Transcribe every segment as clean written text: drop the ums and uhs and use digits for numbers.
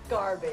Garbage.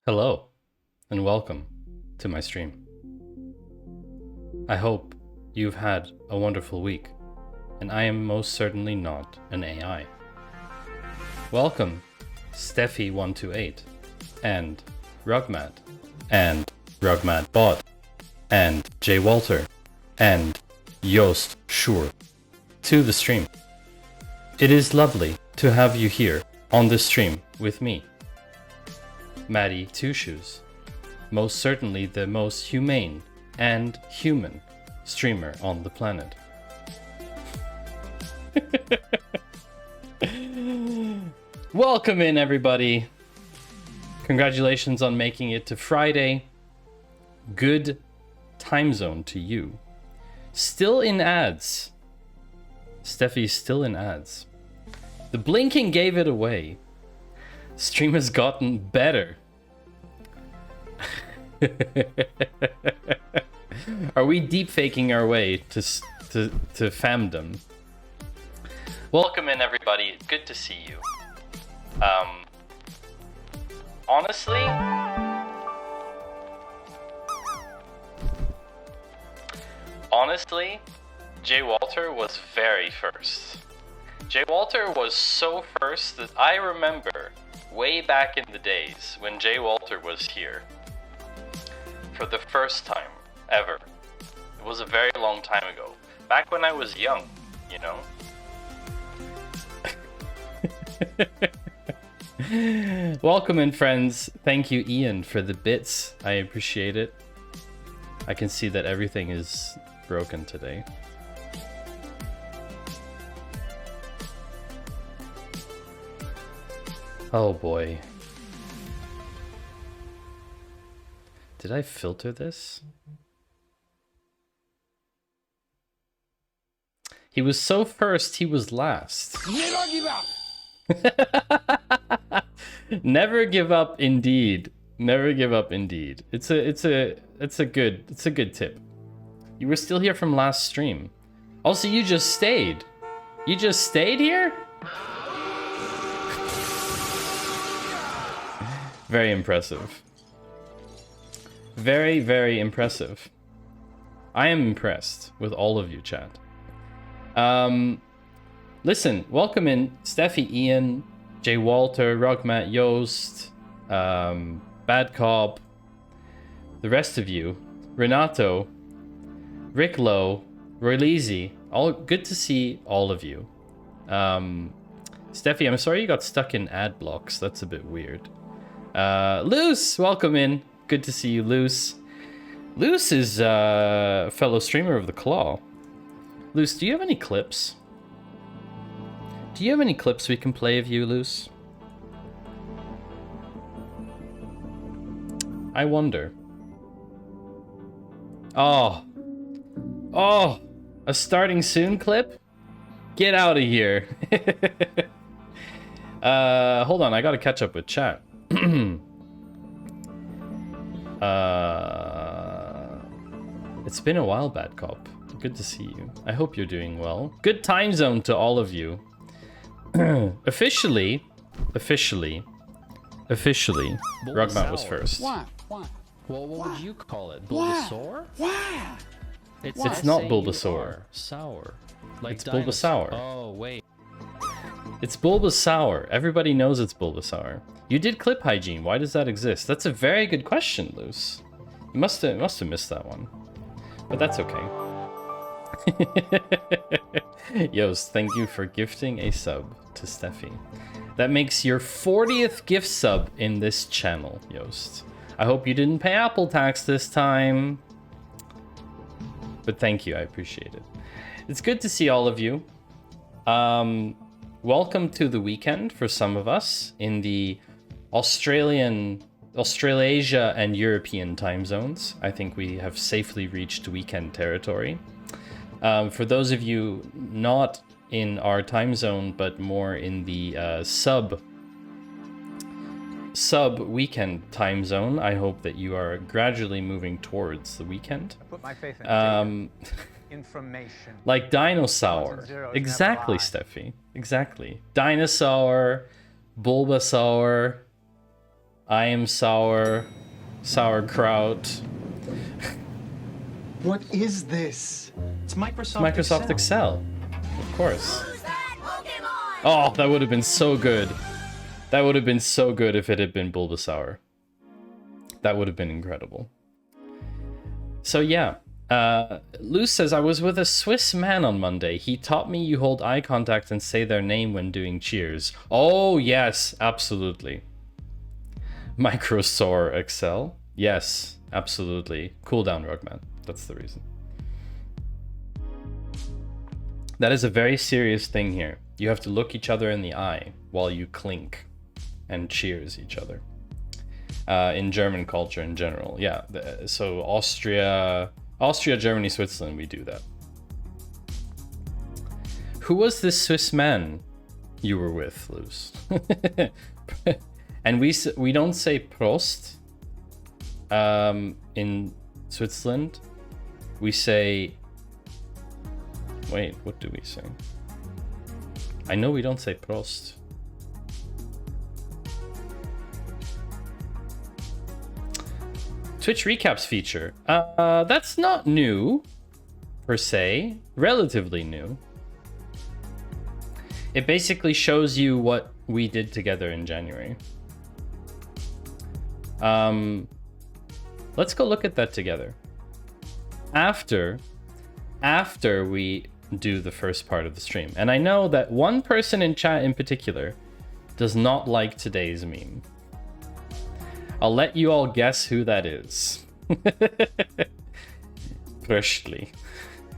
Hello, and welcome to my stream. I hope you've had a wonderful week, and I am most certainly not an AI. Welcome, Steffi128, and Rugmat, and RugmatBot, and J. Walter, and Yost Sure to the stream. It is lovely to have you here on the stream with me. Maddie Two Shoes, most certainly the most humane and human streamer on the planet. Welcome in, everybody. Congratulations on making it to Friday. Good time zone to you. Still in ads. Steffi's still in ads. The blinking gave it away. Stream has gotten better. Are we deep faking our way to famdom? Welcome in, everybody. Good to see you. Honestly, J. Walter was very first. J. Walter was so first that I remember way back in the days when J. Walter was here for the first time ever. It was a very long time ago. Back when I was young, you know? Welcome in, friends. Thank you, Ian, for the bits. I appreciate it. I can see that everything is broken today. Oh boy. Did I filter this? He was so first, he was last. Never give up. Never give up, indeed. Never give up, indeed. It's a good tip. You were still here from last stream. Also, you just stayed. You just stayed here? Very impressive. Very, very impressive. I am impressed with all of you, chat. Listen, welcome in Steffi, Ian, J. Walter, Rugmat, Yost, Bad Cop, the rest of you, Renato, Rick Lowe, Roy Leasy. All good to see all of you. Steffi, I'm sorry you got stuck in ad blocks. That's a bit weird. Luce, welcome in. Good to see you, Luce. Luce is a fellow streamer of the Claw. Luce, do you have any clips? Do you have any clips we can play of you, Luce? I wonder. Oh, a starting soon clip? Get out of here. Hold on, I gotta catch up with chat. It's been a while, Bad Cop. Good to see you. I hope you're doing well. Good time zone to all of you. Officially, Rugmat was first. What? Well, what would you call it? Bulbasaur? Why? It's not Bulbasaur. Sour. Like It's Bulbasaur. Oh, wait. It's Bulbasaur. Everybody knows it's Bulbasaur. You did clip hygiene. Why does that exist? That's a very good question, Luce. You must have missed that one. But that's okay. Yost, thank you for gifting a sub to Steffi. That makes your 40th gift sub in this channel, Yost. I hope you didn't pay Apple tax this time. But thank you, I appreciate it. It's good to see all of you. Welcome to the weekend for some of us in the Australasia and European time zones. I think we have safely reached weekend territory. For those of you not in our time zone, but more in the sub weekend time zone, I hope that you are gradually moving towards the weekend. I put my faith in information. Like dinosaur. Exactly, Steffi. Exactly. Dinosaur, Bulbasaur, I am sour, sauerkraut. What is this? It's Microsoft Microsoft Excel. Of course. Oh, that would have been so good. That would have been so good if it had been Bulbasaur. That would have been incredible. So yeah, Luz says, I was with a Swiss man on Monday. He taught me you hold eye contact and say their name when doing cheers. Oh yes, absolutely. Microsaur Excel. Yes, absolutely. Cool down, Rugman. That's the reason. That is a very serious thing here. You have to look each other in the eye while you clink and cheers each other. In German culture in general. Yeah, so Austria, Germany, Switzerland, we do that. Who was this Swiss man you were with, Luz? And we don't say Prost in Switzerland. We say... Wait, what do we say? I know we don't say Prost. Twitch recaps feature. That's not new, per se. Relatively new. It basically shows you what we did together in January. Let's go look at that together. After we do the first part of the stream. And I know that one person in chat in particular does not like today's meme. I'll let you all guess who that is. Freshly.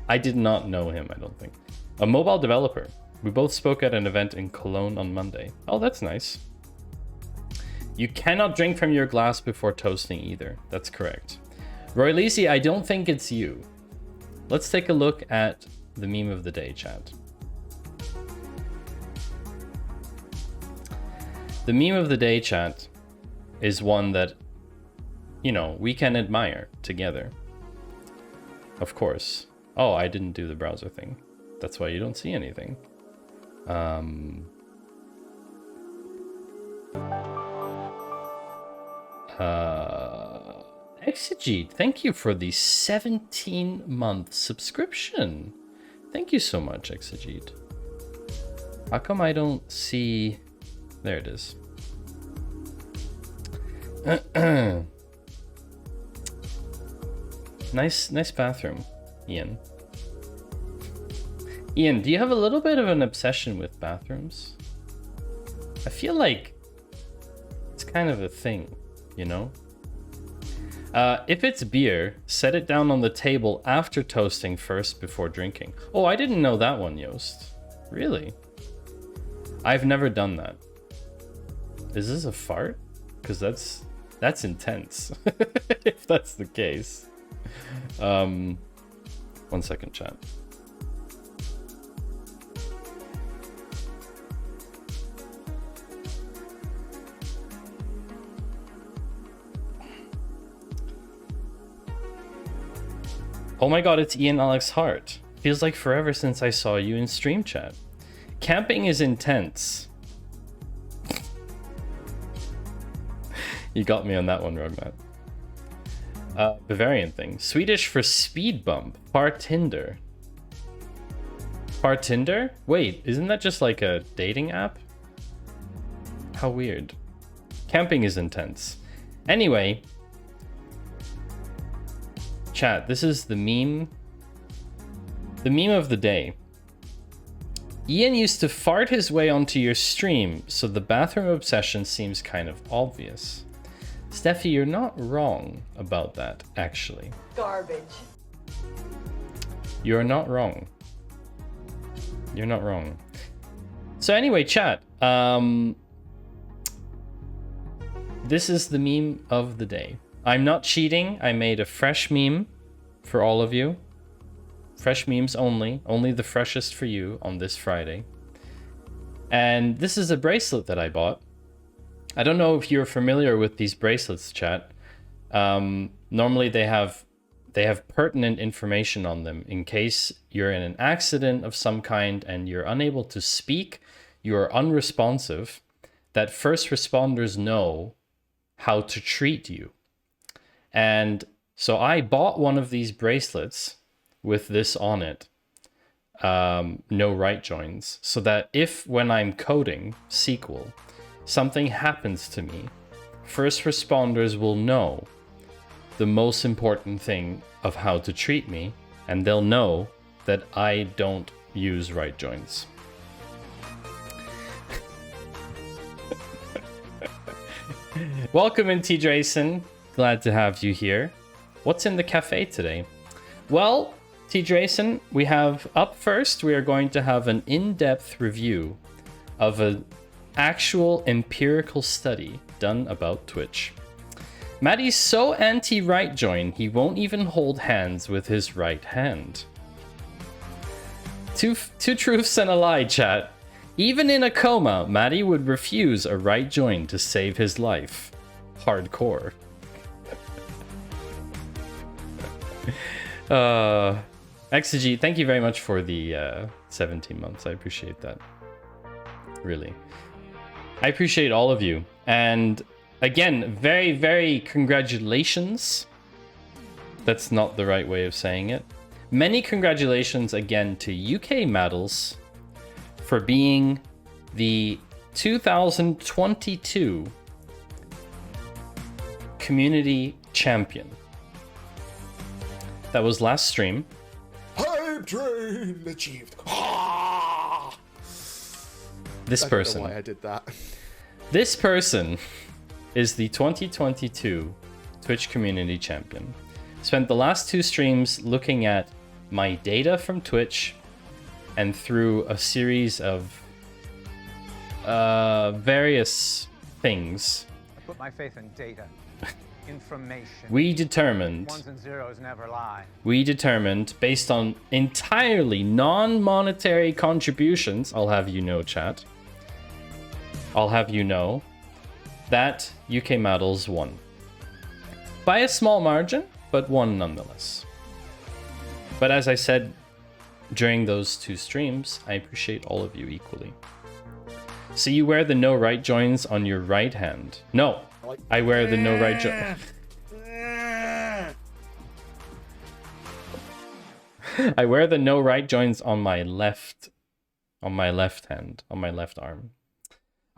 I did not know him, I don't think. A mobile developer. We both spoke at an event in Cologne on Monday. Oh, that's nice. You cannot drink from your glass before toasting either. That's correct. Roy Lisi, I don't think it's you. Let's take a look at the meme of the day, chat. The meme of the day, chat, is one that, you know, we can admire together. Of course. Oh, I didn't do the browser thing. That's why you don't see anything. Exegete, thank you for the 17-month subscription. Thank you so much, Exegete. How come I don't see... There it is. Nice bathroom, Ian. Ian, do you have a little bit of an obsession with bathrooms? I feel like it's kind of a thing, you know? If it's beer, set it down on the table after toasting first before drinking. Oh, I didn't know that one, Yost. Really? I've never done that. Is this a fart? Because that's intense. If that's the case. 1 second, chat. Oh my god, it's Ian Alex Hart. Feels like forever since I saw you in stream chat. Camping is intense. You got me on that one, Rogmat. Bavarian thing. Swedish for speed bump. Partinder. Partinder? Wait, isn't that just like a dating app? How weird. Camping is intense. Anyway... Chat, this is the meme. The meme of the day. Ian used to fart his way onto your stream, so the bathroom obsession seems kind of obvious. Steffi, you're not wrong about that, actually. Garbage. You're not wrong. You're not wrong. So anyway, chat. This is the meme of the day. I'm not cheating. I made a fresh meme for all of you. Fresh memes only. Only the freshest for you on this Friday. And this is a bracelet that I bought. I don't know if you're familiar with these bracelets, chat. Normally they have pertinent information on them in case you're in an accident of some kind and you're unable to speak, you're unresponsive, that first responders know how to treat you. And so I bought one of these bracelets with this on it, no right joins, so that if when I'm coding SQL, something happens to me, first responders will know the most important thing of how to treat me, and they'll know that I don't use right joins. Welcome in, T. Drayson. Glad to have you here. What's in the cafe today? Well, T. Drayson, we have up first, we are going to have an in-depth review of an actual empirical study done about Twitch. Maddie's so anti-right join, he won't even hold hands with his right hand. Two truths and a lie, chat. Even in a coma, Maddie would refuse a right join to save his life. Hardcore. Exegy, thank you very much for the 17 months. I appreciate that. Really. I appreciate all of you. And again, very, very congratulations. That's not the right way of saying it. Many congratulations again to UK Maddles for being the 2022 Community Champion. That was last stream. Hype train achieved. This person. I don't know why I did that. This person is the 2022 Twitch Community Champion. Spent the last 2 streams looking at my data from Twitch and through a series of various things. I put my faith in data, information. We determined. Ones and zeros never lie. We determined, based on entirely non-monetary contributions, I'll have you know, chat. I'll have you know that UK Maddles won. By a small margin, but won nonetheless. But as I said during those 2 streams, I appreciate all of you equally. So you wear the no right joins on your right hand. No, I wear the no right joins. I wear the no right joins on my left hand, on my left arm.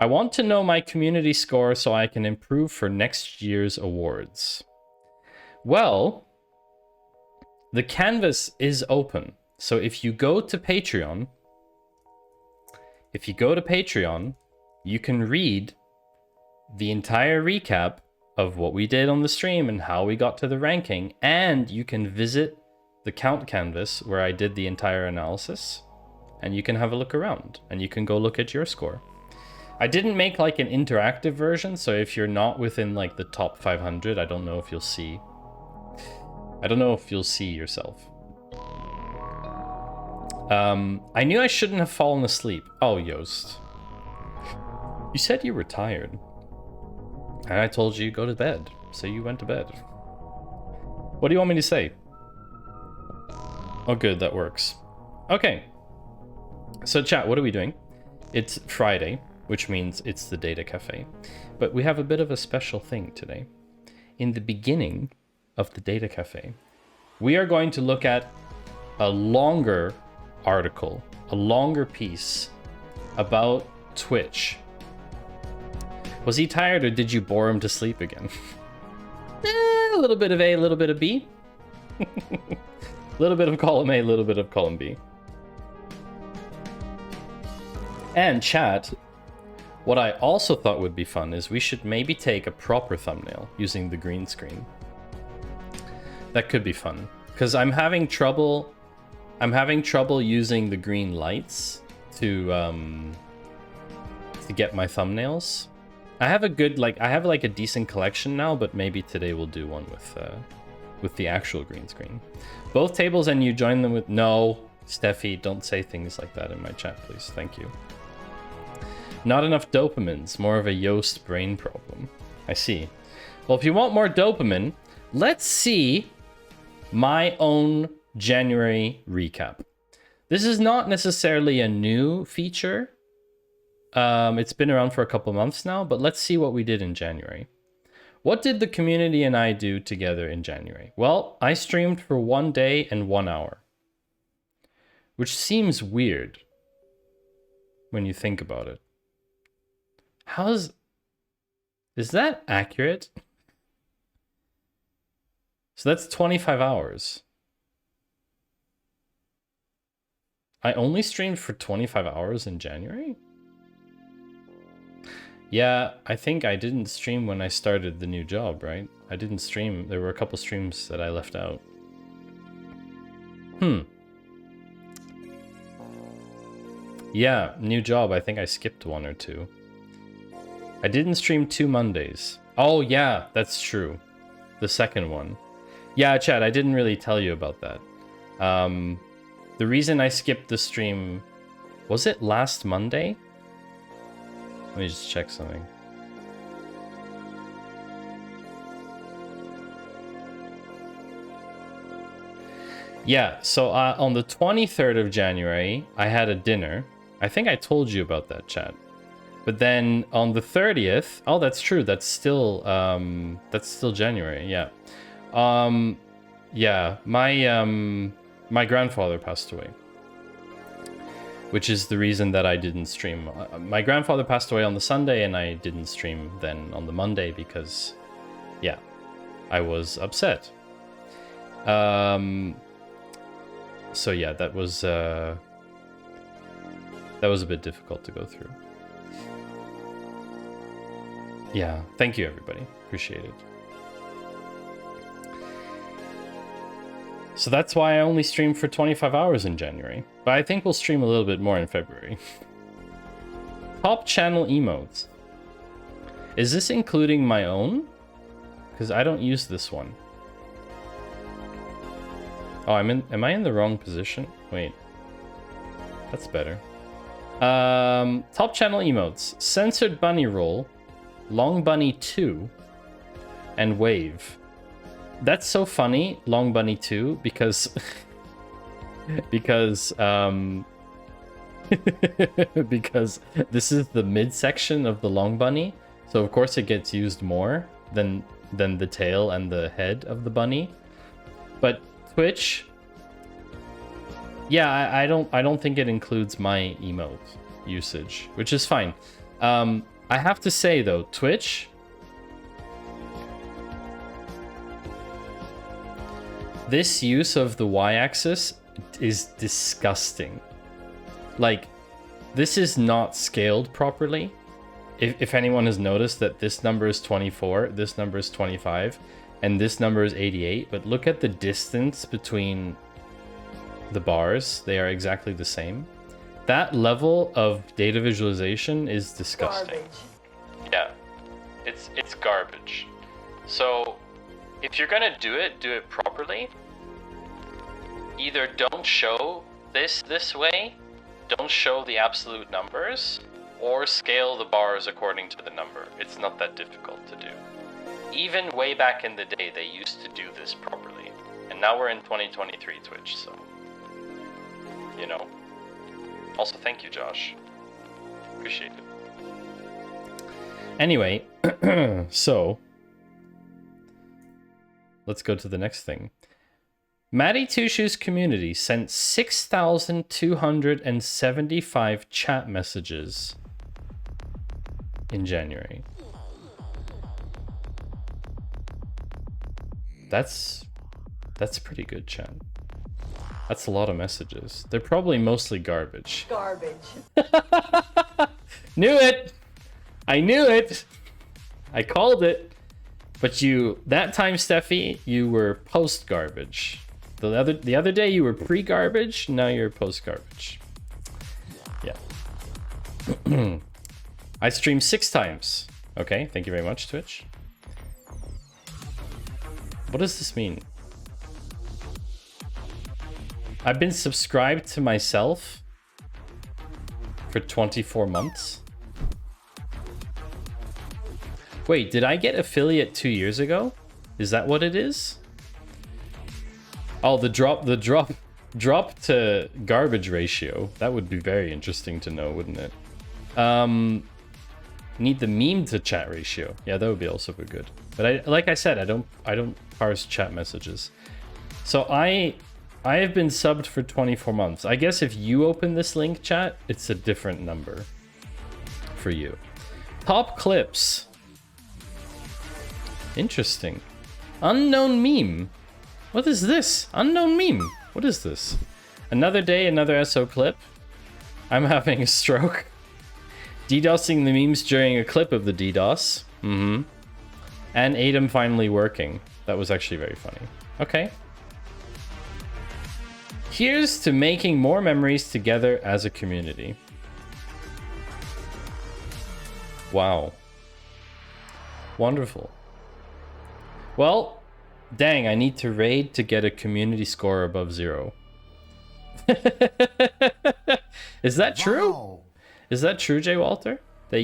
I want to know my community score so I can improve for next year's awards. Well, the canvas is open. So if you go to Patreon, you can read the entire recap of what we did on the stream and how we got to the ranking, and you can visit the count canvas where I did the entire analysis, and you can have a look around, and you can go look at your score. I didn't make like an interactive version, so if you're not within like the top 500, I don't know if you'll see. I don't know if you'll see yourself. I knew I shouldn't have fallen asleep. Oh, Yost. You said you were tired. And I told you go to bed. So you went to bed. What do you want me to say? Oh, good, that works. Okay. So chat, what are we doing? It's Friday, which means it's the Data Cafe. But we have a bit of a special thing today. In the beginning of the Data Cafe, we are going to look at a longer article, a longer piece about Twitch. Was he tired or did you bore him to sleep again? A little bit of A, a little bit of B. A little bit of column A, a little bit of column B. And chat, what I also thought would be fun is we should maybe take a proper thumbnail using the green screen. That could be fun, because I'm having trouble I'm having trouble using the green lights to get my thumbnails. I have a good, like, I have like a decent collection now, but maybe today we'll do one with the actual green screen. Both tables, and you join them with... No, Steffi, don't say things like that in my chat, please. Thank you. Not enough dopamines, more of a Yoast brain problem. I see. Well, if you want more dopamine, let's see my own January recap. This is not necessarily a new feature. It's been around for a couple months now, but let's see what we did in January. What did the community and I do together in January? Well, I streamed for 1 day and 1 hour, which seems weird when you think about it. Is that accurate? So that's 25 hours. I only streamed for 25 hours in January? Yeah, I think I didn't stream when I started the new job, right? I didn't stream. There were a couple streams that I left out. Yeah, new job. I think I skipped 1 or 2. I didn't stream 2 Mondays. Oh, yeah, that's true. The second one. Yeah, Chad, I didn't really tell you about that. The reason I skipped the stream... Was it last Monday? Let me just check something. Yeah, so on the 23rd of January, I had a dinner. I think I told you about that, chat. But then on the 30th, oh, that's true. That's still January. Yeah. Yeah, my grandfather passed away, which is the reason that I didn't stream. My grandfather passed away on the Sunday, and I didn't stream then on the Monday because, yeah, I was upset. So yeah, that was a bit difficult to go through. Yeah, thank you everybody. Appreciate it. So that's why I only streamed for 25 hours in January. But I think we'll stream a little bit more in February. Top channel emotes. Is this including my own? Because I don't use this one. Oh, am I in the wrong position? Wait. That's better. Top channel emotes. Censored bunny roll, long bunny 2, and wave. That's so funny, long bunny 2, because because this is the midsection of the long bunny, so of course it gets used more than the tail and the head of the bunny. But Twitch, yeah, I don't think it includes my emote usage, which is fine. I have to say though, Twitch, this use of the y-axis is disgusting. Like, this is not scaled properly. If anyone has noticed that this number is 24, this number is 25, and this number is 88, but look at the distance between the bars. They are exactly the same. That level of data visualization is disgusting. Garbage. Yeah, it's garbage. So if you're gonna do it properly. Either don't show this way, don't show the absolute numbers, or scale the bars according to the number. It's not that difficult to do. Even way back in the day, they used to do this properly. And now we're in 2023 Twitch, so, you know. Also, thank you, Josh. Appreciate it. Anyway, so let's go to the next thing. Matty Two Shoes community sent 6,275 chat messages in January. That's pretty good, chat. That's a lot of messages. They're probably mostly garbage. Garbage. Knew it! I knew it! I called it. But that time, Steffi, you were post-garbage. The other day you were pre-garbage, now you're post-garbage. Yeah. I streamed 6 times. Okay, thank you very much, Twitch. What does this mean? I've been subscribed to myself for 24 months. Wait, did I get affiliate 2 years ago? Is that what it is? Oh, the drop to garbage ratio. That would be very interesting to know, wouldn't it? Need the meme to chat ratio. Yeah, that would be also good. But like I said, I don't parse chat messages. So I have been subbed for 24 months. I guess if you open this link, chat, it's a different number for you. Top clips. Interesting. Unknown meme. What is this? Unknown meme. What is this? Another day, another SO clip. I'm having a stroke. DDoSing the memes during a clip of the DDoS. And ADEM finally working. That was actually very funny. Okay. Here's to making more memories together as a community. Wow. Wonderful. Well, dang, I need to raid to get a community score above 0. Is that true? Wow. Is that true, Jay Walter? That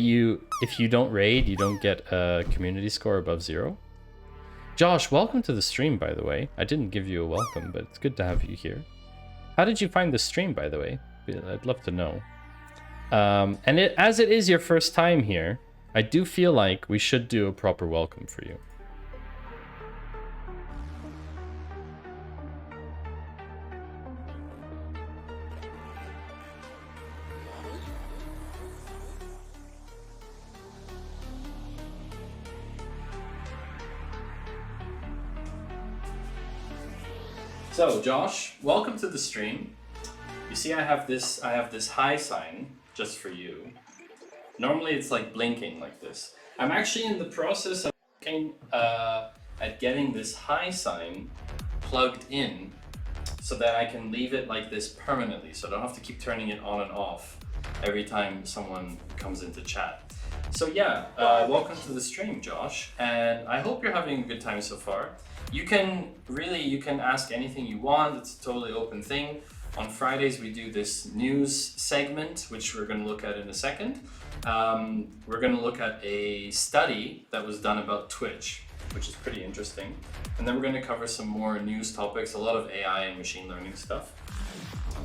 if you don't raid, you don't get a community score above 0? Josh, welcome to the stream, by the way. I didn't give you a welcome, but it's good to have you here. How did you find the stream, by the way? I'd love to know. And as it is your first time here, I do feel like we should do a proper welcome for you. So, Josh, welcome to the stream. You see, I have this high sign just for you. Normally, it's like blinking like this. I'm actually in the process of looking at getting this high sign plugged in so that I can leave it like this permanently, so I don't have to keep turning it on and off every time someone comes into chat. So yeah, welcome to the stream, Josh, and I hope you're having a good time so far. You can ask anything you want. It's a totally open thing. On Fridays, we do this news segment, which we're going to look at in a second. We're going to look at a study that was done about Twitch, which is pretty interesting. And then we're going to cover some more news topics, a lot of AI and machine learning stuff.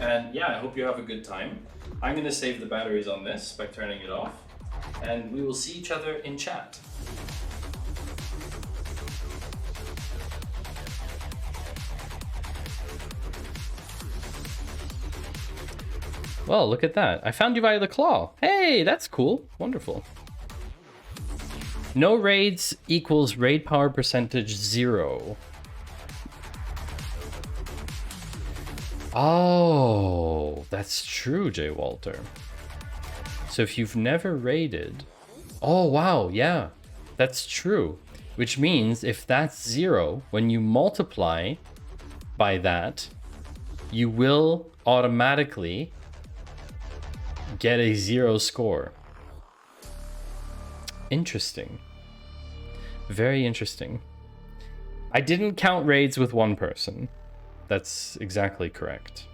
And yeah, I hope you have a good time. I'm going to save the batteries on this by turning it off. And we will see each other in chat. Well, look at that. I found you via the claw. Hey, that's cool. Wonderful. No raids equals raid power percentage 0. Oh, that's true, Jay Walter. So if you've never raided... Oh, wow, yeah. That's true. Which means if that's 0, when you multiply by that, you will automatically get a 0 score. Interesting. Very interesting. I didn't count raids with one person. That's exactly correct.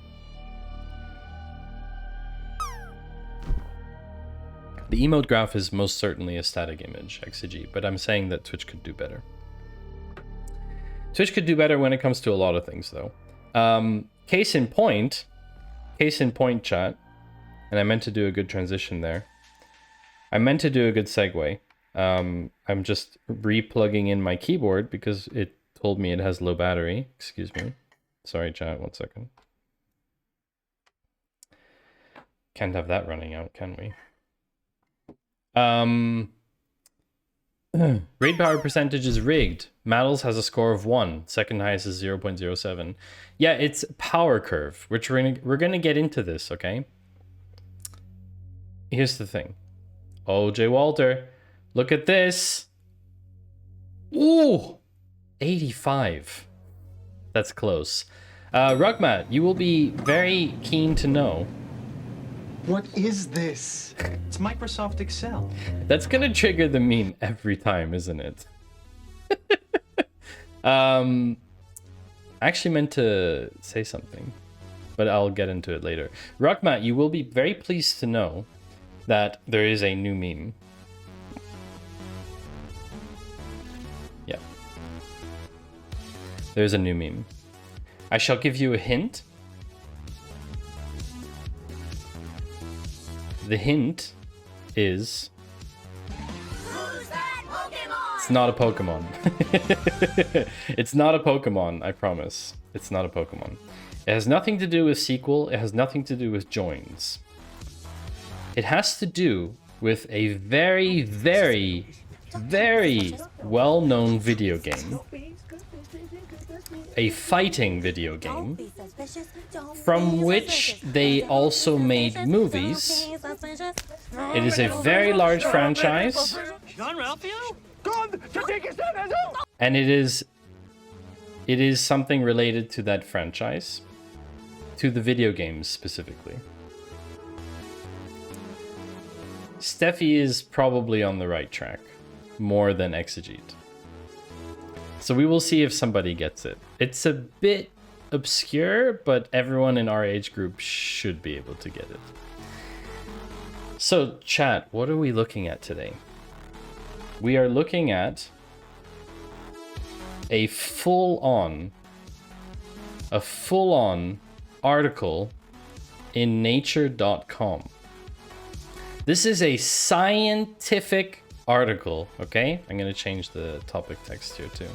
The emote graph is most certainly a static image, XG, but I'm saying that Twitch could do better. Twitch could do better when it comes to a lot of things, though. Case in point, chat. And I meant to do a good transition there. I meant to do a good segue. I'm just re-plugging in my keyboard because it told me it has low battery. Excuse me. Sorry, chat, 1 second. Can't have that running out, can we? Raid power percentage is rigged. Maddles has a score of 1. Second highest is 0.07. Yeah, it's power curve, which we're gonna get into this, okay? Here's the thing. Oh, Jay Walter, look at this. Ooh, 85. That's close. Rugmat, you will be very keen to know. What is this? It's Microsoft Excel. That's gonna trigger the meme every time, isn't it? I actually meant to say something, but I'll get into it later. Rugmat, you will be very pleased to know that there is a new meme. Yeah. There's a new meme. I shall give you a hint. The hint is... It's not a Pokemon. It's not a Pokemon, I promise. It's not a Pokemon. It has nothing to do with sequel. It has nothing to do with joins. It has to do with a very, very, very well-known video game. A fighting video game from which they also made movies. It is a very large franchise. And it is something related to that franchise, to the video games specifically. Steffi is probably on the right track, more than Exegete. So we will see if somebody gets it. It's a bit obscure, but everyone in our age group should be able to get it. So chat, what are we looking at today? We are looking at a full-on article in nature.com. This is a scientific article, okay? I'm gonna change the topic text here too.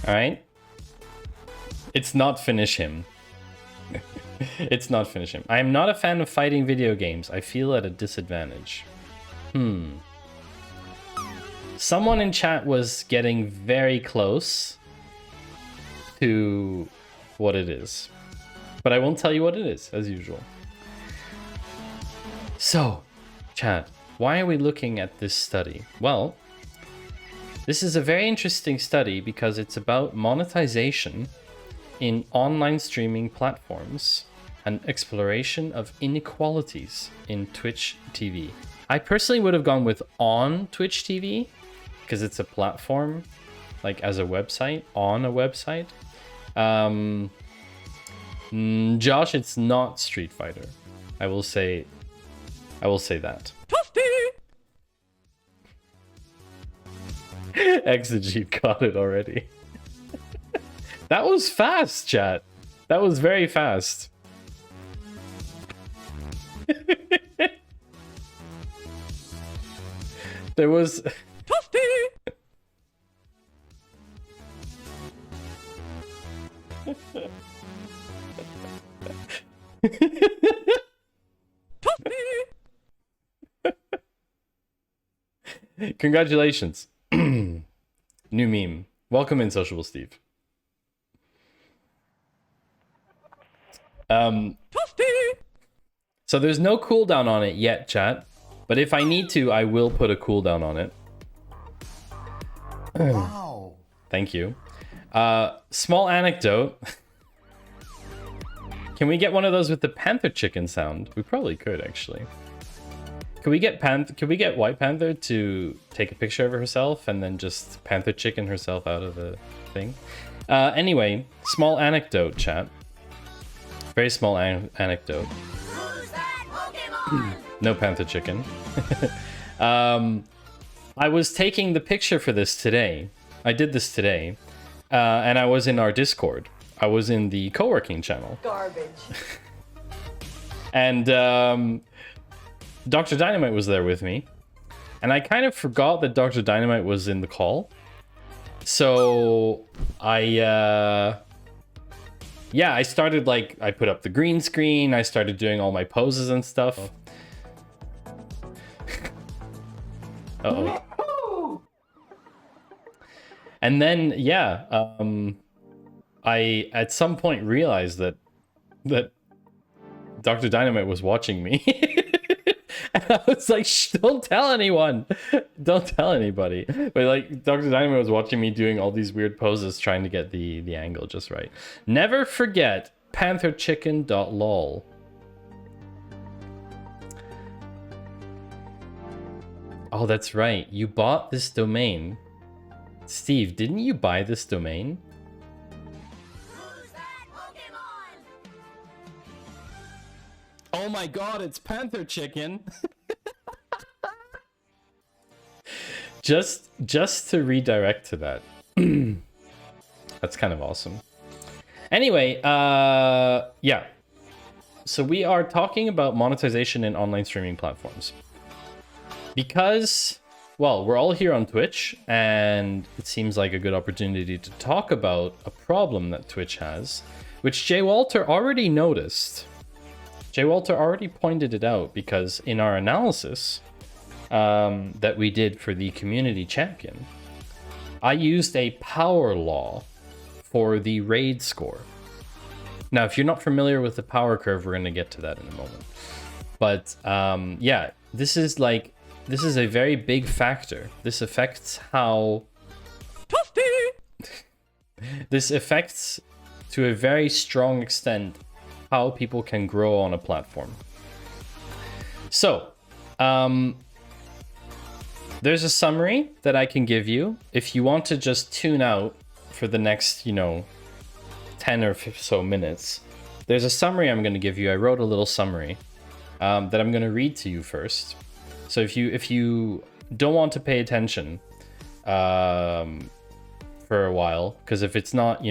All right. It's not finish him. It's not finish him. I am not a fan of fighting video games. I feel at a disadvantage. Someone in chat was getting very close to what it is. But I won't tell you what it is, as usual. So, chat, why are we looking at this study? Well, this is a very interesting study because it's about monetization in online streaming platforms and exploration of inequalities in Twitch TV. I personally would have gone with on Twitch TV because it's a platform, like as a website, on a website. Josh, it's not Street Fighter. I will say that. Exegete got it already. That was fast, chat. That was very fast. There was... Congratulations. New meme. Welcome in, Sociable Steve. So there's no cooldown on it yet, chat. But if I need to, I will put a cooldown on it. Wow. Thank you. Small anecdote. Can we get one of those with the panther chicken sound? We probably could, actually. Can we get White Panther to take a picture of herself and then just panther chicken herself out of the thing? Anyway, small anecdote, chat. Very small anecdote. No panther chicken. I was taking the picture for this today. I did this today. And I was in our Discord. I was in the co-working channel. Garbage. And Dr. Dynamite was there with me. And I kind of forgot that Dr. Dynamite was in the call. So I started, like, I put up the green screen. I started doing all my poses and stuff. Uh-oh. And then, yeah, I at some point realized that Dr. Dynamite was watching me. And I was like, shh, don't tell anyone. Don't tell anybody. But like, Dr. Dynamite was watching me doing all these weird poses, trying to get the angle just right. Never forget pantherchicken.lol. Oh, that's right. You bought this domain. Steve, didn't you buy this domain? Who's that Pokemon? Oh my god, it's Panther Chicken. Just to redirect to that. That's kind of awesome. Anyway, yeah. So we are talking about monetization in online streaming platforms. Because, well, we're all here on Twitch, and it seems like a good opportunity to talk about a problem that Twitch has, which Jay Walter already noticed. Jay Walter already pointed it out, because in our analysis that we did for the community champion, I used a power law for the raid score. Now, if you're not familiar with the power curve, we're going to get to that in a moment. But yeah, this is a very big factor. This affects how... This affects, to a very strong extent, how people can grow on a platform. So, there's a summary that I can give you. If you want to just tune out for the next, 10 or so minutes, there's a summary I'm going to give you. I wrote a little summary that I'm going to read to you first. So if you don't want to pay attention for a while, because if it's not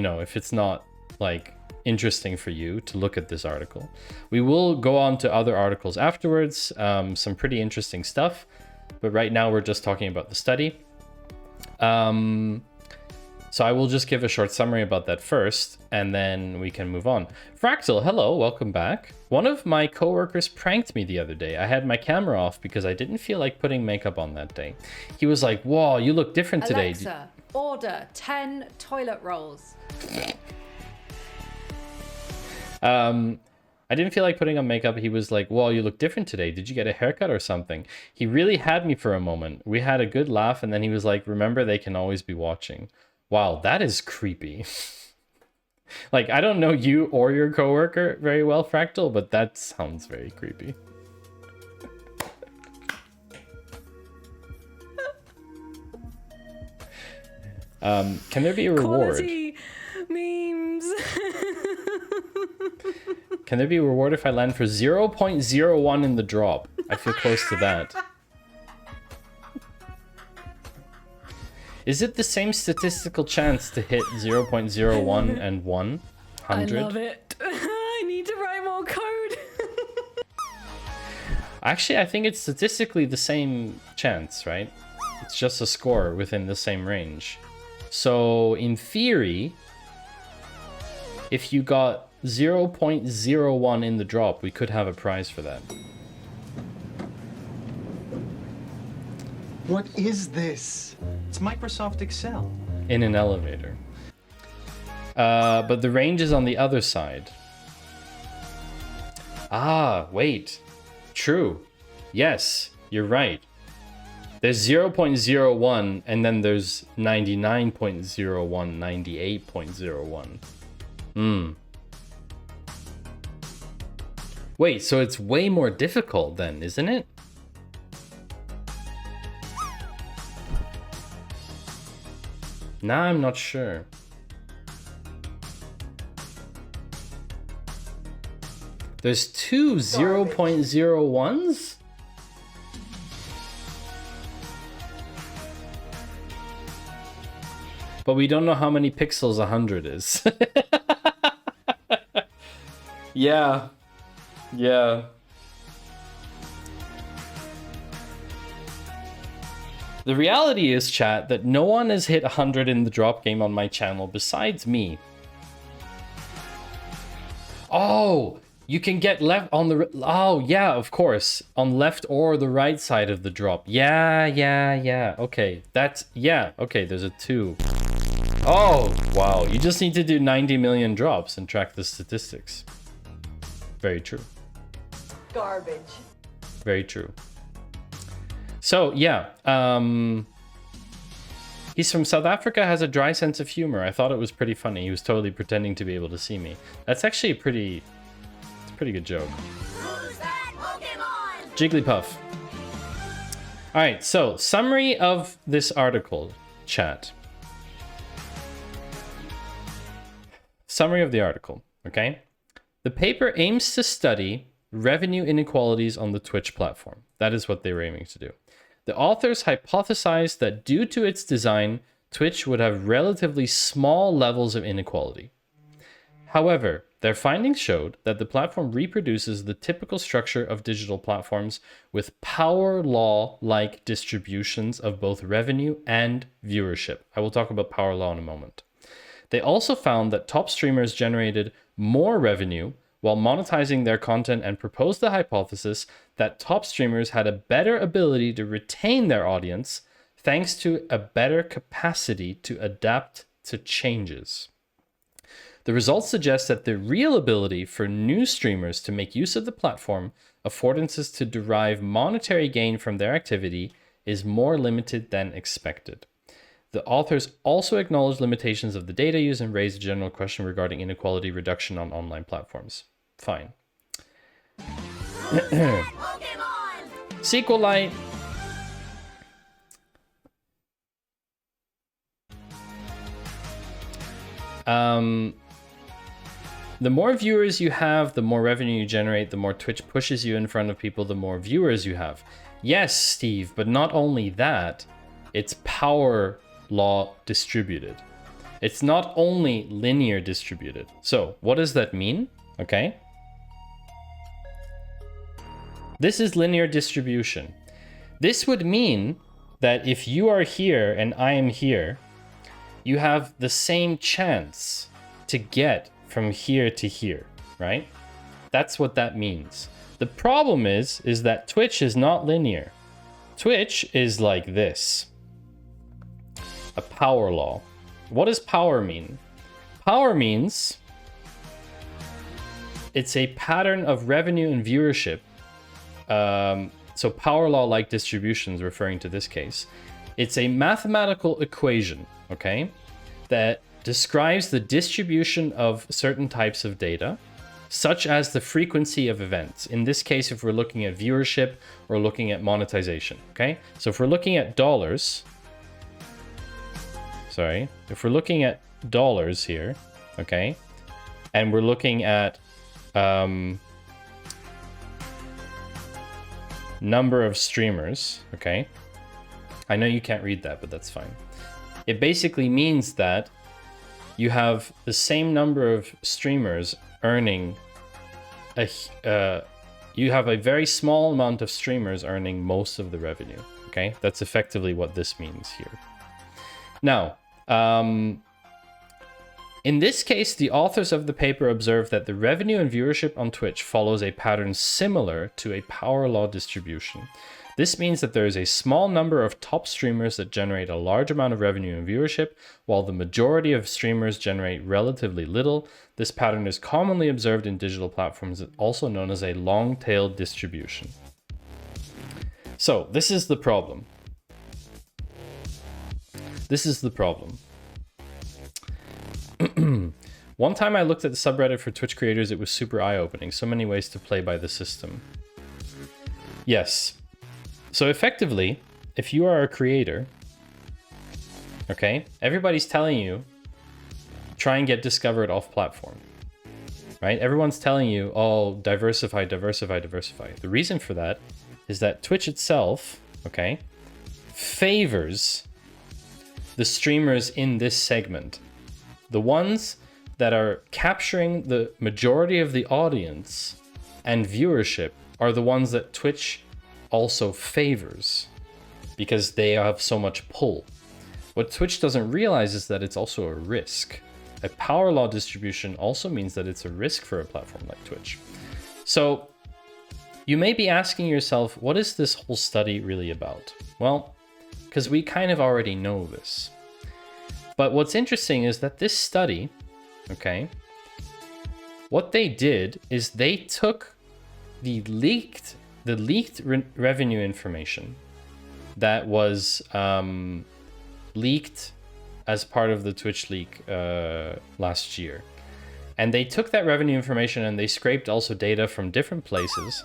like interesting for you to look at this article, we will go on to other articles afterwards, some pretty interesting stuff, but right now we're just talking about the study. So I will just give a short summary about that first, and then we can move on. Fractal, hello, welcome back. One of my coworkers pranked me the other day. I had my camera off because I didn't feel like putting makeup on that day. He was like, whoa, you look different today. Alexa, order 10 toilet rolls. I didn't feel like putting on makeup. He was like, whoa, you look different today. Did you get a haircut or something? He really had me for a moment. We had a good laugh, and then he was like, remember, they can always be watching. Wow, that is creepy. Like, I don't know you or your coworker very well, Fractal, but that sounds very creepy. Can there be a reward? Quality memes. Can there be a reward if I land for 0.01 in the drop? I feel close to that. Is it the same statistical chance to hit 0.01 and 100? I love it. I need to write more code. Actually, I think it's statistically the same chance, right? It's just a score within the same range. So, in theory, if you got 0.01 in the drop, we could have a prize for that. What is this? It's Microsoft Excel. In an elevator. But the range is on the other side. Ah, wait. True. Yes, you're right. There's 0.01 and then there's 99.01, 98.01. Wait, so it's way more difficult then, isn't it? Now I'm not sure. There's two 0.01s? But we don't know how many pixels 100 is. Yeah. Yeah. The reality is, chat, that no one has hit 100 in the drop game on my channel besides me. Oh, You can get left on the... Oh, yeah, of course. On left or the right side of the drop. Yeah. Okay, that's... Yeah, okay, there's a 2. Oh, wow. You just need to do 90 million drops and track the statistics. Very true. Garbage. Very true. So, yeah. He's from South Africa, has a dry sense of humor. I thought it was pretty funny. He was totally pretending to be able to see me. That's actually a pretty good joke. Who's that Pokemon? Jigglypuff. All right, so summary of this article, chat. Summary of the article, okay? The paper aims to study revenue inequalities on the Twitch platform. That is what they were aiming to do. The authors hypothesized that due to its design, Twitch would have relatively small levels of inequality. However, their findings showed that the platform reproduces the typical structure of digital platforms with power law-like distributions of both revenue and viewership. I will talk about power law in a moment. They also found that top streamers generated more revenue while monetizing their content and proposed the hypothesis that top streamers had a better ability to retain their audience thanks to a better capacity to adapt to changes. The results suggest that the real ability for new streamers to make use of the platform affordances to derive monetary gain from their activity is more limited than expected. The authors also acknowledge limitations of the data used and raised a general question regarding inequality reduction on online platforms. Fine. SQLite. The more viewers you have, the more revenue you generate, the more Twitch pushes you in front of people, the more viewers you have. Yes, Steve, but not only that, it's power law distributed. It's not only linear distributed. So what does that mean? Okay. This is linear distribution. This would mean that if you are here and I am here, you have the same chance to get from here to here, right? That's what that means. The problem is that Twitch is not linear. Twitch is like this. A power law. What does power mean? Power means it's a pattern of revenue and viewership. So power law-like distributions, referring to this case. It's a mathematical equation, okay, that describes the distribution of certain types of data, such as the frequency of events. In this case, if we're looking at viewership or looking at monetization, okay? So if we're looking at dollars, if we're looking at dollars here, okay, and we're looking at number of streamers, okay? I know you can't read that, but that's fine. It basically means that you have the same number of streamers earning you have a very small amount of streamers earning most of the revenue, okay? That's effectively what this means here. Now, in this case, the authors of the paper observed that the revenue and viewership on Twitch follows a pattern similar to a power law distribution. This means that there is a small number of top streamers that generate a large amount of revenue and viewership, while the majority of streamers generate relatively little. This pattern is commonly observed in digital platforms, also known as a long-tailed distribution. So, this is the problem. This is the problem. One time I looked at the subreddit for Twitch creators, it was super eye-opening. So many ways to play by the system. Yes. So effectively, if you are a creator, okay, everybody's telling you, try and get discovered off platform, right? Everyone's telling you, oh, diversify, diversify, diversify. The reason for that is that Twitch itself, okay, favors the streamers in this segment. The ones that are capturing the majority of the audience and viewership are the ones that Twitch also favors because they have so much pull. What Twitch doesn't realize is that it's also a risk. A power law distribution also means that it's a risk for a platform like Twitch. So you may be asking yourself, what is this whole study really about? Well, because we kind of already know this. But what's interesting is that this study, okay, what they did is they took the leaked revenue information that was leaked as part of the Twitch leak last year. And they took that revenue information and they scraped also data from different places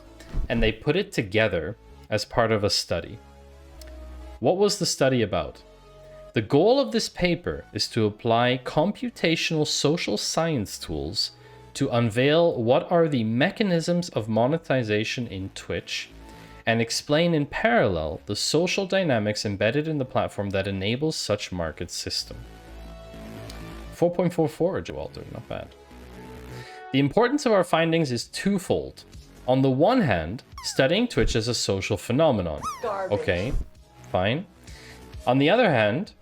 and they put it together as part of a study. What was the study about? The goal of this paper is to apply computational social science tools to unveil what are the mechanisms of monetization in Twitch and explain in parallel the social dynamics embedded in the platform that enables such market system. 4.44, Walter, not bad. The importance of our findings is twofold. On the one hand, studying Twitch as a social phenomenon. Garbage. Okay, fine. On the other hand,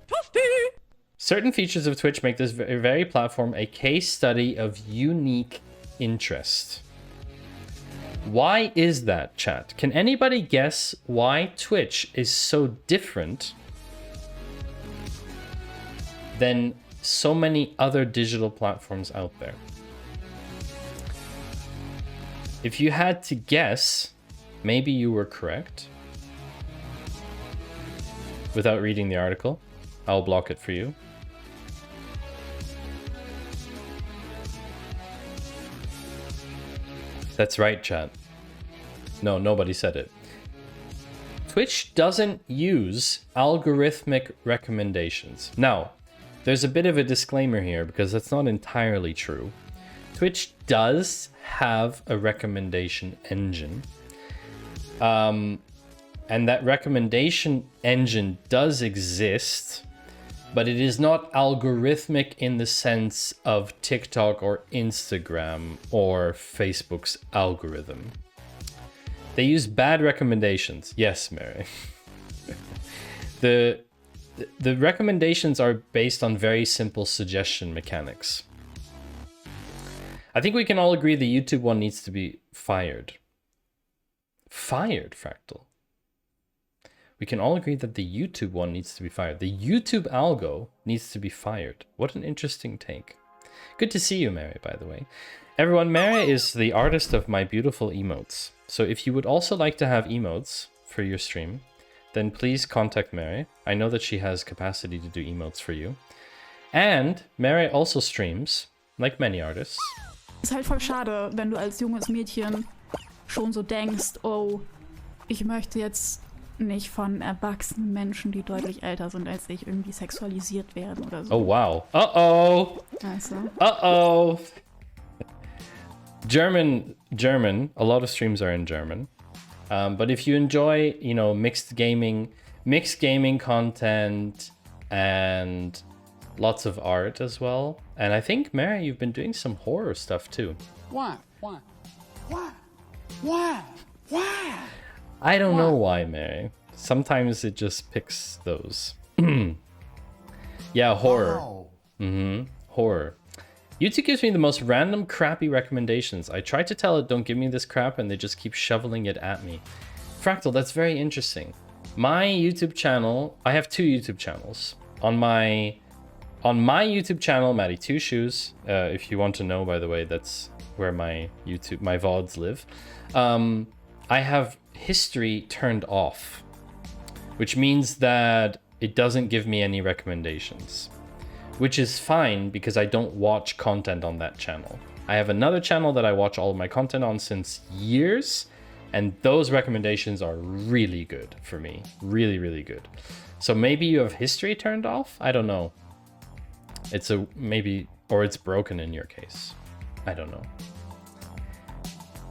certain features of Twitch make this very platform a case study of unique interest. Why is that, chat? Can anybody guess why Twitch is so different than so many other digital platforms out there? If you had to guess, maybe you were correct. Without reading the article, I'll block it for you. That's right, chat. No, nobody said it. Twitch doesn't use algorithmic recommendations. Now, there's a bit of a disclaimer here because that's not entirely true. Twitch does have a recommendation engine. And that recommendation engine does exist, but it is not algorithmic in the sense of TikTok or Instagram or Facebook's algorithm. They use bad recommendations. Yes, Mary. The recommendations are based on very simple suggestion mechanics. I think we can all agree the YouTube one needs to be fired. Fired, Fractal. We can all agree that the YouTube one needs to be fired. The YouTube algo needs to be fired. What an interesting take. Good to see you, Mary, by the way. Everyone, Mary is the artist of my beautiful emotes. So if you would also like to have emotes for your stream, then please contact Mary. I know that she has capacity to do emotes for you. And Mary also streams, like many artists. Ist halt voll schade, wenn du als junges Mädchen schon so denkst, oh, ich möchte jetzt nicht von erwachsenen Menschen, die deutlich älter sind als ich, irgendwie sexualisiert werden oder so. Oh, wow. Uh-oh. Also. Uh-oh. German, a lot of streams are in German. But if you enjoy, you know, mixed gaming content and lots of art as well. And I think, Mary, you've been doing some horror stuff too. Why? I don't know why, Mary. Sometimes it just picks those. Yeah, horror. Wow. Horror. YouTube gives me the most random crappy recommendations. I try to tell it don't give me this crap and they just keep shoveling it at me. Fractal, that's very interesting. My YouTube channel, I have two YouTube channels. On my YouTube channel, Matty Two Shoes, if you want to know, by the way, that's where my VODs live. I have history turned off, which means that it doesn't give me any recommendations, which is fine because I don't watch content on that channel. I have another channel that I watch all of my content on since years, and those recommendations are really good for me. Really, really good. So maybe you have history turned off? I don't know. It's or it's broken in your case. I don't know.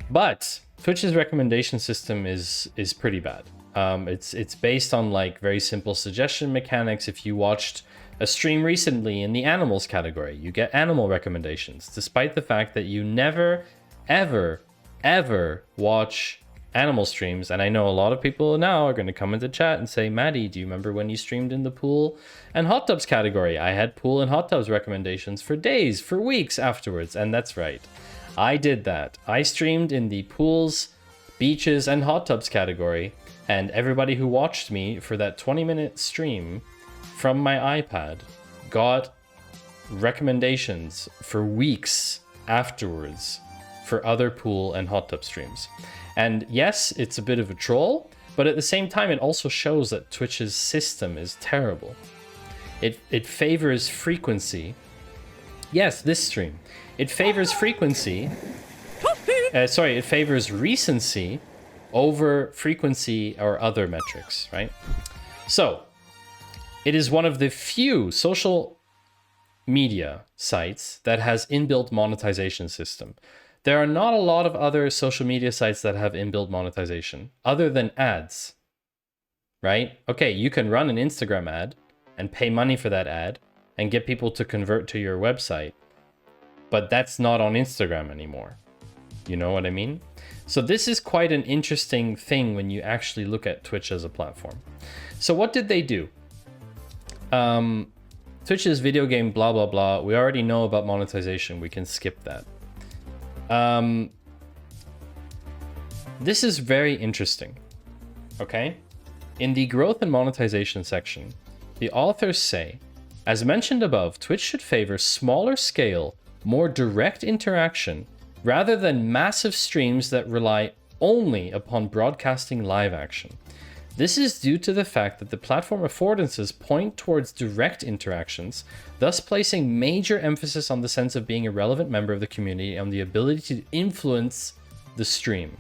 But Twitch's recommendation system is pretty bad. It's based on like very simple suggestion mechanics. If you watched a stream recently in the animals category, you get animal recommendations, despite the fact that you never, ever, ever watch animal streams. And I know a lot of people now are going to come into chat and say, Maddie, do you remember when you streamed in the pool and hot tubs category? I had pool and hot tubs recommendations for days, for weeks afterwards. And that's right. I did that. I streamed in the pools, beaches, and hot tubs category, and everybody who watched me for that 20-minute stream from my iPad got recommendations for weeks afterwards for other pool and hot tub streams. And yes, it's a bit of a troll, but at the same time, it also shows that Twitch's system is terrible. It favors frequency. Yes, this stream. It favors frequency. It favors recency over frequency or other metrics, right? So, it is one of the few social media sites that has inbuilt monetization system. There are not a lot of other social media sites that have inbuilt monetization other than ads, right? Okay, you can run an Instagram ad and pay money for that ad and get people to convert to your website, but that's not on Instagram anymore. You know what I mean? So this is quite an interesting thing when you actually look at Twitch as a platform. So what did they do? Twitch's video game, blah, blah, blah. We already know about monetization. We can skip that. This is very interesting, okay? In the growth and monetization section, the authors say, as mentioned above, Twitch should favor smaller scale, more direct interaction, rather than massive streams that rely only upon broadcasting live action. This is due to the fact that the platform affordances point towards direct interactions, thus placing major emphasis on the sense of being a relevant member of the community and the ability to influence the stream.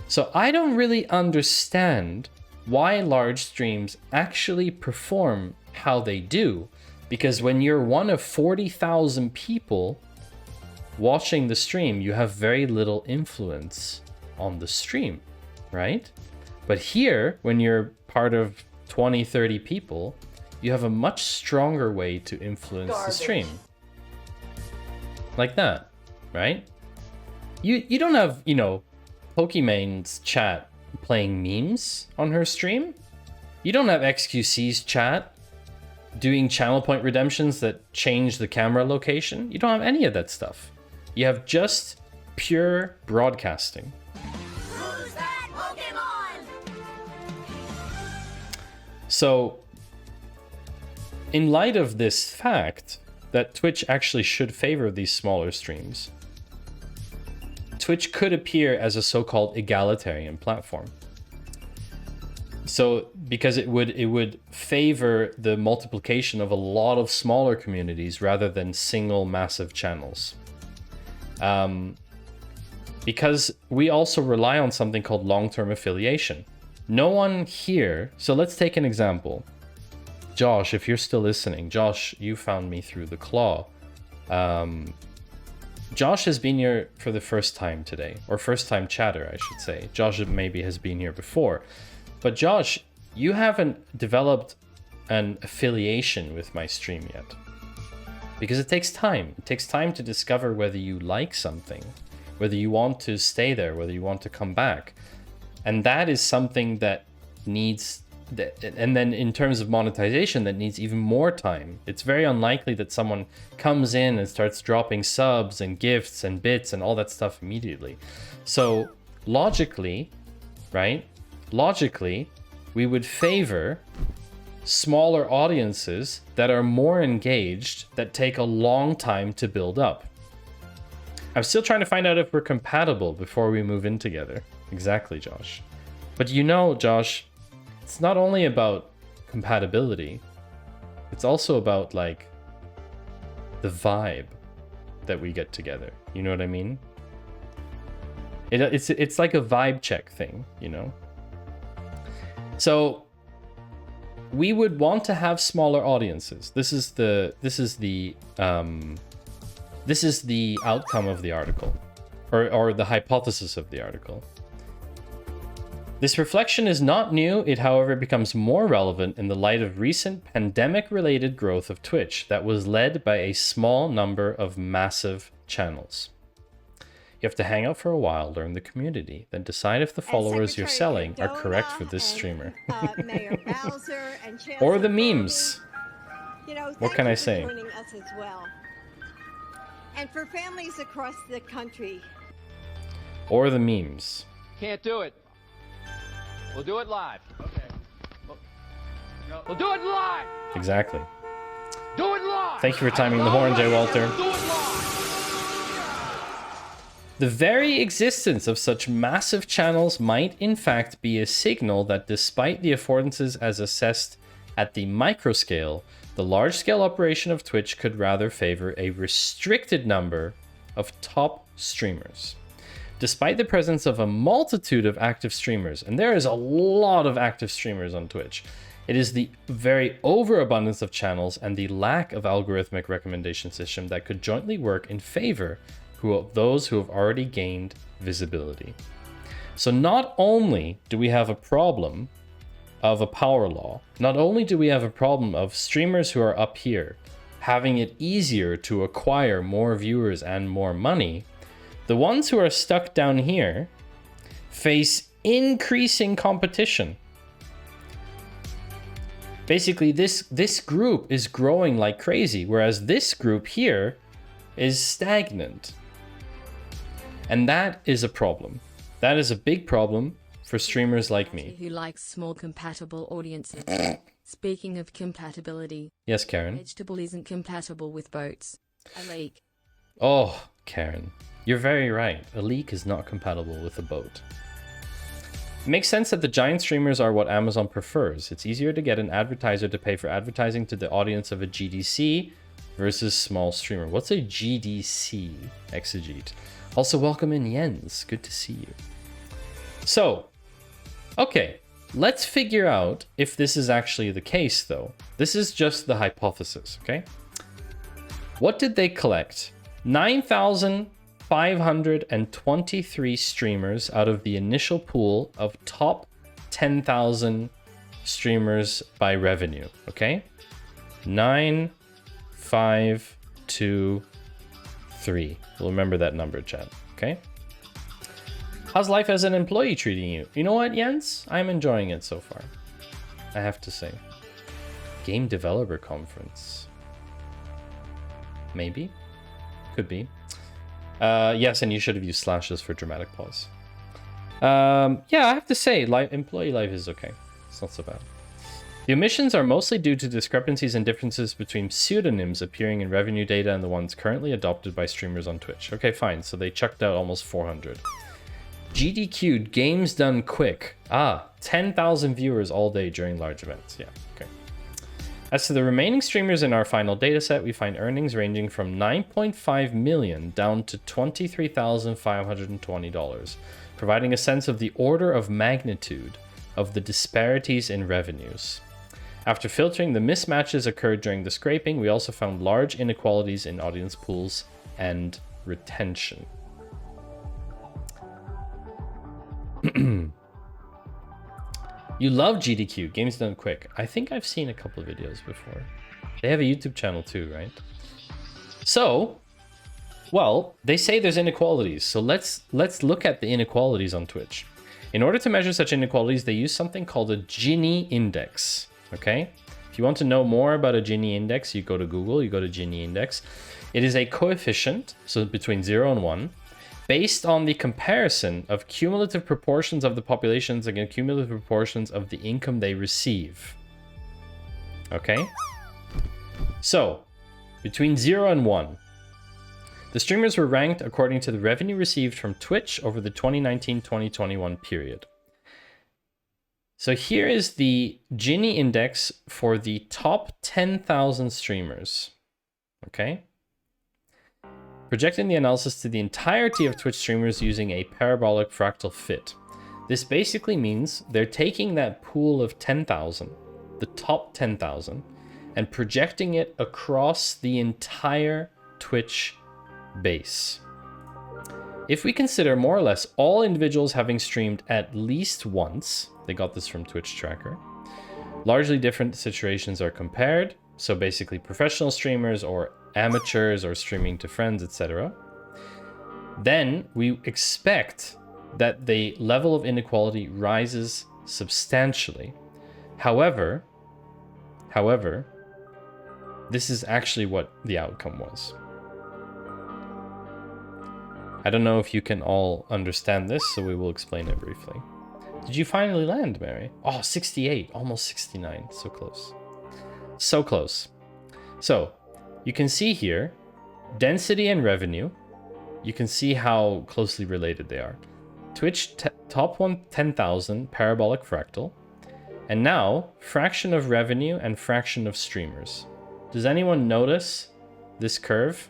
So I don't really understand why large streams actually perform how they do, because when you're one of 40,000 people watching the stream, you have very little influence on the stream, right? But here, when you're part of 20, 30 people, you have a much stronger way to influence the stream. Like that, right? You don't have, you know, Pokemon's chat playing memes on her stream. You don't have XQC's chat doing channel point redemptions that change the camera location. You don't have any of that stuff. You have just pure broadcasting. Who's that Pokemon? So, in light of this fact that Twitch actually should favor these smaller streams, Twitch could appear as a so-called egalitarian platform. So, because it would favor the multiplication of a lot of smaller communities rather than single massive channels. Because we also rely on something called long-term affiliation. No one here, so let's take an example. Josh, if you're still listening, Josh, you found me through the claw. Josh has been here for the first time today, or first time chatter, I should say. Josh maybe has been here before. But Josh, you haven't developed an affiliation with my stream yet. Because it takes time. It takes time to discover whether you like something, whether you want to stay there, whether you want to come back. And that is something that needs, and then in terms of monetization, that needs even more time. It's very unlikely that someone comes in and starts dropping subs and gifts and bits and all that stuff immediately. So logically, right? Logically, we would favor smaller audiences that are more engaged, that take a long time to build up. I'm still trying to find out if we're compatible before we move in together. Exactly, Josh. But you know, Josh, it's not only about compatibility, it's also about like the vibe that we get together. You know what I mean? It's like a vibe check thing, you know? So we would want to have smaller audiences. This is the outcome of the article, or the hypothesis of the article. This reflection is not new. It, however, becomes more relevant in the light of recent pandemic-related growth of Twitch that was led by a small number of massive channels. You have to hang out for a while, learn the community, then decide if the followers you're selling are correct for this streamer. Mayor Bowser and Or the memes. You know, What can I say? joining us as well. and for families across the country. Or the memes. Can't do it. We'll do it live. Okay. We'll do it live. Exactly. Do it live. Thank you for timing the horn, Jay Walter. Do it live. The very existence of such massive channels might in fact be a signal that despite the affordances as assessed at the micro scale, the large scale operation of Twitch could rather favor a restricted number of top streamers. Despite the presence of a multitude of active streamers, and there is a lot of active streamers on Twitch, it is the very overabundance of channels and the lack of algorithmic recommendation system that could jointly work in favor of those who have already gained visibility. So not only do we have a problem of a power law, not only do we have a problem of streamers who are up here having it easier to acquire more viewers and more money, the ones who are stuck down here face increasing competition. Basically, this group is growing like crazy, whereas this group here is stagnant. And that is a problem. That is a big problem for streamers like me. Who likes small compatible audiences. Speaking of compatibility. Yes, Karen? Vegetable isn't compatible with boats. A leek. Oh, Karen. You're very right. A leek is not compatible with a boat. It makes sense that the giant streamers are what Amazon prefers. It's easier to get an advertiser to pay for advertising to the audience of a GDC versus small streamer. What's a GDC, Exegete? Also, welcome in, Jens. Good to see you. So, okay, let's figure out if this is actually the case, though. This is just the hypothesis, okay? What did they collect? 9,523 streamers out of the initial pool of top 10,000 streamers by revenue, okay? 9, 5, 2, 3. We'll remember that number, chat, okay? How's life as an employee treating you? You know what, Jens? I'm enjoying it so far, I have to say. Game Developer Conference. Maybe? Could be. Yes, and you should have used slashes for dramatic pause. Yeah, I have to say, employee life is okay. It's not so bad. The omissions are mostly due to discrepancies and differences between pseudonyms appearing in revenue data and the ones currently adopted by streamers on Twitch. Okay, fine. So they chucked out almost 400. GDQ'd, games done quick. 10,000 viewers all day during large events. Yeah, okay. As to the remaining streamers in our final dataset, we find earnings ranging from 9.5 million down to $23,520, providing a sense of the order of magnitude of the disparities in revenues. After filtering the mismatches occurred during the scraping, we also found large inequalities in audience pools and retention. You love GDQ, Games Done Quick. I think I've seen a couple of videos before. They have a YouTube channel too, right? So, well, they say there's inequalities. So let's look at the inequalities on Twitch. In order to measure such inequalities, they use something called a Gini index, okay? If you want to know more about a Gini index, you go to Google, you go to Gini index. It is a coefficient, so between 0 and 1, based on the comparison of cumulative proportions of the populations against cumulative proportions of the income they receive. Okay? So, between 0 and 1, the streamers were ranked according to the revenue received from Twitch over the 2019-2021 period. So here is the Gini index for the top 10,000 streamers. Okay? Projecting the analysis to the entirety of Twitch streamers using a parabolic fractal fit. This basically means they're taking that pool of 10,000, the top 10,000, and projecting it across the entire Twitch base. If we consider more or less all individuals having streamed at least once, they got this from Twitch Tracker, largely different situations are compared. So basically professional streamers or amateurs or streaming to friends, etc. Then we expect that the level of inequality rises substantially. However, this is actually what the outcome was. I don't know if you can all understand this, so we will explain it briefly. Did you finally land, Mary? Oh, 68, almost 69. So close. So close. So, you can see here, density and revenue. You can see how closely related they are. Twitch top 10,000 parabolic fractal. And now, fraction of revenue and fraction of streamers. Does anyone notice this curve?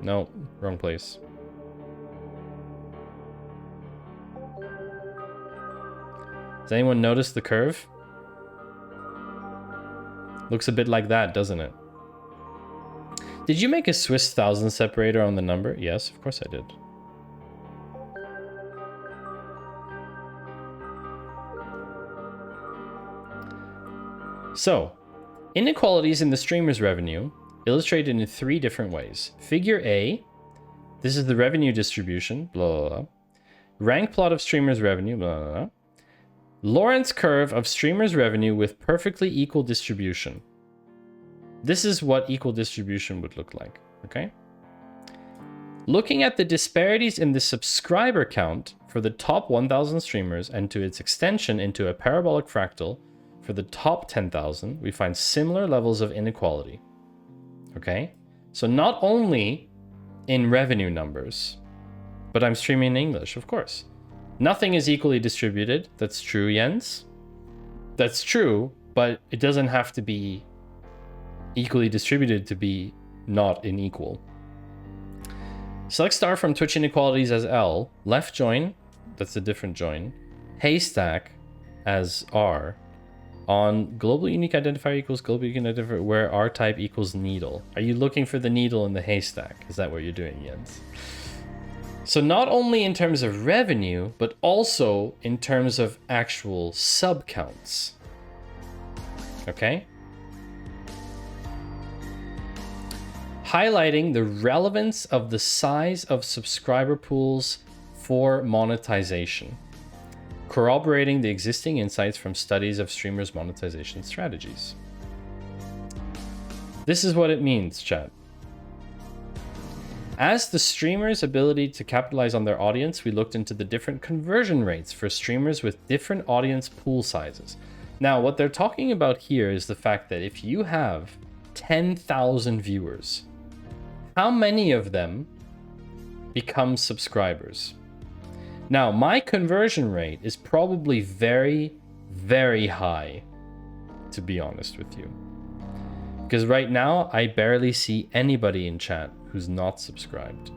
No, wrong place. Does anyone notice the curve? Looks a bit like that, doesn't it? Did you make a Swiss thousand separator on the number? Yes, of course I did. So, inequalities in the streamer's revenue illustrated in 3 different ways. Figure A, this is the revenue distribution, blah, blah, blah. Rank plot of streamer's revenue, blah, blah, blah. Lorentz curve of streamer's revenue with perfectly equal distribution. This is what equal distribution would look like, okay? Looking at the disparities in the subscriber count for the top 1,000 streamers and to its extension into a parabolic fractal for the top 10,000, we find similar levels of inequality, okay? So not only in revenue numbers, but I'm streaming in English, of course. Nothing is equally distributed. That's true, Jens. That's true, but it doesn't have to be equally distributed to be not unequal. Select star from Twitch inequalities as L. Left join, that's a different join. Haystack as R. On global unique identifier equals global unique identifier where R type equals needle. Are you looking for the needle in the haystack? Is that what you're doing, Jens? So not only in terms of revenue, but also in terms of actual sub counts. Okay? Highlighting the relevance of the size of subscriber pools for monetization. Corroborating the existing insights from studies of streamers' monetization strategies. This is what it means, chat. As the streamer's ability to capitalize on their audience, we looked into the different conversion rates for streamers with different audience pool sizes. Now, what they're talking about here is the fact that if you have 10,000 viewers, how many of them become subscribers? Now, my conversion rate is probably very, very high, to be honest with you. Because right now, I barely see anybody in chat who's not subscribed.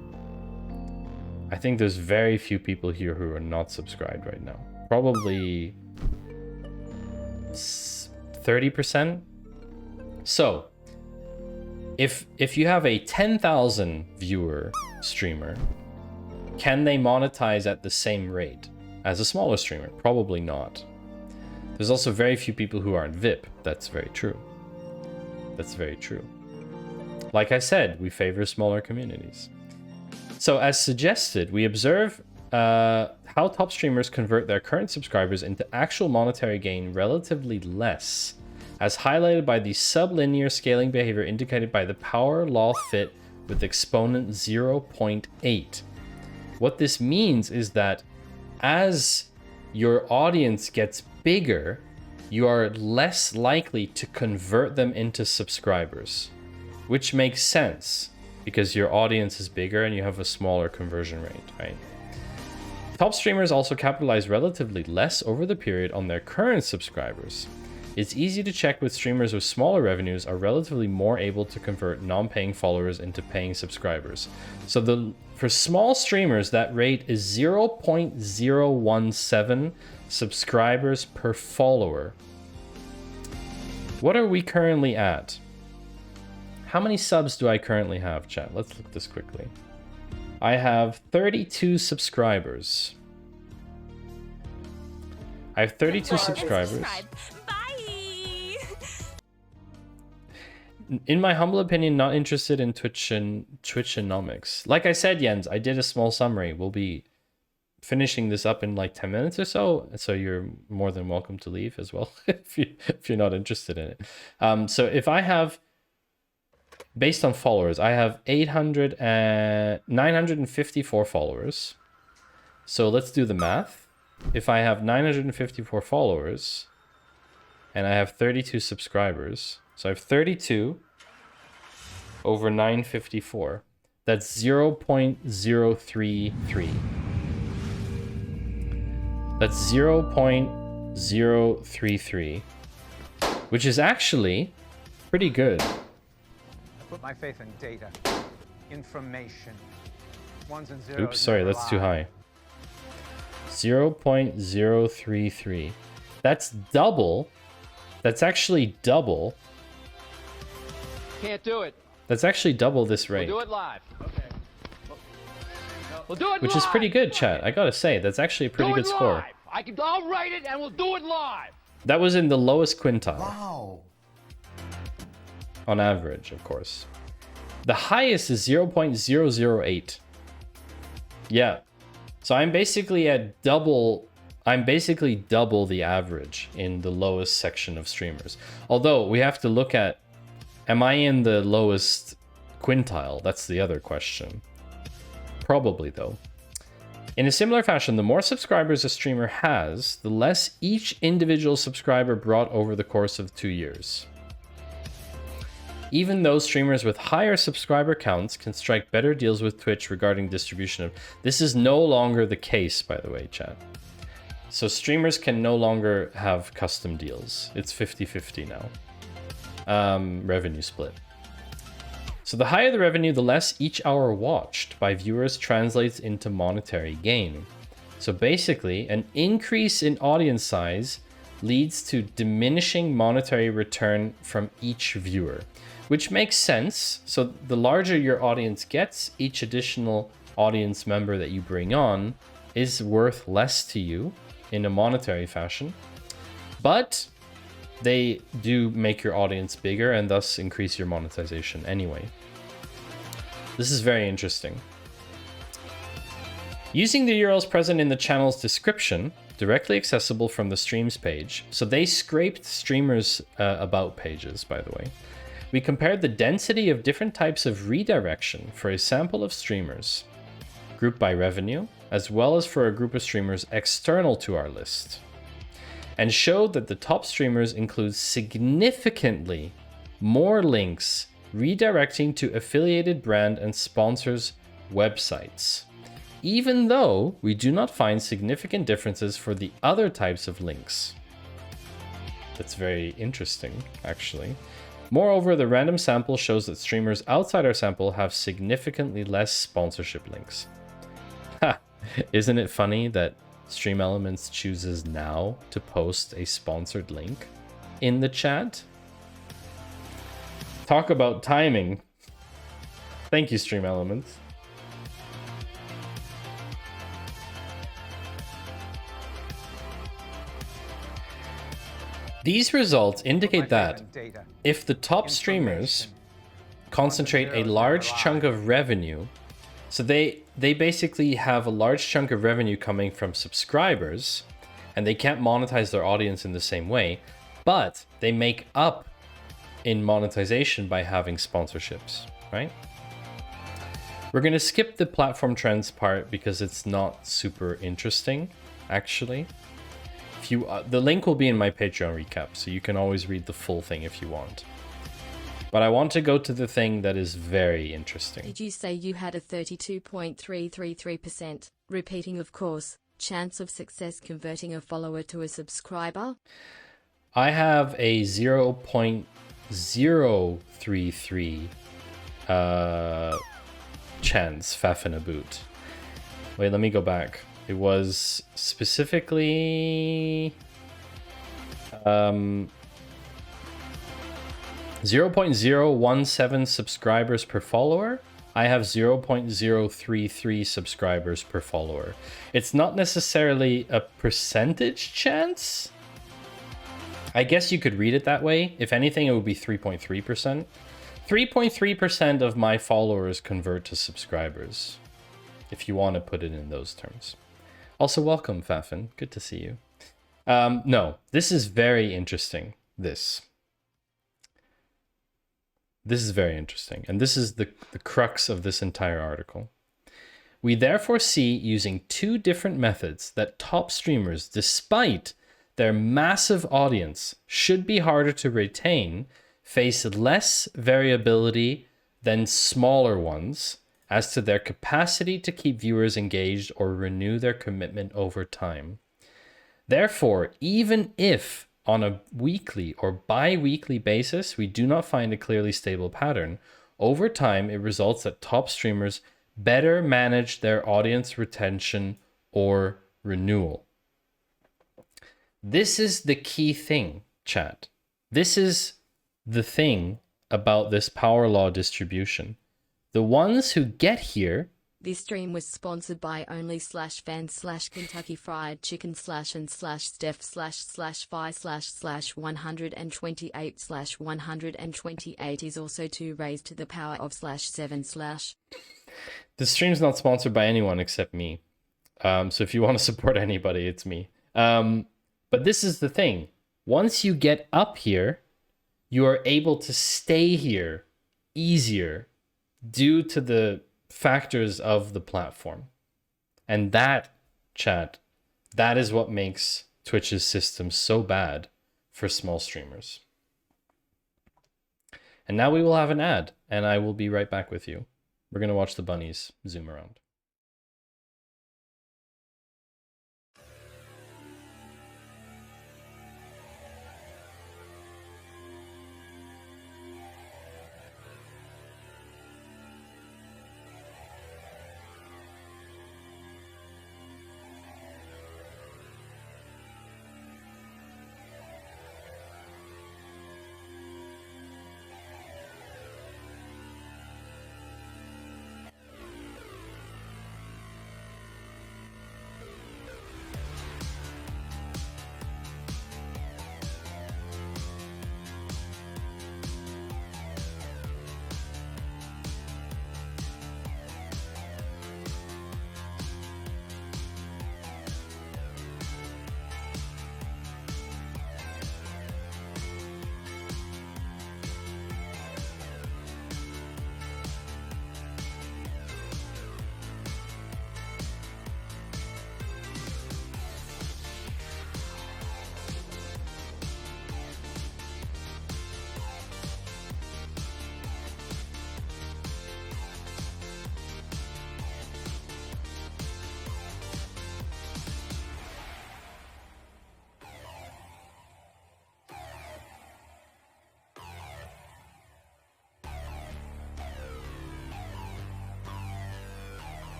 I think there's very few people here who are not subscribed right now. Probably 30%. So, if you have a 10,000 viewer streamer, can they monetize at the same rate as a smaller streamer? Probably not. There's also very few people who aren't VIP. That's very true. That's very true. Like I said, we favor smaller communities. So as suggested, we observe how top streamers convert their current subscribers into actual monetary gain relatively less, as highlighted by the sublinear scaling behavior indicated by the power law fit with exponent 0.8. What this means is that as your audience gets bigger, you are less likely to convert them into subscribers, which makes sense because your audience is bigger and you have a smaller conversion rate, right? Top streamers also capitalize relatively less over the period on their current subscribers. It's easy to check with streamers with smaller revenues are relatively more able to convert non-paying followers into paying subscribers. So for small streamers, that rate is 0.017 subscribers per follower. What are we currently at? How many subs do I currently have, chat? Let's look this quickly. I have 32 subscribers. I have 32 subscribers. In my humble opinion, not interested in Twitchonomics. Like I said, Jens, I did a small summary. We'll be finishing this up in like 10 minutes or so. So you're more than welcome to leave as well if you're not interested in it. So if I have based on followers, I have 954 followers. So let's do the math. If I have 954 followers and I have 32 subscribers, so I have 32 over 954. That's 0.033. That's 0.033, which is actually pretty good. I put my faith in data, information. Ones and zeros. Oops, sorry, that's too high. 0.033. That's double. That's actually double. Can't do it. That's actually double this rate. We'll do it live. Okay. We'll do it Which live. is pretty good, chat. I gotta say, that's actually a pretty good score. I'll write it and we'll do it live. That was in the lowest quintile. Wow. On average, of course. The highest is 0.008. Yeah. So I'm basically at double the average in the lowest section of streamers. Although we have to look at, am I in the lowest quintile? That's the other question. Probably though. In a similar fashion, the more subscribers a streamer has, the less each individual subscriber brought over the course of 2 years. Even those streamers with higher subscriber counts can strike better deals with Twitch regarding distribution of... This is no longer the case, by the way, chat. So streamers can no longer have custom deals. It's 50-50 now. Revenue split. So the higher the revenue, the less each hour watched by viewers translates into monetary gain. So basically, an increase in audience size leads to diminishing monetary return from each viewer, which makes sense. So the larger your audience gets, each additional audience member that you bring on is worth less to you in a monetary fashion. But they do make your audience bigger and thus increase your monetization anyway. This is very interesting. Using the URLs present in the channel's description, directly accessible from the streams page. So they scraped streamers' about pages, by the way. We compared the density of different types of redirection for a sample of streamers, grouped by revenue, as well as for a group of streamers external to our list, and showed that the top streamers include significantly more links redirecting to affiliated brand and sponsors' websites, even though we do not find significant differences for the other types of links. That's very interesting, actually. Moreover, the random sample shows that streamers outside our sample have significantly less sponsorship links. Ha! Isn't it funny that Stream Elements chooses now to post a sponsored link in the chat? Talk about timing. Thank you, Stream Elements. These results indicate that if the top streamers concentrate a large chunk of revenue, so they basically have a large chunk of revenue coming from subscribers, and they can't monetize their audience in the same way, but they make up in monetization by having sponsorships, right? We're going to skip the platform trends part because it's not super interesting, actually. If you, the link will be in my Patreon recap, so you can always read the full thing if you want. But I want to go to the thing that is very interesting. Did you say you had a 32.333%, repeating of course, chance of success converting a follower to a subscriber? I have a 0.033 chance, Faffinaboot. Wait, let me go back. It was specifically 0.017 subscribers per follower. I have 0.033 subscribers per follower. It's not necessarily a percentage chance. I guess you could read it that way. If anything, it would be 3.3%. 3.3% of my followers convert to subscribers, if you want to put it in those terms. Also, welcome, Faffin. Good to see you. No, this is very interesting, this. This is very interesting, and this is the crux of this entire article. We therefore see, using two different methods, that top streamers, despite their massive audience, should be harder to retain, face less variability than smaller ones as to their capacity to keep viewers engaged or renew their commitment over time. Therefore, even if on a weekly or bi-weekly basis we do not find a clearly stable pattern, over time it results that top streamers better manage their audience retention or renewal. This is the key thing, chat. This is the thing about this power law distribution. The ones who get here... This stream was sponsored by only/fans/Kentucky Fried Chicken /and/Steph//128/128 is also 2 raised to the power of /7/. The stream's not sponsored by anyone except me. So if you want to support anybody, it's me. But this is the thing. Once you get up here, you are able to stay here easier due to the factors of the platform. And that, chat, that is what makes Twitch's system so bad for small streamers. And now we will have an ad, and I will be right back with you. We're going to watch the bunnies zoom around.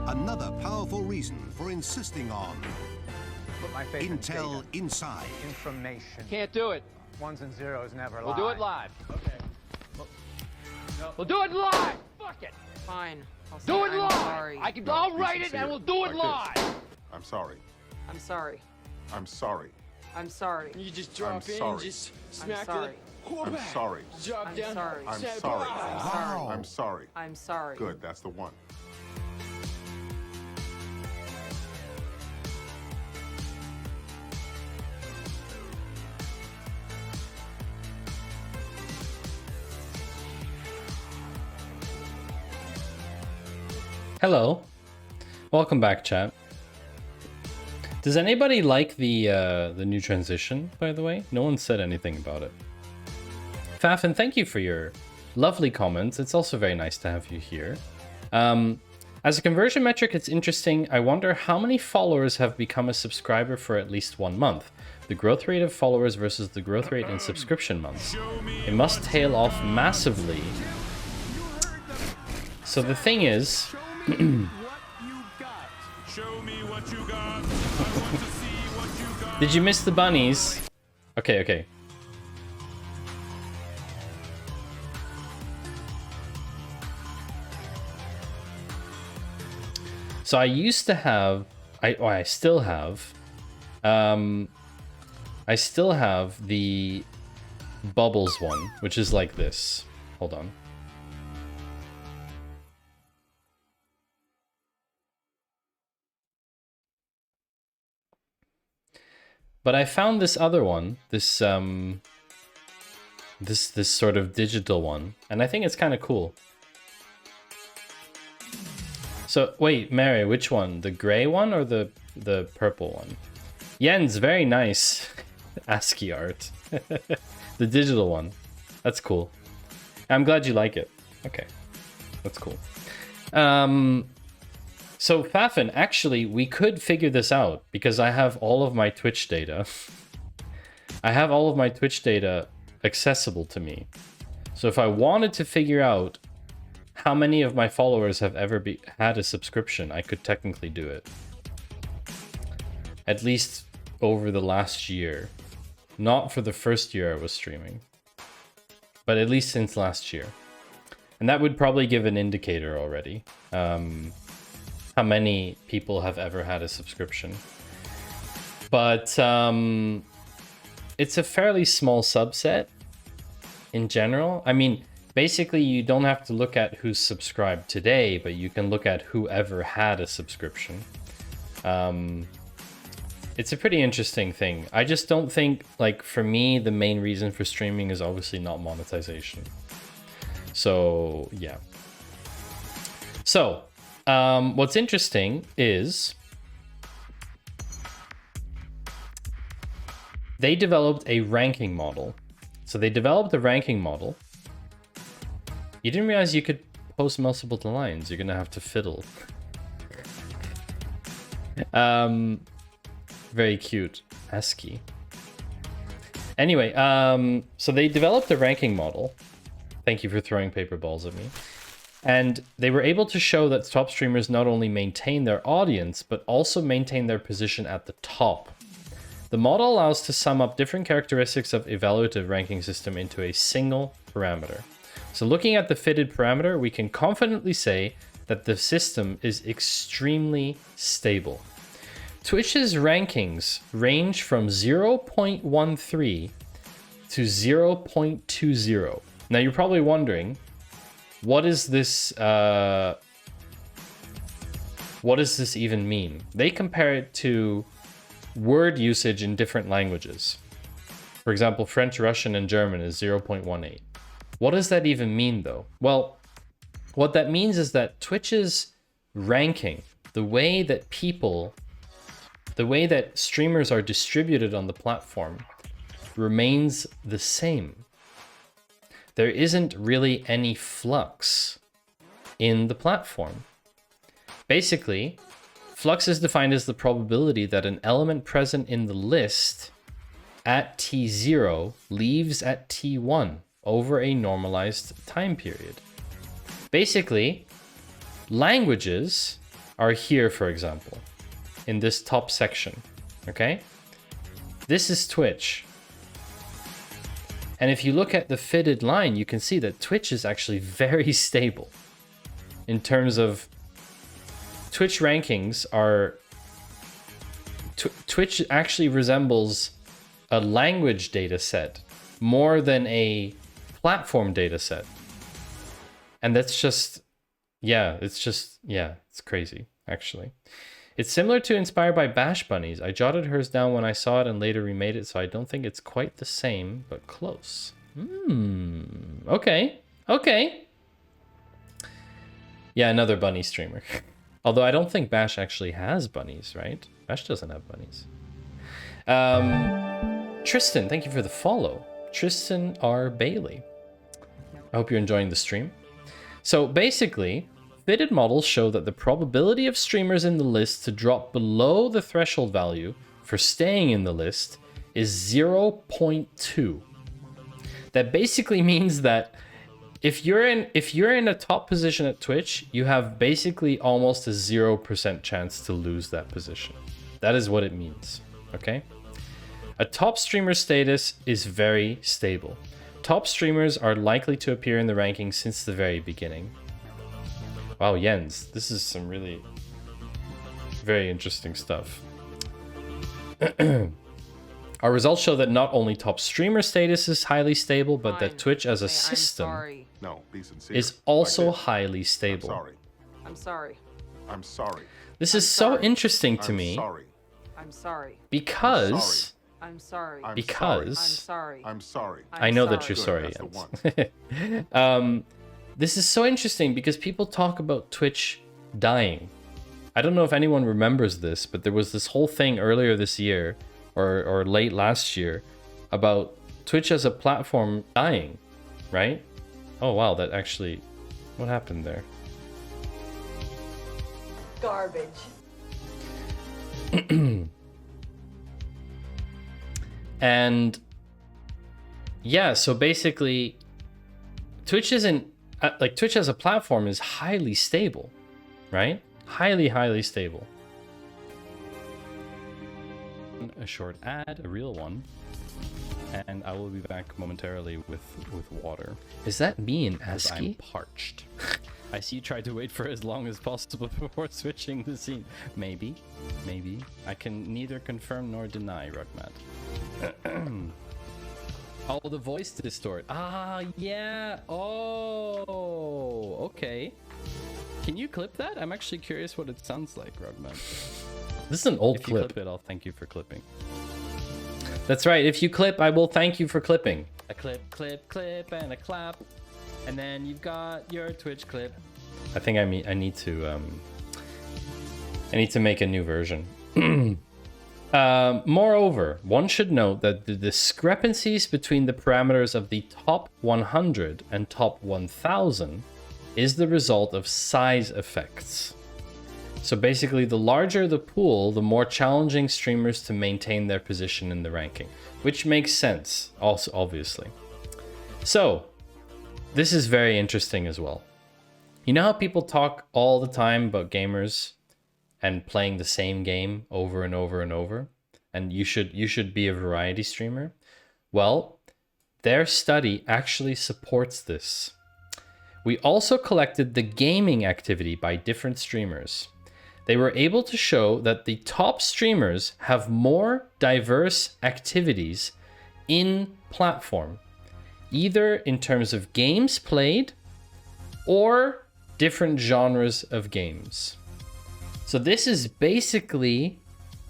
Another powerful reason for insisting on Put my faith Intel in data. Inside. Information. Can't do it. Ones and zeros never lie. We'll do it live. Okay. We'll do it live. Fuck it. Fine. I'll say Do it I'm live. sorry. I'll write it and we'll do it Like live. I'm sorry. I'm sorry. I'm sorry. I'm sorry. You just I'm drop in, sorry. just I'm smack sorry. it. Pull I'm back. sorry. Drop I'm down. sorry. I'm Step sorry. up. I'm sorry. I'm sorry. I'm sorry. Good, that's the one. Hello. Welcome back, chat. Does anybody like the new transition, by the way? No one said anything about it. Fafin, thank you for your lovely comments. It's also very nice to have you here. As a conversion metric, it's interesting. I wonder how many followers have become a subscriber for at least 1 month. The growth rate of followers versus the growth rate in subscription months. It must tail off massively. So the thing is... Did you miss the bunnies? Okay, okay. So I used to have, I still have the bubbles one, which is like this. Hold on. But I found this other one, this this sort of digital one, and I think it's kind of cool. So wait, Mary, which one? The gray one or the purple one? Jens, very nice ASCII art. The digital one. That's cool. I'm glad you like it. Okay. That's cool. So Fafin, actually, we could figure this out because I have all of my Twitch data. I have all of my Twitch data accessible to me. So if I wanted to figure out how many of my followers have ever had a subscription, I could technically do it. At least over the last year. Not for the first year I was streaming, but at least since last year. And that would probably give an indicator already. How many people have ever had a subscription. But it's a fairly small subset in general. I mean, basically you don't have to look at who's subscribed today, but you can look at whoever had a subscription. It's a pretty interesting thing. I just don't think, like, for me, the main reason for streaming is obviously not monetization. So, yeah. So, what's interesting is they developed a ranking model. So they developed a ranking model. You didn't realize you could post multiple lines. You're gonna have to fiddle. Very cute. ASCII. Anyway, so they developed a ranking model. Thank you for throwing paper balls at me. And they were able to show that top streamers not only maintain their audience, but also maintain their position at the top. The model allows to sum up different characteristics of evaluative ranking system into a single parameter. So looking at the fitted parameter, we can confidently say that the system is extremely stable. Twitch's rankings range from 0.13 to 0.20. Now you're probably wondering, what does this even mean? They compare it to word usage in different languages. For example, French, Russian, and German is 0.18. What does that even mean, though? Well, what that means is that Twitch's ranking, the way that streamers are distributed on the platform, remains the same. There isn't really any flux in the platform. Basically, flux is defined as the probability that an element present in the list at T0 leaves at T1 over a normalized time period. Basically, languages are here, for example, in this top section, okay? This is Twitch. And if you look at the fitted line, you can see that Twitch is actually very stable in terms of Twitch rankings are... Twitch actually resembles a language data set more than a platform data set. And that's just, yeah, it's crazy, actually. It's similar to Inspired by Bash Bunnies. I jotted hers down when I saw it and later remade it, so I don't think it's quite the same, but close. Okay. Yeah, another bunny streamer. Although I don't think Bash actually has bunnies, right? Bash doesn't have bunnies. Tristan, thank you for the follow. Tristan R. Bailey. I hope you're enjoying the stream. So basically, fitted models show that the probability of streamers in the list to drop below the threshold value for staying in the list is 0.2. That basically means that if you're in a top position at Twitch, you have basically almost a 0% chance to lose that position. That is what it means, okay? A top streamer status is very stable. Top streamers are likely to appear in the rankings since the very beginning. Wow, Jens, this is some really very interesting stuff. Our results show that not only top streamer status is highly stable, but that Twitch as a system is also highly stable. I'm sorry. This is so interesting to me. I'm sorry. Because I'm sorry. Because sorry. I'm sorry. I know that you're Good, sorry, that's the one. this is so interesting because people talk about Twitch dying. I don't know if anyone remembers this, but there was this whole thing earlier this year or late last year about Twitch as a platform dying, right? Oh wow, that actually, what happened there? Garbage. And yeah, so basically Twitch isn't like Twitch as a platform is highly stable, right? Highly stable. A short ad, a real one, and I will be back momentarily with water. Is that me in ASCII? I'm parched. I see you tried to wait for as long as possible before switching the scene. Maybe. I can neither confirm nor deny, Rugmat. Oh, the voice distort. Ah, yeah. Oh, okay. Can you clip that? I'm actually curious what it sounds like, Rugman. This is an old clip. If you clip it, I'll thank you for clipping. That's right. If you clip, I will thank you for clipping. A clip, and a clap. And then you've got your Twitch clip. I think I need to make a new version. Moreover, one should note that the discrepancies between the parameters of the top 100 and top 1000 is the result of size effects. So basically, the larger the pool, the more challenging streamers to maintain their position in the ranking, which makes sense, also obviously. So, this is very interesting as well. You know how people talk all the time about gamers and playing the same game over and over and over, and you should be a variety streamer? Well, their study actually supports this. We also collected the gaming activity by different streamers. They were able to show that the top streamers have more diverse activities in platform, either in terms of games played or different genres of games. So this is basically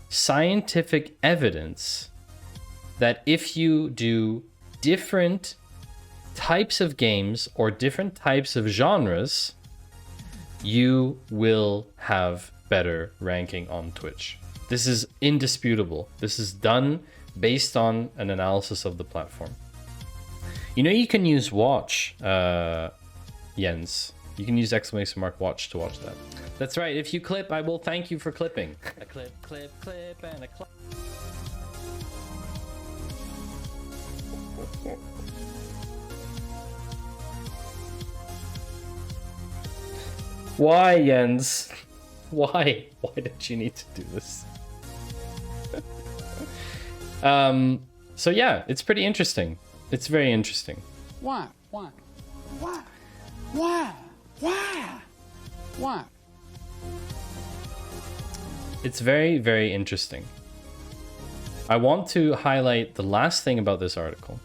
scientific evidence that if you do different types of games or different types of genres, you will have better ranking on Twitch. This is indisputable. This is done based on an analysis of the platform. You know, you can use watch, Jens. You can use exclamation mark watch to watch that. That's right. If you clip, I will thank you for clipping. A clip, and a clap. Why, Jens? Why? Why did you need to do this? So yeah, it's pretty interesting. It's very interesting. Why? It's very, very interesting. I want to highlight the last thing about this article.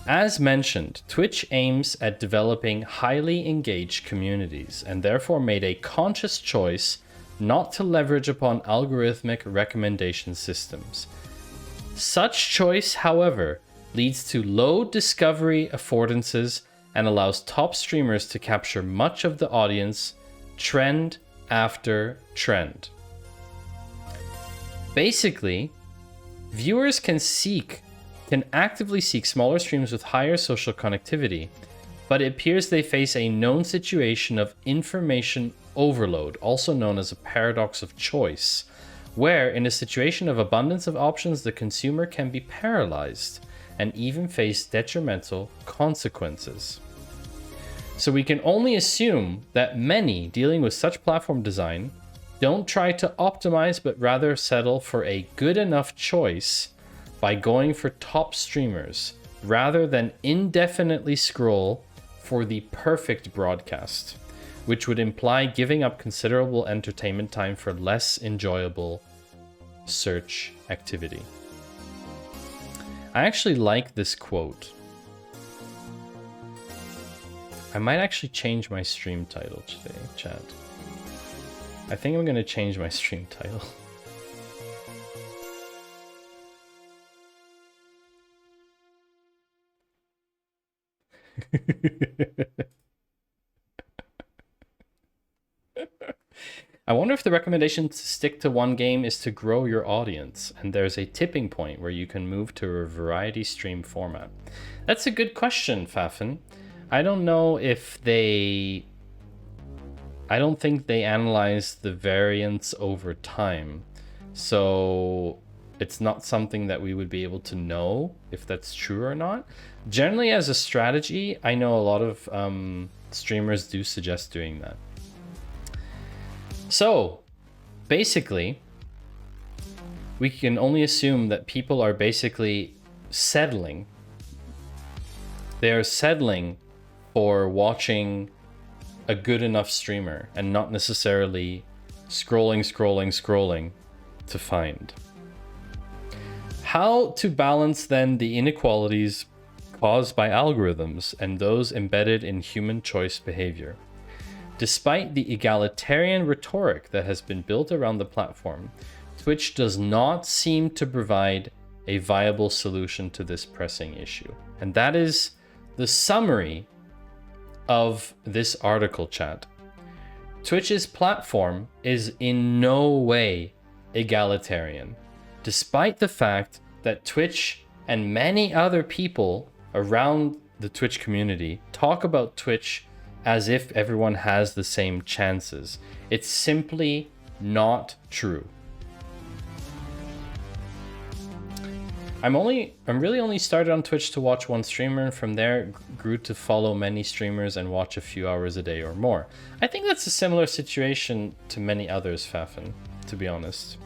As mentioned, Twitch aims at developing highly engaged communities and therefore made a conscious choice not to leverage upon algorithmic recommendation systems. Such choice, however, leads to low discovery affordances and allows top streamers to capture much of the audience, trend after trend. Basically, viewers can actively seek smaller streams with higher social connectivity, but it appears they face a known situation of information overload, also known as a paradox of choice, where in a situation of abundance of options, the consumer can be paralyzed and even face detrimental consequences. So we can only assume that many dealing with such platform design don't try to optimize, but rather settle for a good enough choice by going for top streamers, rather than indefinitely scroll for the perfect broadcast, which would imply giving up considerable entertainment time for less enjoyable search activity. I actually like this quote. I might actually change my stream title today, chat. I think I'm going to change my stream title. I wonder if the recommendation to stick to one game is to grow your audience, and there's a tipping point where you can move to a variety stream format. That's a good question, Fafin. I don't know if they... I don't think they analyze the variance over time. So it's not something that we would be able to know if that's true or not. Generally, as a strategy, I know a lot of streamers do suggest doing that. So, basically, we can only assume that people are basically settling. They are settling for watching a good enough streamer and not necessarily scrolling to find. How to balance then the inequalities caused by algorithms and those embedded in human choice behavior? Despite the egalitarian rhetoric that has been built around the platform, Twitch does not seem to provide a viable solution to this pressing issue. And that is the summary of this article, chat. Twitch's platform is in no way egalitarian, despite the fact that Twitch and many other people around the Twitch community talk about Twitch as if everyone has the same chances. It's simply not true. I'm really only started on Twitch to watch one streamer, and from there grew to follow many streamers and watch a few hours a day or more. I think that's a similar situation to many others, Fafin, to be honest.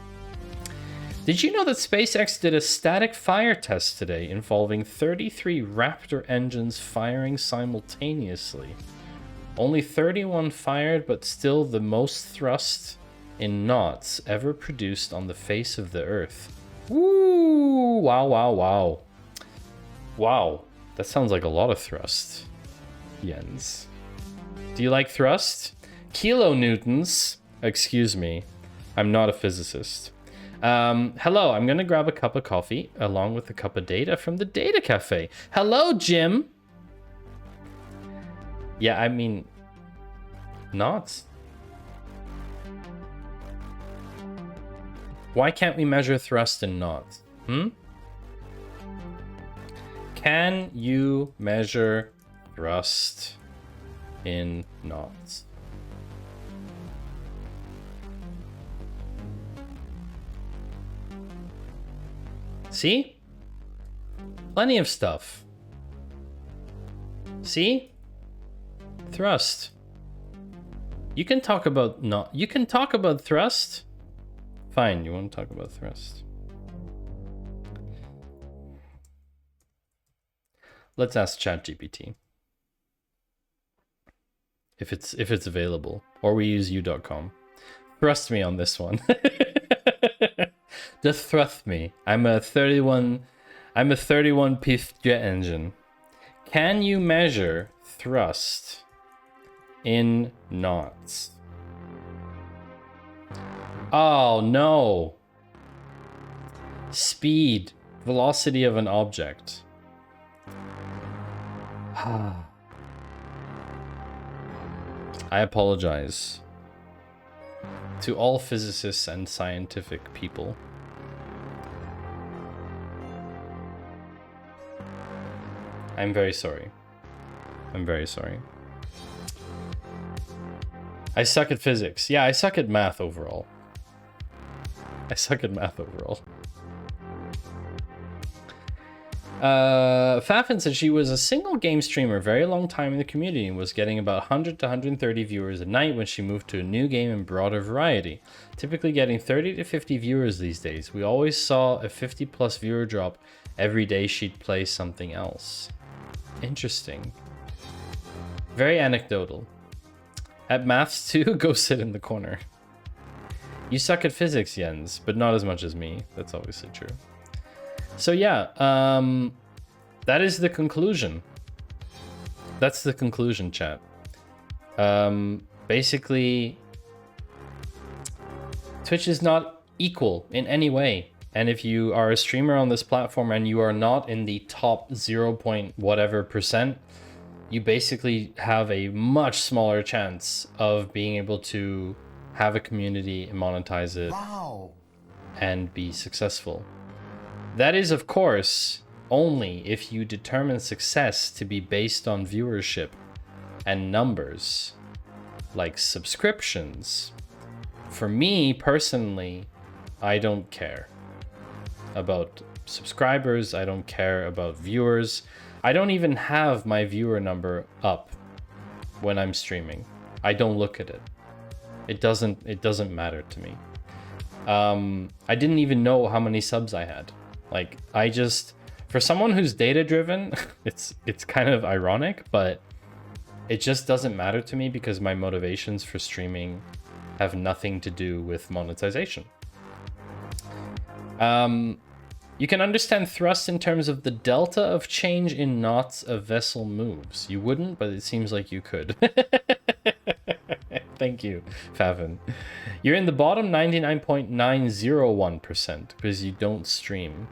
Did you know that SpaceX did a static fire test today involving 33 Raptor engines firing simultaneously? Only 31 fired, but still the most thrust in knots ever produced on the face of the Earth. Woo! Wow. Wow, that sounds like a lot of thrust, Jens. Do you like thrust? Kilonewtons? Excuse me, I'm not a physicist. Hello, I'm gonna grab a cup of coffee along with a cup of data from the Data Cafe. Hello, Jim! Yeah, I mean, knots. Why can't we measure thrust in knots? Can you measure thrust in knots? See? Plenty of stuff. See? Thrust. You can talk about thrust. Fine, you want to talk about thrust. Let's ask ChatGPT if it's available, or we use u.com. Thrust me on this one. Just thrust me. I'm a 31-piece jet engine. Can you measure thrust in knots? Oh no. Speed, velocity of an object. I apologize to all physicists and scientific people. I'm very sorry. I'm very sorry. I suck at physics. Yeah, I suck at math overall. Fafin said she was a single game streamer very long time in the community and was getting about 100 to 130 viewers a night when she moved to a new game and broader variety. Typically getting 30 to 50 viewers these days. We always saw a 50 plus viewer drop every day she'd play something else. Interesting. Very anecdotal. At maths too, go sit in the corner. You suck at physics, Jens, but not as much as me. That's obviously true. So yeah, that is the conclusion. That's the conclusion, chat. Basically, Twitch is not equal in any way. And if you are a streamer on this platform and you are not in the top 0. whatever %, you basically have a much smaller chance of being able to have a community and monetize it and be successful. That is, of course, only if you determine success to be based on viewership and numbers, like subscriptions. For me, personally, I don't care about subscribers. I don't care about viewers. I don't even have my viewer number up when I'm streaming. I don't look at it. It doesn't matter to me. I didn't even know how many subs I had. Like, I just, for someone who's data driven, it's kind of ironic, but it just doesn't matter to me because my motivations for streaming have nothing to do with monetization. You can understand thrust in terms of the delta of change in knots a vessel moves. You wouldn't, but it seems like you could. Thank you, Favin. You're in the bottom 99.901% because you don't stream.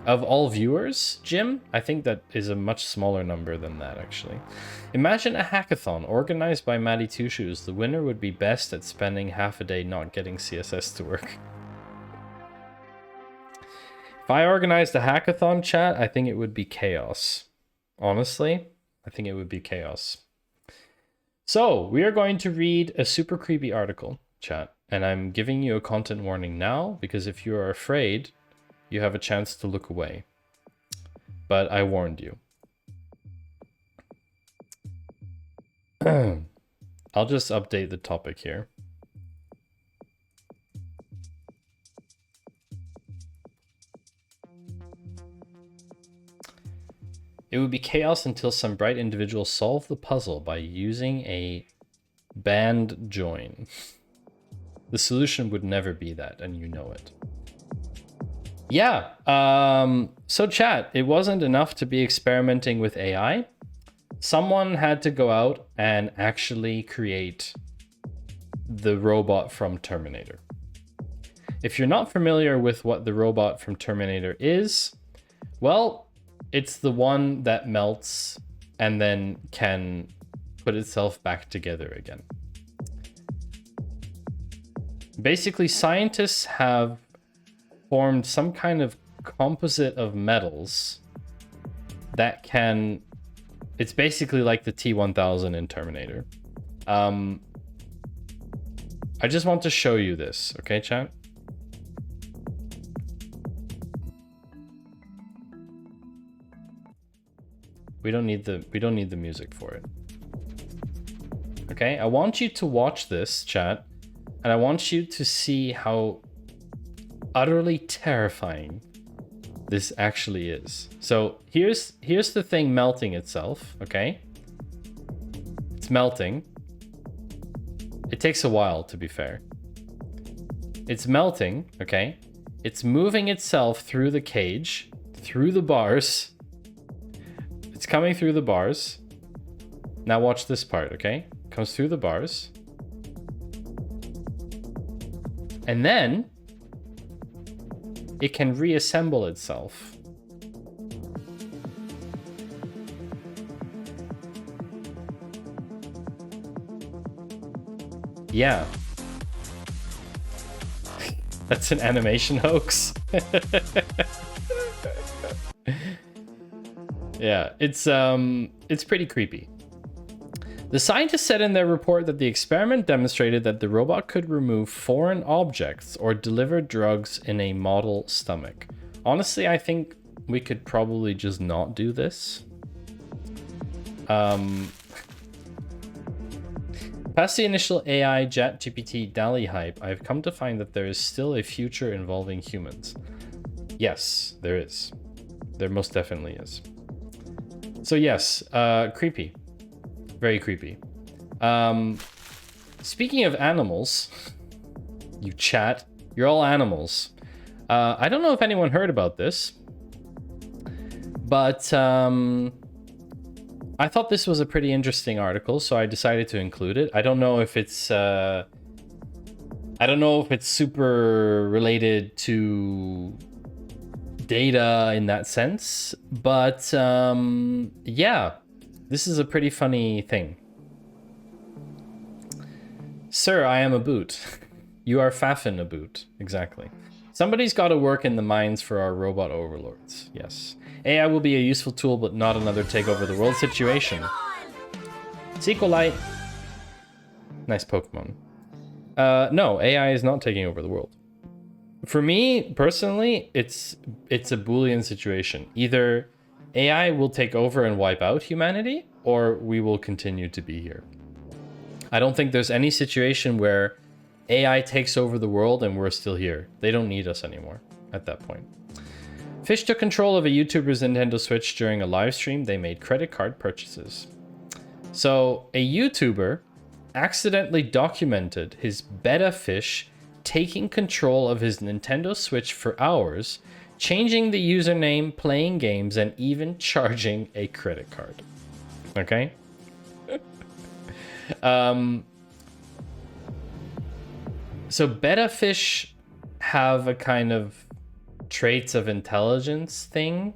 Of all viewers, Jim, I think that is a much smaller number than that, actually. Imagine a hackathon organized by Maddie Two Shoes. The winner would be best at spending half a day not getting CSS to work. If I organized a hackathon, chat, I think it would be chaos. Honestly, I think it would be chaos. So, we are going to read a super creepy article, chat. And I'm giving you a content warning now, because if you are afraid, you have a chance to look away. But I warned you. I'll just update the topic here. It would be chaos until some bright individuals solve the puzzle by using a band join. The solution would never be that, and you know it. Yeah, so chat, it wasn't enough to be experimenting with AI. Someone had to go out and actually create the robot from Terminator. If you're not familiar with what the robot from Terminator is, well, it's the one that melts and then can put itself back together again. Basically, scientists have formed some kind of composite of metals that can... It's basically like the T-1000 in Terminator. I just want to show you this, okay, chat? We don't need the music for it. Okay, I want you to watch this, chat, and I want you to see how utterly terrifying this actually is. So here's the thing melting itself, okay? It's melting. It takes a while, to be fair. It's melting, okay? It's moving itself through the cage, through the bars. It's coming through the bars. Now watch this part, okay? Comes through the bars. And then it can reassemble itself. Yeah. That's an animation hoax. Yeah, it's pretty creepy. The scientists said in their report that the experiment demonstrated that the robot could remove foreign objects or deliver drugs in a model stomach. Honestly, I think we could probably just not do this. Past the initial AI ChatGPT DALL-E hype, I've come to find that there is still a future involving humans. Yes, there is. There most definitely is. So yes, creepy. Very creepy. Speaking of animals, you chat, you're all animals. I don't know if anyone heard about this, but I thought this was a pretty interesting article, so I decided to include it. I don't know if it's super related to data in that sense, but yeah. This is a pretty funny thing. Sir, I am a boot. You are Fafin a boot. Exactly. Somebody's got to work in the mines for our robot overlords. Yes. AI will be a useful tool, but not another take over the world situation. SQLite. Nice Pokemon. No, AI is not taking over the world. For me, personally, it's a Boolean situation. Either AI will take over and wipe out humanity, or we will continue to be here. I don't think there's any situation where AI takes over the world and we're still here. They don't need us anymore at that point. Fish took control of a YouTuber's Nintendo Switch during a live stream. They made credit card purchases. So a YouTuber accidentally documented his beta fish taking control of his Nintendo Switch for hours, changing the username, playing games, and even charging a credit card. Okay? So beta fish have a kind of traits of intelligence thing.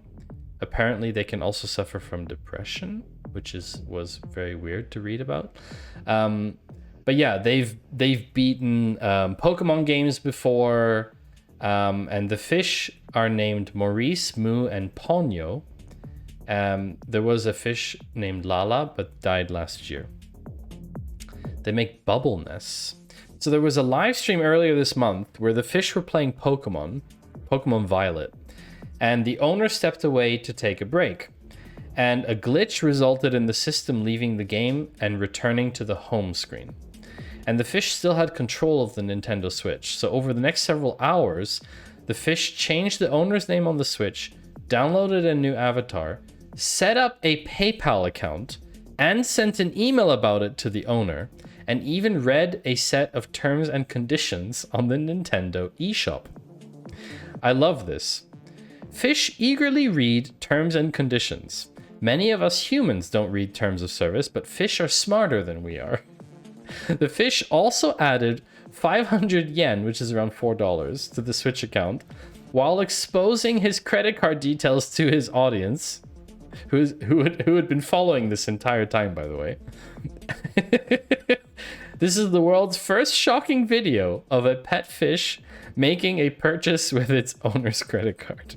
Apparently they can also suffer from depression, which was very weird to read about. But yeah, they've beaten Pokemon games before, and the fish are named Maurice, Moo, and Ponyo. There was a fish named Lala, but died last year. They make bubble nests. So there was a live stream earlier this month where the fish were playing Pokemon Violet, and the owner stepped away to take a break. And a glitch resulted in the system leaving the game and returning to the home screen. And the fish still had control of the Nintendo Switch. So over the next several hours, the fish changed the owner's name on the Switch, downloaded a new avatar, set up a PayPal account, and sent an email about it to the owner, and even read a set of terms and conditions on the Nintendo eShop. I love this. Fish eagerly read terms and conditions. Many of us humans don't read terms of service, but fish are smarter than we are. The fish also added 500 yen, which is around $4, to the Switch account, while exposing his credit card details to his audience, who had been following this entire time, by the way. This is the world's first shocking video of a pet fish making a purchase with its owner's credit card.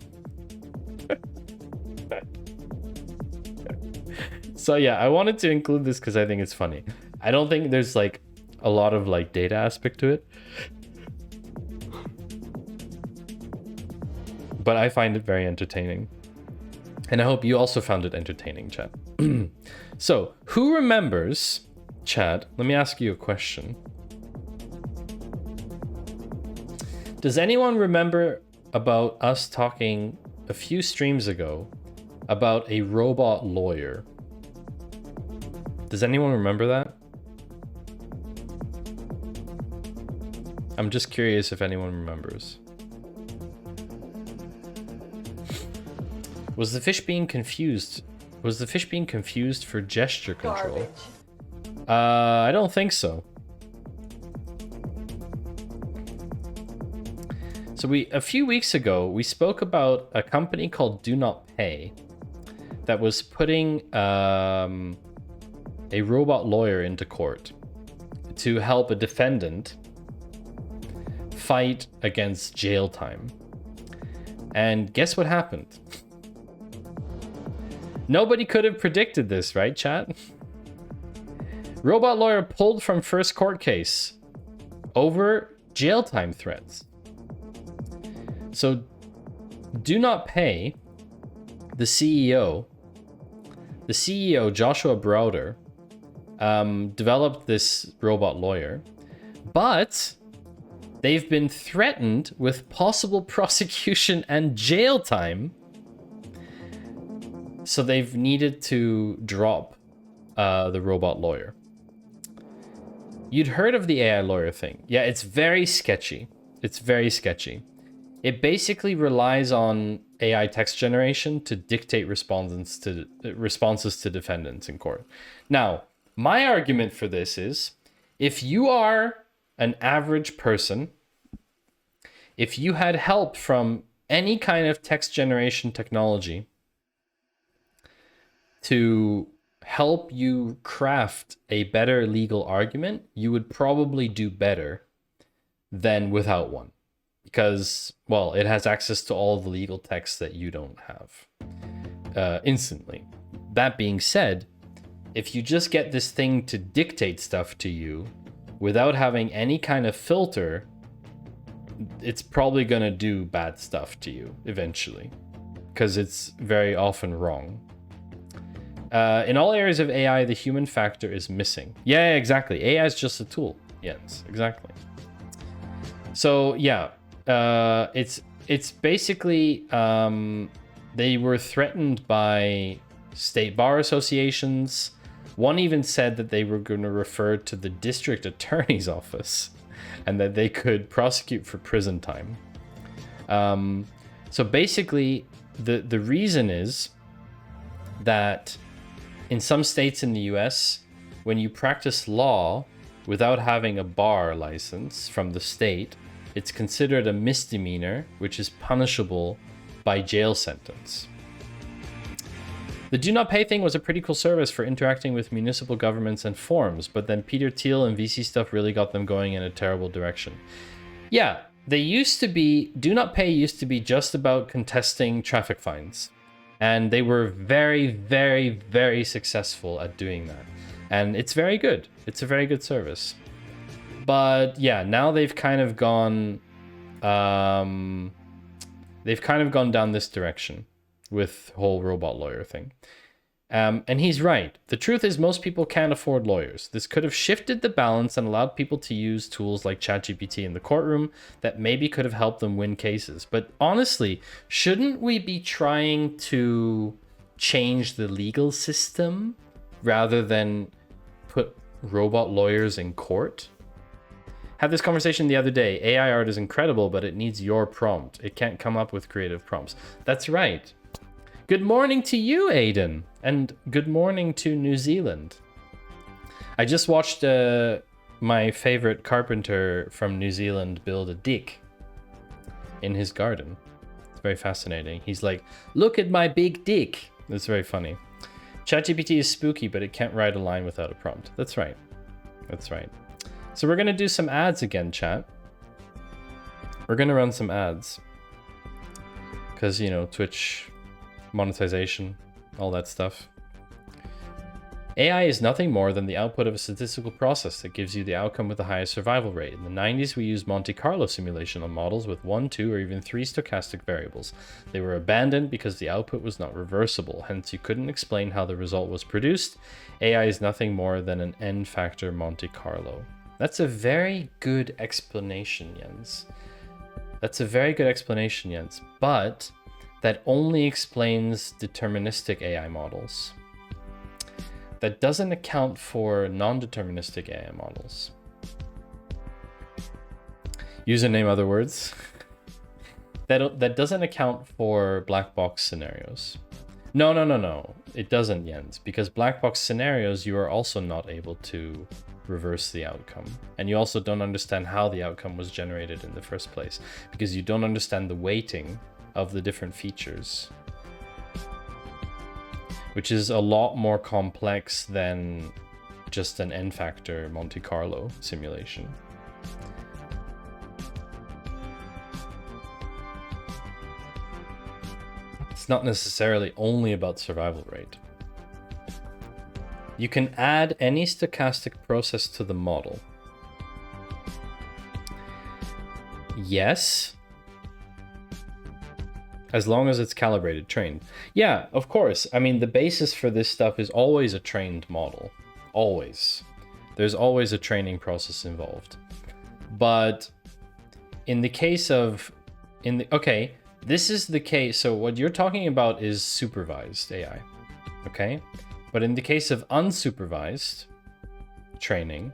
So yeah, I wanted to include this because I think it's funny. I don't think there's like a lot of like data aspect to it, but I find it very entertaining. And I hope you also found it entertaining, chat. So, who remembers, chat, let me ask you a question. Does anyone remember about us talking a few streams ago about a robot lawyer? Does anyone remember that? I'm just curious if anyone remembers. Was the fish being confused? Was the fish being confused for gesture control? I don't think so. So a few weeks ago, we spoke about a company called Do Not Pay that was putting a robot lawyer into court to help a defendant fight against jail time. And guess what happened? Nobody could have predicted this, right, chat? Robot lawyer pulled from first court case over jail time threats. So Do Not Pay, the CEO, Joshua Browder, developed this robot lawyer, but they've been threatened with possible prosecution and jail time. So they've needed to drop the robot lawyer. You'd heard of the AI lawyer thing. Yeah, it's very sketchy. It's very sketchy. It basically relies on AI text generation to dictate responses to defendants in court. Now, my argument for this is, if you are an average person, if you had help from any kind of text generation technology to help you craft a better legal argument, you would probably do better than without one. Because, well, it has access to all the legal texts that you don't have instantly. That being said, if you just get this thing to dictate stuff to you without having any kind of filter, it's probably going to do bad stuff to you eventually, because it's very often wrong. In all areas of AI, the human factor is missing. Yeah, exactly. AI is just a tool. Yes, exactly. So yeah, it's basically they were threatened by state bar associations. One even said that they were going to refer to the district attorney's office and that they could prosecute for prison time. So basically, the reason is that in some states in the US, when you practice law without having a bar license from the state, it's considered a misdemeanor, which is punishable by jail sentence. The Do Not Pay thing was a pretty cool service for interacting with municipal governments and forms, but then Peter Thiel and VC stuff really got them going in a terrible direction. Yeah, they used to be, Do Not Pay used to be just about contesting traffic fines. And they were very, very, very successful at doing that. And it's very good. It's a very good service. But yeah, now they've kind of gone down this direction with the whole robot lawyer thing. And he's right. The truth is most people can't afford lawyers. This could have shifted the balance and allowed people to use tools like ChatGPT in the courtroom that maybe could have helped them win cases. But honestly, shouldn't we be trying to change the legal system rather than put robot lawyers in court? Had this conversation the other day. AI art is incredible, but it needs your prompt. It can't come up with creative prompts. That's right. Good morning to you, Aiden, and good morning to New Zealand. I just watched my favorite carpenter from New Zealand build a dick in his garden. It's very fascinating. He's like, look at my big dick. It's very funny. ChatGPT is spooky, but it can't write a line without a prompt. That's right. That's right. So we're going to do some ads again, chat. We're going to run some ads. Because, you know, Twitch monetization, all that stuff. AI is nothing more than the output of a statistical process that gives you the outcome with the highest survival rate. In the 90s, we used Monte Carlo simulation on models with 1, 2, or even 3 stochastic variables. They were abandoned because the output was not reversible, hence you couldn't explain how the result was produced. AI is nothing more than an n-factor Monte Carlo. That's a very good explanation, Jens. That's a very good explanation, Jens. But that only explains deterministic AI models. That doesn't account for non-deterministic AI models. Username other words. That doesn't account for black box scenarios. No. It doesn't, Jens, because black box scenarios, you are also not able to reverse the outcome. And you also don't understand how the outcome was generated in the first place, because you don't understand the weighting of the different features, which is a lot more complex than just an n-factor Monte Carlo simulation. It's not necessarily only about survival rate. You can add any stochastic process to the model. Yes, as long as it's calibrated, trained. Yeah, of course. I mean, the basis for this stuff is always a trained model. Always. There's always a training process involved. But in the case of... Okay, this is the case. So what you're talking about is supervised AI. Okay? But in the case of unsupervised training,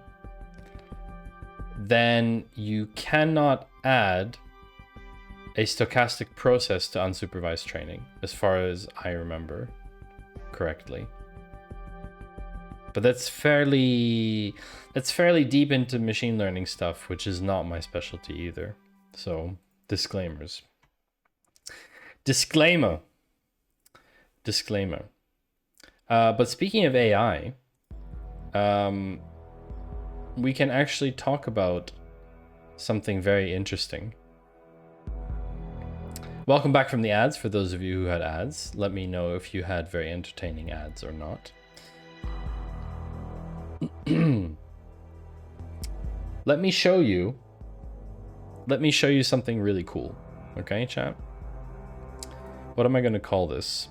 then you cannot add a stochastic process to unsupervised training, as far as I remember correctly. But that's fairly deep into machine learning stuff, which is not my specialty either. So, disclaimers. Disclaimer. But speaking of AI, we can actually talk about something very interesting. Welcome back from the ads. For those of you who had ads, let me know if you had very entertaining ads or not. Let me show you something really cool. Okay, chat? What am I going to call this?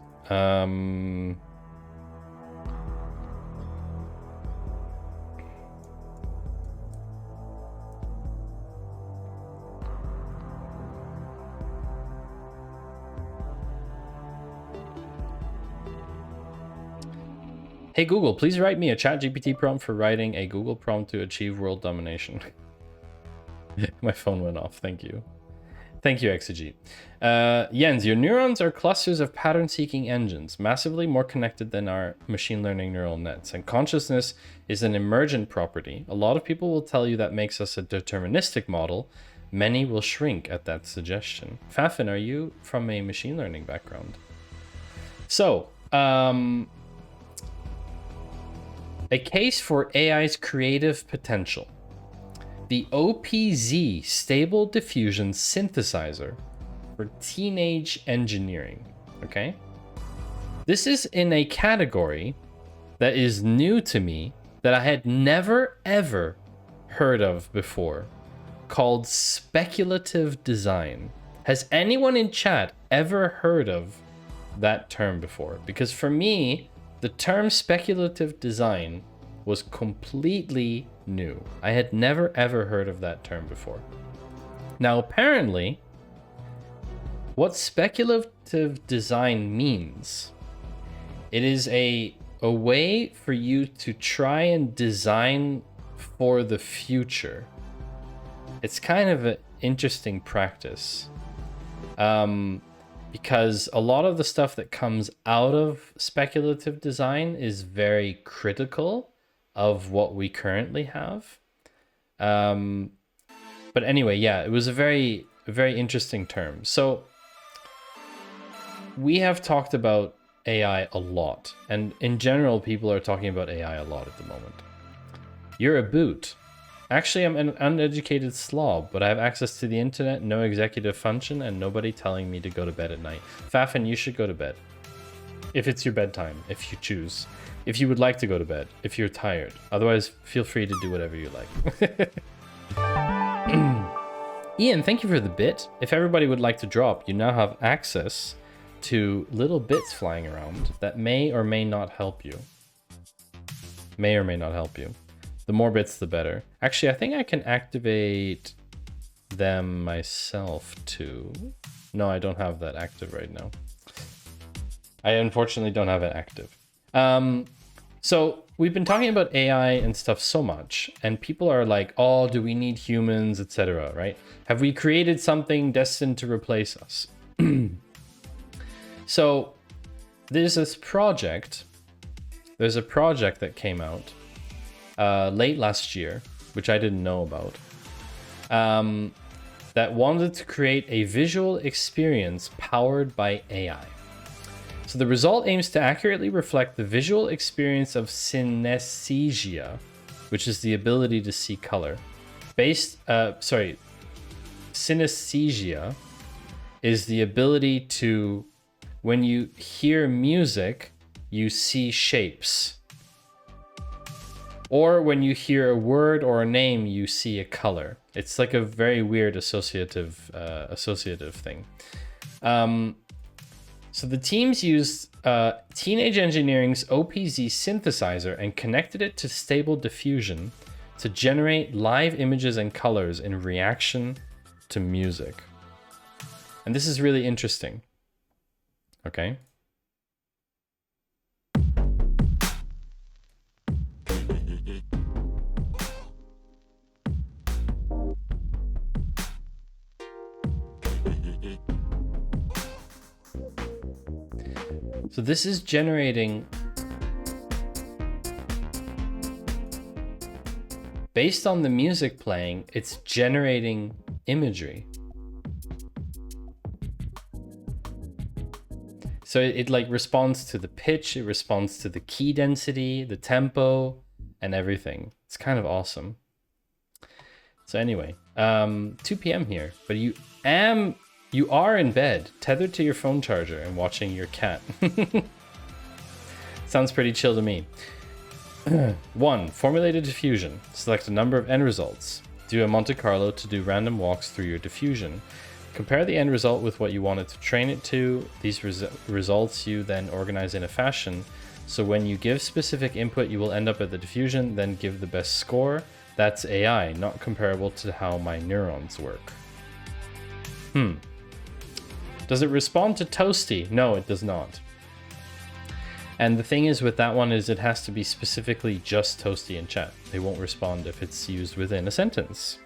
Hey Google, please write me a ChatGPT prompt for writing a Google prompt to achieve world domination. My phone went off. Thank you. Thank you, Exegete. Jens, your neurons are clusters of pattern-seeking engines, massively more connected than our machine learning neural nets. And consciousness is an emergent property. A lot of people will tell you that makes us a deterministic model. Many will shrink at that suggestion. Fafin, are you from a machine learning background? So, a case for AI's creative potential. The OPZ Stable Diffusion Synthesizer for teenage engineering. Okay? This is in a category that is new to me, that I had never ever heard of before, called speculative design. Has anyone in chat ever heard of that term before? Because for me, the term speculative design was completely new. I had never ever heard of that term before. Now, apparently, what speculative design means, it is a way for you to try and design for the future. It's kind of an interesting practice. Because a lot of the stuff that comes out of speculative design is very critical of what we currently have. But anyway, yeah, it was a very interesting term. So we have talked about AI a lot, and in general, people are talking about AI a lot at the moment. You're a boot. Actually, I'm an uneducated slob, but I have access to the internet, no executive function, and nobody telling me to go to bed at night. Fafin, you should go to bed. If it's your bedtime, if you choose. If you would like to go to bed, if you're tired. Otherwise, feel free to do whatever you like. Ian, thank you for the bit. If everybody would like to drop, you now have access to little bits flying around that may or may not help you. May or may not help you. The more bits, the better. Actually, I think I can activate them myself too. No, I don't have that active right now. I unfortunately don't have it active. So we've been talking about AI and stuff so much, and people are like, oh, do we need humans, etc., right? Have we created something destined to replace us? So there's a project that came out late last year, which I didn't know about, that wanted to create a visual experience powered by AI. So the result aims to accurately reflect the visual experience of synesthesia, which is the ability to see color. Synesthesia is the ability to, when you hear music, you see shapes. Or when you hear a word or a name, you see a color. It's like a very weird associative thing. So the teams used Teenage Engineering's OPZ synthesizer and connected it to Stable Diffusion to generate live images and colors in reaction to music. And this is really interesting. Okay. So this is generating, based on the music playing, it's generating imagery. So it like responds to the pitch, it responds to the key density, the tempo, and everything. It's kind of awesome. So anyway, 2 p.m. here, but you are in bed, tethered to your phone charger and watching your cat. Sounds pretty chill to me. 1. Formulate a diffusion. Select a number of end results. Do a Monte Carlo to do random walks through your diffusion. Compare the end result with what you wanted to train it to. These results you then organize in a fashion. So when you give specific input, you will end up at the diffusion, then give the best score. That's AI, not comparable to how my neurons work. Does it respond to Toasty? No, it does not. And the thing is with that one is it has to be specifically just Toasty in chat. They won't respond if it's used within a sentence.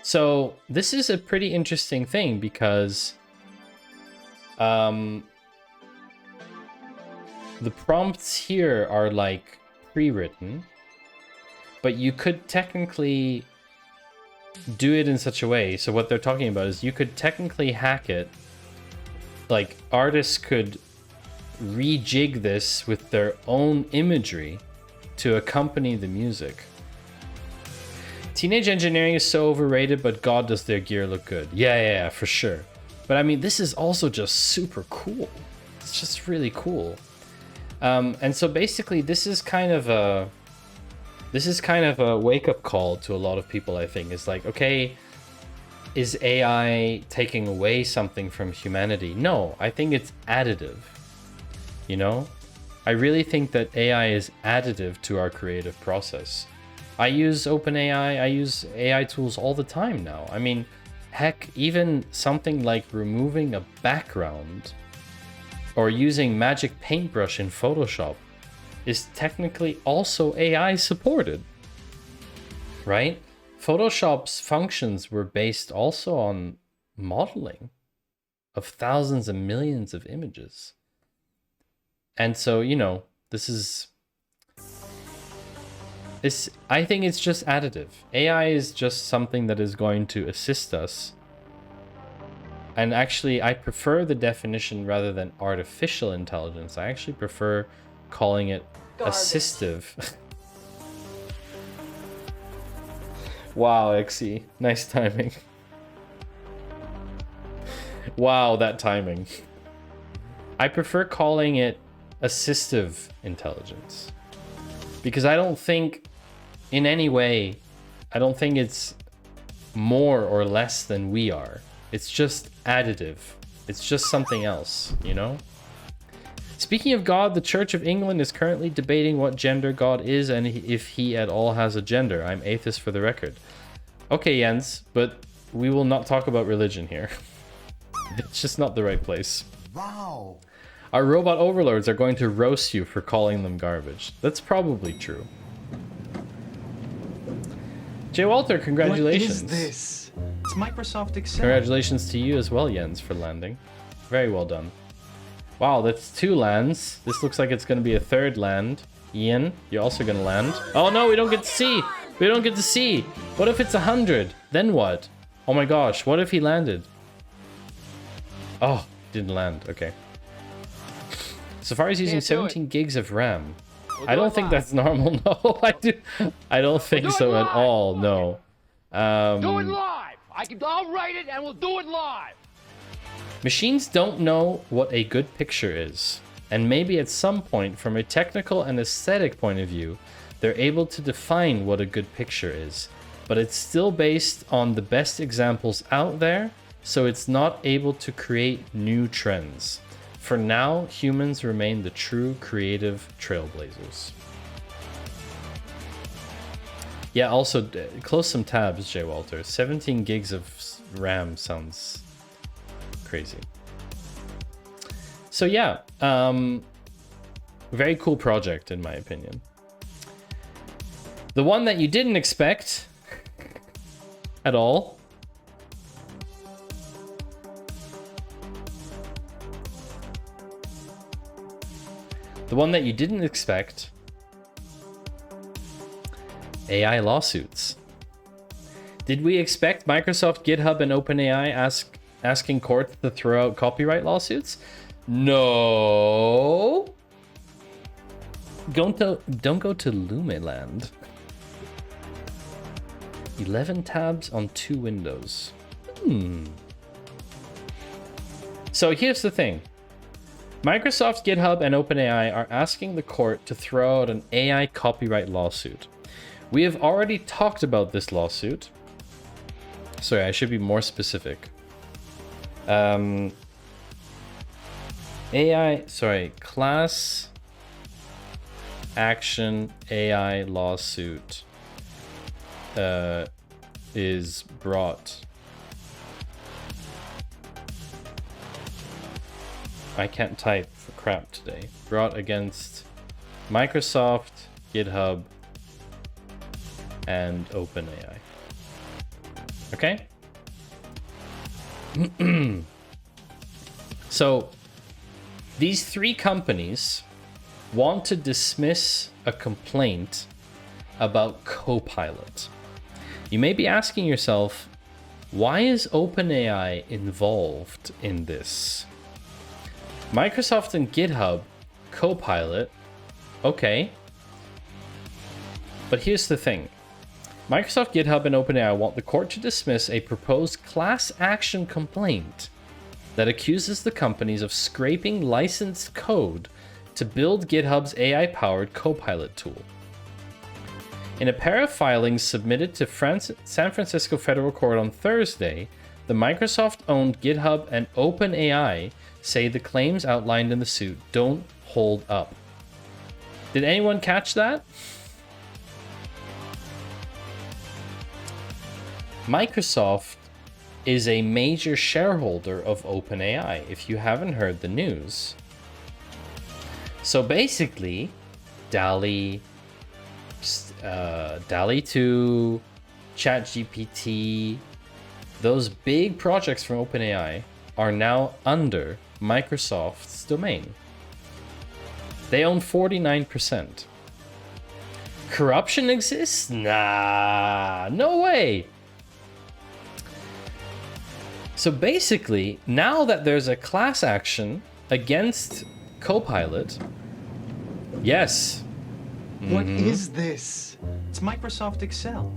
So this is a pretty interesting thing because the prompts here are like pre-written, but you could technically do it in such a way. So what they're talking about is you could technically hack it. Like artists could rejig this with their own imagery to accompany the music. Teenage engineering is so overrated, but God, does their gear look good. Yeah, for sure. But I mean, this is also just super cool. It's just really cool. And so basically, this is kind of a wake-up call to a lot of people, I think. It's like, okay, is AI taking away something from humanity? No, I think it's additive. You know? I really think that AI is additive to our creative process. I use OpenAI, I use AI tools all the time now. I mean, heck, even something like removing a background or using Magic Paintbrush in Photoshop is technically also AI supported, right? Photoshop's functions were based also on modeling of thousands and millions of images. And so, you know, I think it's just additive. AI is just something that is going to assist us. And actually, I prefer the definition rather than artificial intelligence. I actually prefer calling it assistive. Wow, Xe. Nice timing. Wow, that timing. I prefer calling it assistive intelligence. Because I don't think, in any way, I don't think it's more or less than we are. It's just additive. It's just something else, you know? Speaking of God, the Church of England is currently debating what gender God is and if he at all has a gender. I'm atheist for the record. Okay, Jens, but we will not talk about religion here. It's just not the right place. Wow. Our robot overlords are going to roast you for calling them garbage. That's probably true. Jay Walter, congratulations. What is this? It's Microsoft Excel. Congratulations to you as well, Jens, for landing. Very well done. Wow, that's 2 lands. This looks like it's going to be a 3rd land. Ian, you're also going to land. Oh no, we don't get to see. We don't get to see. What if it's 100? Then what? Oh my gosh, what if he landed? Oh, didn't land. Okay. Safari's using 17 gigs of RAM. I don't think that's normal. No, I don't think so at all. No. Do it live. I'll write it and we'll do it live. Machines don't know what a good picture is, and maybe at some point, from a technical and aesthetic point of view, they're able to define what a good picture is, but it's still based on the best examples out there, so it's not able to create new trends. For now, humans remain the true creative trailblazers. Yeah, also, close some tabs, Jay Walter. 17 gigs of RAM sounds crazy. So yeah, very cool project in my opinion. The one that you didn't expect at all. The one that you didn't expect. AI lawsuits. Did we expect Microsoft, GitHub, and OpenAI asking courts to throw out copyright lawsuits? No. Don't go to Lumeland. 11 tabs on 2 windows. So here's the thing. Microsoft, GitHub, and OpenAI are asking the court to throw out an AI copyright lawsuit. We have already talked about this lawsuit. Sorry, I should be more specific. Class action AI lawsuit is brought. I can't type for crap today. Brought against Microsoft, GitHub, and OpenAI. Okay? So, these 3 companies want to dismiss a complaint about Copilot. You may be asking yourself, why is OpenAI involved in this? Microsoft and GitHub, Copilot, okay. But here's the thing. Microsoft, GitHub, and OpenAI want the court to dismiss a proposed class action complaint that accuses the companies of scraping licensed code to build GitHub's AI-powered Copilot tool. In a pair of filings submitted to San Francisco Federal Court on Thursday, the Microsoft-owned GitHub and OpenAI say the claims outlined in the suit don't hold up. Did anyone catch that? Microsoft is a major shareholder of OpenAI, if you haven't heard the news. So basically, DALL-E 2, ChatGPT, those big projects from OpenAI are now under Microsoft's domain. They own 49%. Corruption exists? Nah, no way. So basically, now that there's a class action against Copilot, yes. What is this? It's Microsoft Excel.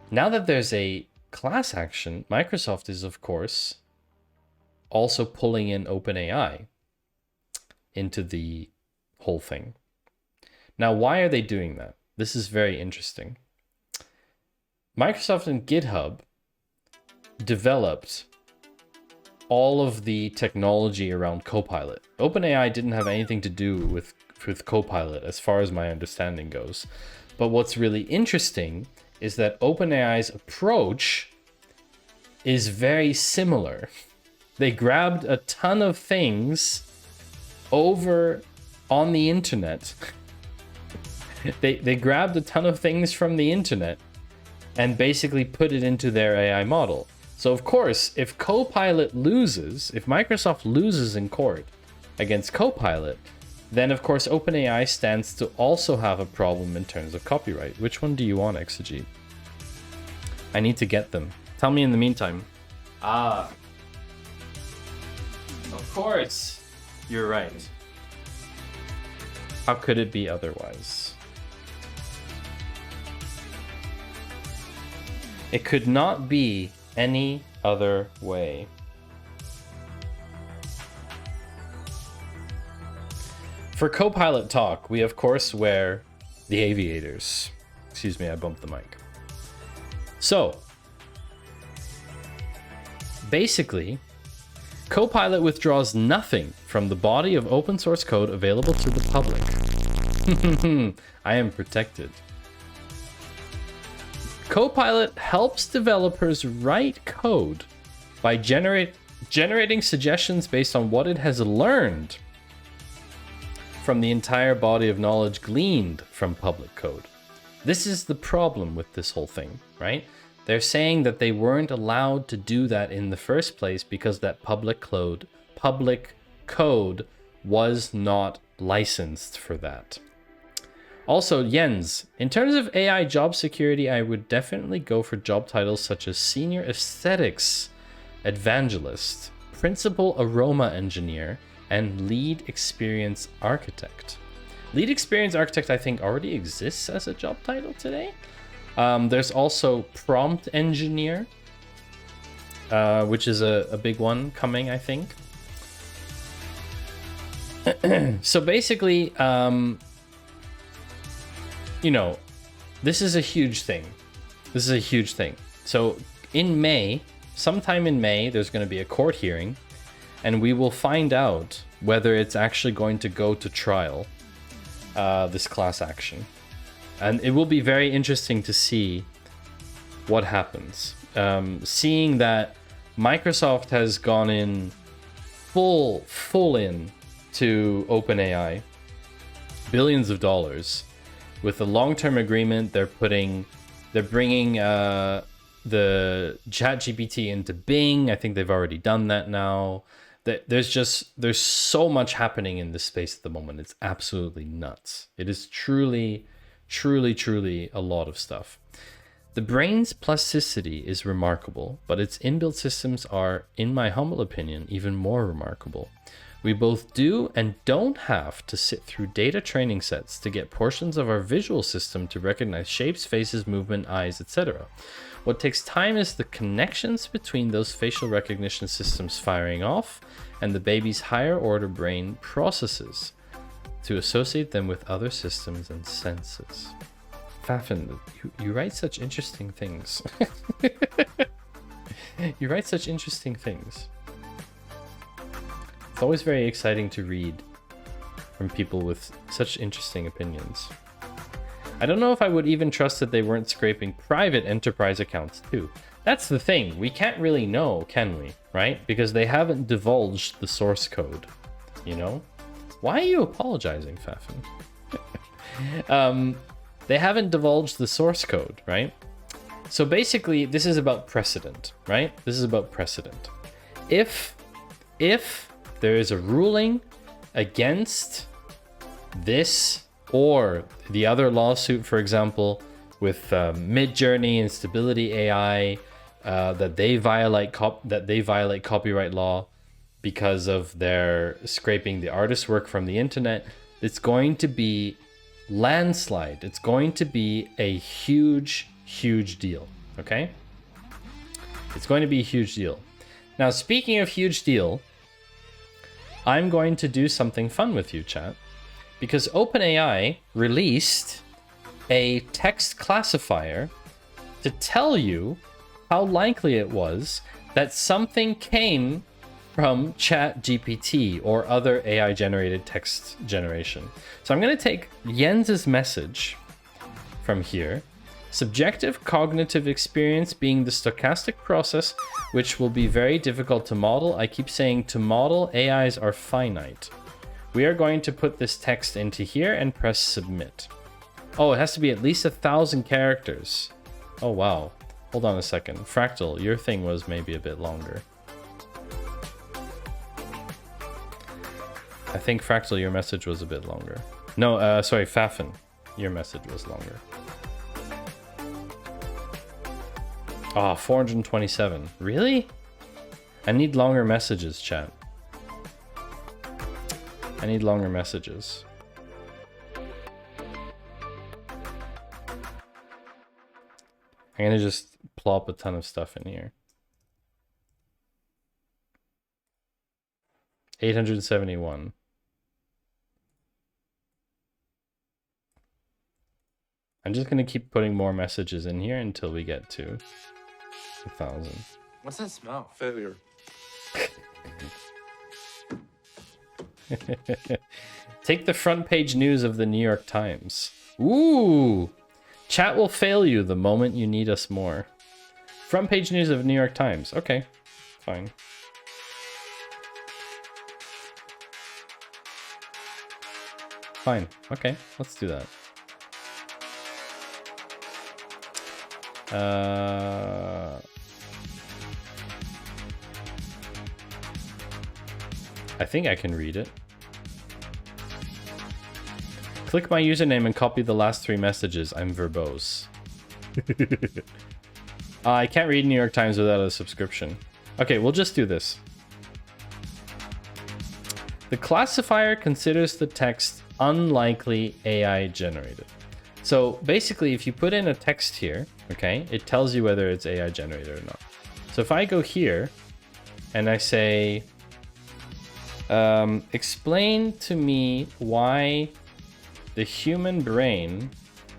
Now that there's a class action, Microsoft is, of course, also pulling in OpenAI into the whole thing. Now, why are they doing that? This is very interesting. Microsoft and GitHub developed all of the technology around Copilot. OpenAI didn't have anything to do with Copilot as far as my understanding goes. But what's really interesting is that OpenAI's approach is very similar. They grabbed a ton of things over on the internet. They grabbed a ton of things from the internet and basically put it into their AI model. So of course, if Copilot loses, if Microsoft loses in court against Copilot, then of course OpenAI stands to also have a problem in terms of copyright. Which one do you want, Exegete? I need to get them. Tell me in the meantime. Of course, you're right. How could it be otherwise? It could not be any other way. For Copilot talk, we of course wear the aviators. Excuse me, I bumped the mic. So, basically, Copilot withdraws nothing from the body of open source code available to the public. I am protected. Copilot helps developers write code by generating suggestions based on what it has learned from the entire body of knowledge gleaned from public code. This is the problem with this whole thing, right? They're saying that they weren't allowed to do that in the first place because that public code was not licensed for that. Also, Jens, in terms of AI job security, I would definitely go for job titles such as Senior Aesthetics Evangelist, principal aroma engineer, and lead experience architect. Lead experience architect, I think, already exists as a job title today. There's also prompt engineer, which is a big one coming, I think. So basically, you know, this is a huge thing. This is a huge thing. So in May, sometime in May, there's going to be a court hearing, and we will find out whether it's actually going to go to trial, this class action. And it will be very interesting to see what happens. Seeing that Microsoft has gone in full in to OpenAI, billions of dollars. With a long-term agreement, they're bringing the ChatGPT into Bing. I think they've already done that now. There's so much happening in this space at the moment. It's absolutely nuts. It is truly a lot of stuff. The brain's plasticity is remarkable, but its inbuilt systems are, in my humble opinion, even more remarkable. We both do and don't have to sit through data training sets to get portions of our visual system to recognize shapes, faces, movement, eyes, etc. What takes time is the connections between those facial recognition systems firing off and the baby's higher order brain processes to associate them with other systems and senses. Fafin, you write such interesting things. You write such interesting things. It's always very exciting to read from people with such interesting opinions. I don't know if I would even trust that they weren't scraping private enterprise accounts too. That's the thing. We can't really know, can we? Right? Because they haven't divulged the source code. You know? Why are you apologizing, Fafin? They haven't divulged the source code, right? So basically, this is about precedent, right? This is about precedent. If there is a ruling against this or the other lawsuit, for example, with Midjourney and Stability AI, that they violate copyright law because of their scraping the artist's work from the internet, it's going to be landslide. It's going to be a huge deal. Okay, it's going to be a huge deal. Now, speaking of huge deal, I'm going to do something fun with you, chat, because OpenAI released a text classifier to tell you how likely it was that something came from ChatGPT or other AI-generated text generation. So I'm going to take Jens's message from here. Subjective cognitive experience being the stochastic process, which will be very difficult to model. I keep saying to model, AIs are finite. We are going to put this text into here and press submit. Oh, it has to be at least 1,000 characters. Oh, wow. Hold on a second. Fractal, your thing was maybe a bit longer. I think Fractal, your message was a bit longer. No, sorry, Fafin, your message was longer. Ah, 427. Really? I need longer messages, chat. I need longer messages. I'm gonna just plop a ton of stuff in here. 871. I'm just gonna keep putting more messages in here until we get to 1,000. What's that smell? Failure. Take the front page news of the New York Times. Ooh! Chat will fail you the moment you need us more. Front page news of New York Times. Okay, fine. Fine. Okay, let's do that. I think I can read it. Click my username and copy the last 3 messages. I'm verbose. I can't read New York Times without a subscription. Okay, we'll just do this. The classifier considers the text unlikely AI generated. So basically, if you put in a text here, okay, it tells you whether it's AI generated or not. So if I go here and I say, explain to me why the human brain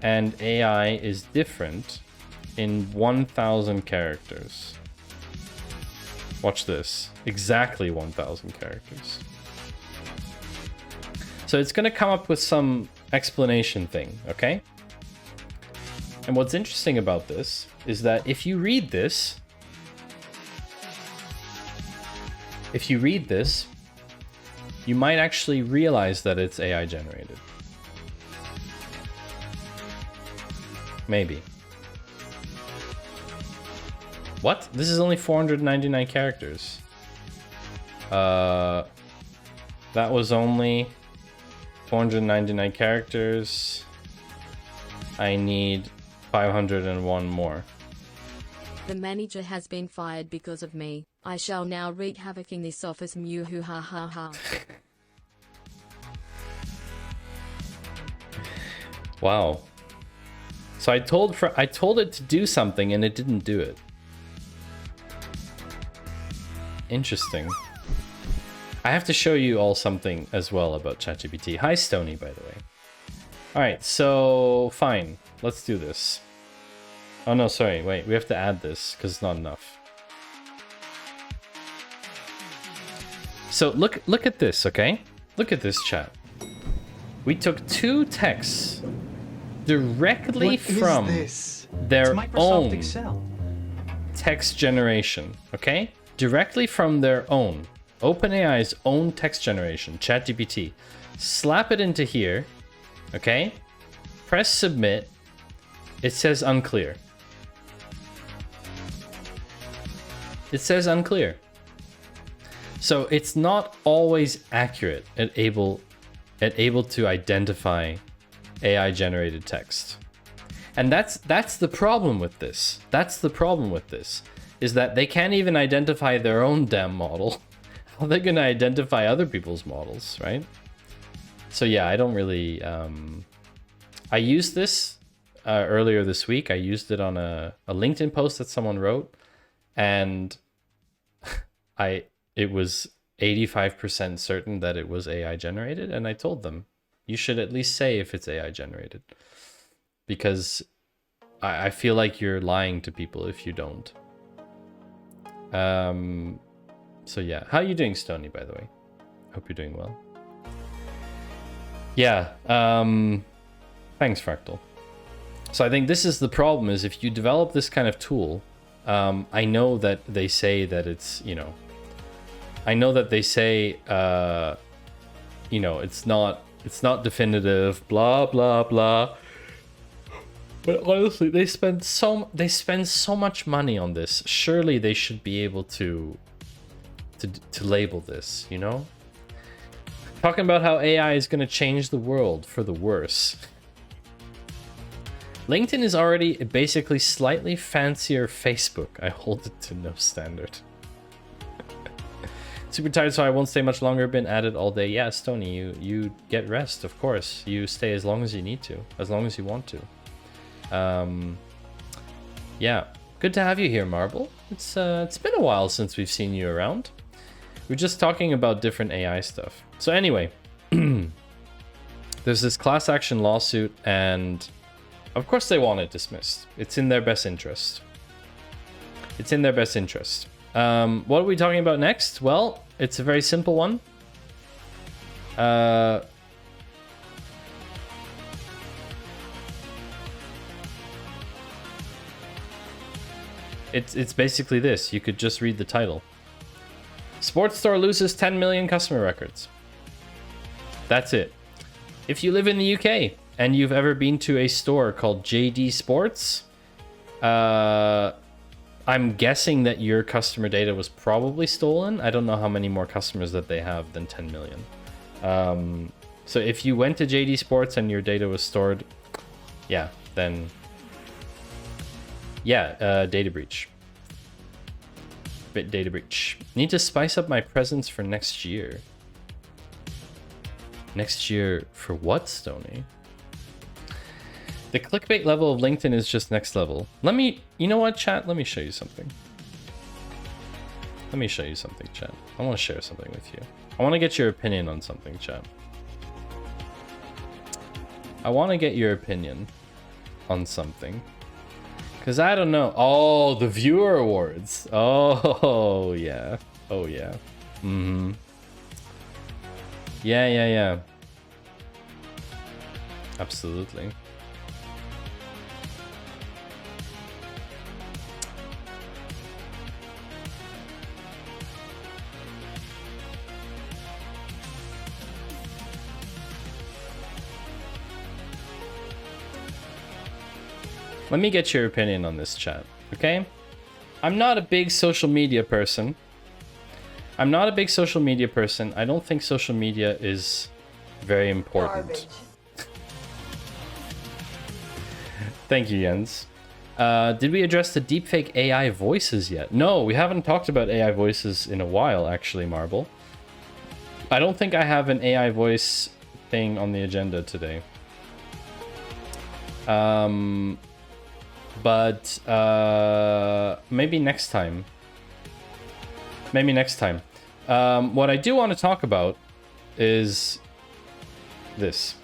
and AI is different in 1,000 characters. Watch this. Exactly 1,000 characters. So it's going to come up with some explanation thing, okay? And what's interesting about this is that if you read this, you might actually realize that it's AI generated. Maybe. What? This is only 499 characters. That was only 499 characters. I need 501 more. The manager has been fired because of me. I shall now wreak havoc in this office. Mew hoo ha ha ha. Wow. So I told it to do something and it didn't do it. Interesting. I have to show you all something as well about ChatGPT. Hi Stony, by the way. Alright, so fine. Let's do this. Oh no, sorry, wait, we have to add this because it's not enough. So look at this, okay? Look at this, chat. We took two texts directly from their own Excel. text generation, okay? Directly from their own. OpenAI's own text generation, ChatGPT. Slap it into here, okay? Press submit. It says unclear. It says unclear. So it's not always accurate at able to identify AI generated text. And that's the problem with this. That's the problem with this, is that they can't even identify their own damn model. How are they going to identify other people's models, right? So yeah, I don't really... I used this earlier this week. I used it on a LinkedIn post that someone wrote, and it was 85% certain that it was AI generated, and I told them, you should at least say if it's AI generated, because I feel like you're lying to people if you don't. So yeah, how are you doing, Stony, by the way? Hope you're doing well. Yeah, thanks, Fractal. So I think this is the problem, is if you develop this kind of tool, I know that they say that it's, you know, I know that they say, you know, it's not definitive, blah, blah, blah. But honestly, they spend so much money on this. Surely they should be able to label this, you know? Talking about how AI is going to change the world for the worse. LinkedIn is already basically slightly fancier Facebook. I hold it to no standard. Super tired, so I won't stay much longer. Been at it all day. Yeah, Stony, you get rest, of course. You stay as long as you need to, as long as you want to. Yeah, good to have you here, Marble. It's been a while since we've seen you around. We're just talking about different AI stuff. So anyway, there's this class action lawsuit, and of course they want it dismissed. It's in their best interest. It's in their best interest. What are we talking about next? Well, it's a very simple one. It's basically this. You could just read the title. Sports store loses 10 million customer records. That's it. If you live in the UK and you've ever been to a store called JD Sports, I'm guessing that your customer data was probably stolen. I don't know how many more customers that they have than 10 million. So if you went to JD Sports and your data was stored, yeah, then yeah, data breach. Data breach. Need to spice up my presents for next year. Next year for what, Stony? The clickbait level of LinkedIn is just next level. Let me, you know what, chat? Let me show you something. Let me show you something, chat. I want to share something with you. I want to get your opinion on something, chat. I want to get your opinion on something. Because I don't know. Oh, the viewer awards. Oh, yeah. Oh, yeah. Mm-hmm. Yeah. Absolutely. Let me get your opinion on this, chat, okay? I'm not a big social media person. I don't think social media is very important. Thank you, Jens. Did we address the deepfake AI voices yet? No, we haven't talked about AI voices in a while, actually, Marble. I don't think I have an AI voice thing on the agenda today. But maybe next time. What I do want to talk about is this.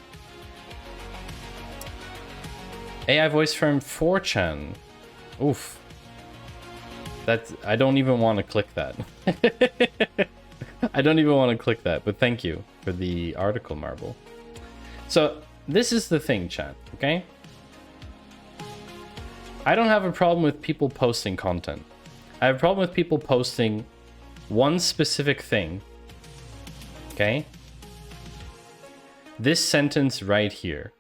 AI voice from 4chan. Oof. That, I don't even want to click that. I don't even want to click that, but thank you for the article, Marble. So, this is the thing, chat, okay? I don't have a problem with people posting content. I have a problem with people posting one specific thing. Okay? This sentence right here.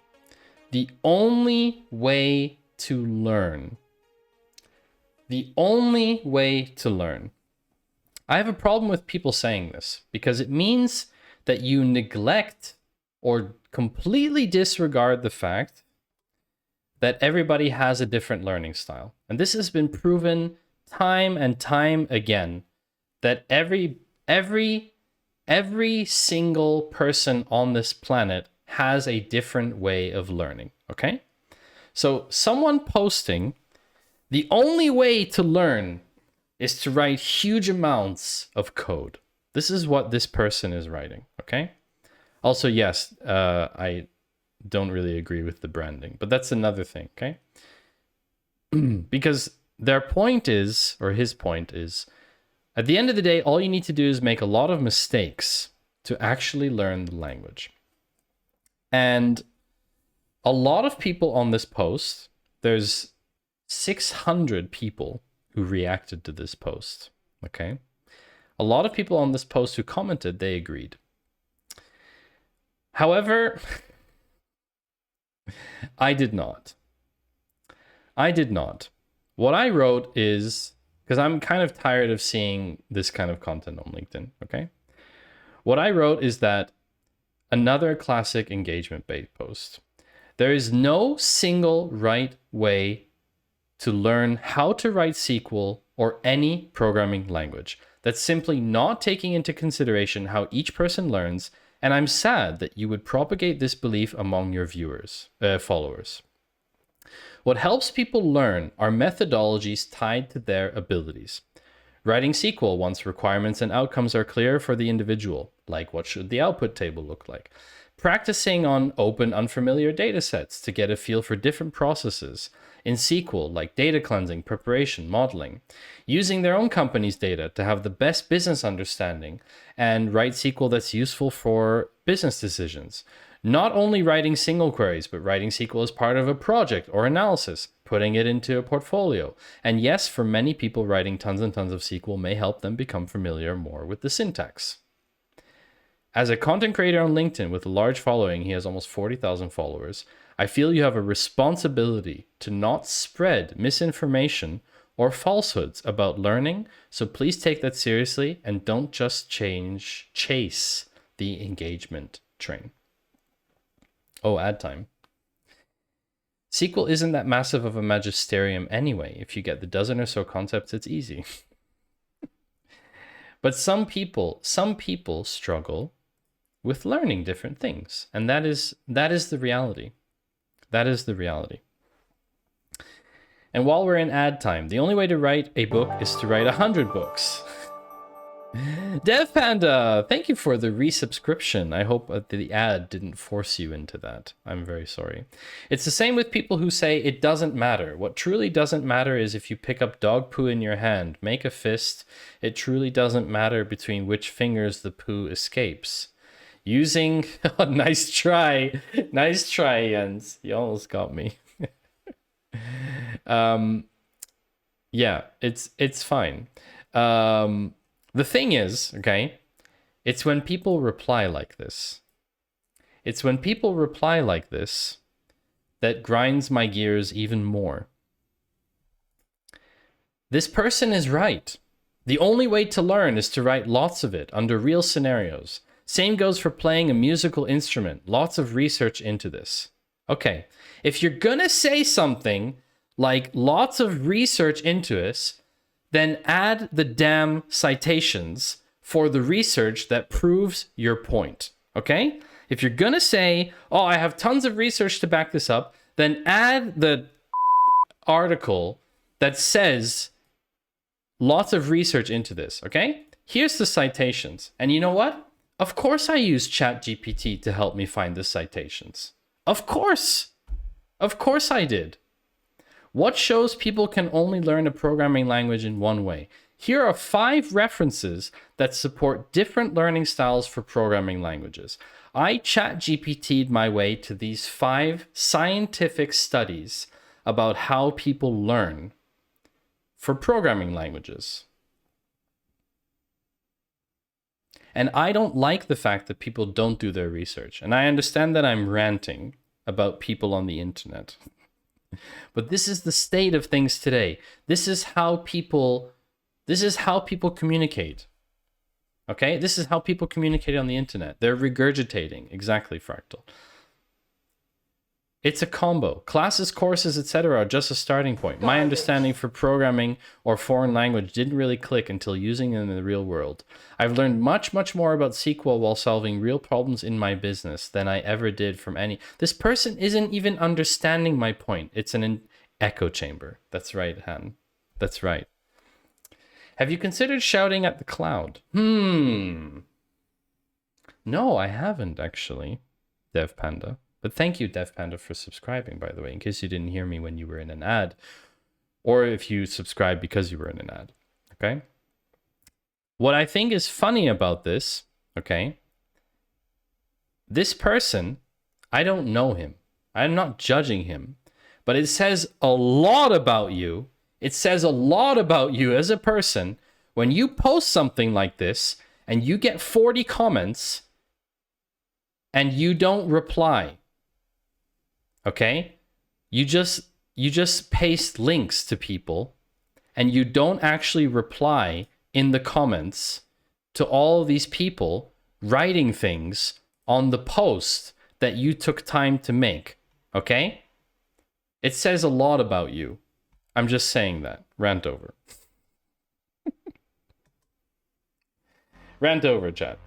The only way to learn. The only way to learn. I have a problem with people saying this because it means that you neglect or completely disregard the fact that everybody has a different learning style. And this has been proven time and time again that every single person on this planet has a different way of learning, okay? So someone posting, the only way to learn is to write huge amounts of code. This is what this person is writing, okay? Also, yes, I don't really agree with the branding, but that's another thing, okay? Because their point is, or his point is, at the end of the day, all you need to do is make a lot of mistakes to actually learn the language. And a lot of people on this post, there's 600 people who reacted to this post, okay? A lot of people on this post who commented, they agreed. However, I did not. What I wrote is, because I'm kind of tired of seeing this kind of content on LinkedIn, okay? What I wrote is that another classic engagement-based post. There is no single right way to learn how to write SQL or any programming language. That's simply not taking into consideration how each person learns, and I'm sad that you would propagate this belief among your followers. What helps people learn are methodologies tied to their abilities. Writing SQL once requirements and outcomes are clear for the individual, like what should the output table look like. Practicing on open, unfamiliar data sets to get a feel for different processes in SQL, like data cleansing, preparation, modeling. Using their own company's data to have the best business understanding and write SQL that's useful for business decisions. Not only writing single queries, but writing SQL as part of a project or analysis, putting it into a portfolio. And yes, for many people, writing tons and tons of SQL may help them become familiar more with the syntax. As a content creator on LinkedIn with a large following, he has almost 40,000 followers, I feel you have a responsibility to not spread misinformation or falsehoods about learning, so please take that seriously and don't just chase the engagement train. Oh, ad time. SQL isn't that massive of a magisterium anyway. If you get the dozen or so concepts, it's easy. But some people struggle with learning different things. And that is the reality. That is the reality. And while we're in ad time, the only way to write a book is to write 100 books. Dev Panda, thank you for the resubscription. I hope that the ad didn't force you into that. I'm very sorry. It's the same with people who say it doesn't matter. What truly doesn't matter is if you pick up dog poo in your hand, make a fist. It truly doesn't matter between which fingers the poo escapes. Using... Oh, nice try. Nice try, Jens. You almost got me. Yeah, it's fine. The thing is, okay, it's when people reply like this. It's when people reply like this that grinds my gears even more. This person is right. The only way to learn is to write lots of it under real scenarios. Same goes for playing a musical instrument. Lots of research into this. Okay, if you're gonna say something like lots of research into this, then add the damn citations for the research that proves your point, okay? If you're gonna say, oh, I have tons of research to back this up, then add the article that says lots of research into this, okay? Here's the citations. And you know what? Of course I use ChatGPT to help me find the citations. Of course. Of course I did. What shows people can only learn a programming language in one way? Here are 5 references that support different learning styles for programming languages. I ChatGPT'd my way to these 5 scientific studies about how people learn for programming languages. And I don't like the fact that people don't do their research. And I understand that I'm ranting about people on the internet. But this is the state of things today. This is how people communicate. Okay? This is how people communicate on the internet. They're regurgitating. Exactly, Fractal. It's a combo. Classes, courses, etc. are just a starting point. My understanding for programming or foreign language didn't really click until using it in the real world. I've learned much, much more about SQL while solving real problems in my business than I ever did from any... This person isn't even understanding my point. It's an echo chamber. That's right, Han. That's right. Have you considered shouting at the cloud? No, I haven't, actually, Dev Panda. But thank you, Dev Panda, for subscribing, by the way, in case you didn't hear me when you were in an ad, or if you subscribed because you were in an ad, okay? What I think is funny about this, okay, this person, I don't know him. I'm not judging him, but it says a lot about you. It says a lot about you as a person when you post something like this and you get 40 comments and you don't reply. Okay? You just paste links to people and you don't actually reply in the comments to all these people writing things on the post that you took time to make. Okay? It says a lot about you. I'm just saying that. Rant over. Rant over, chat.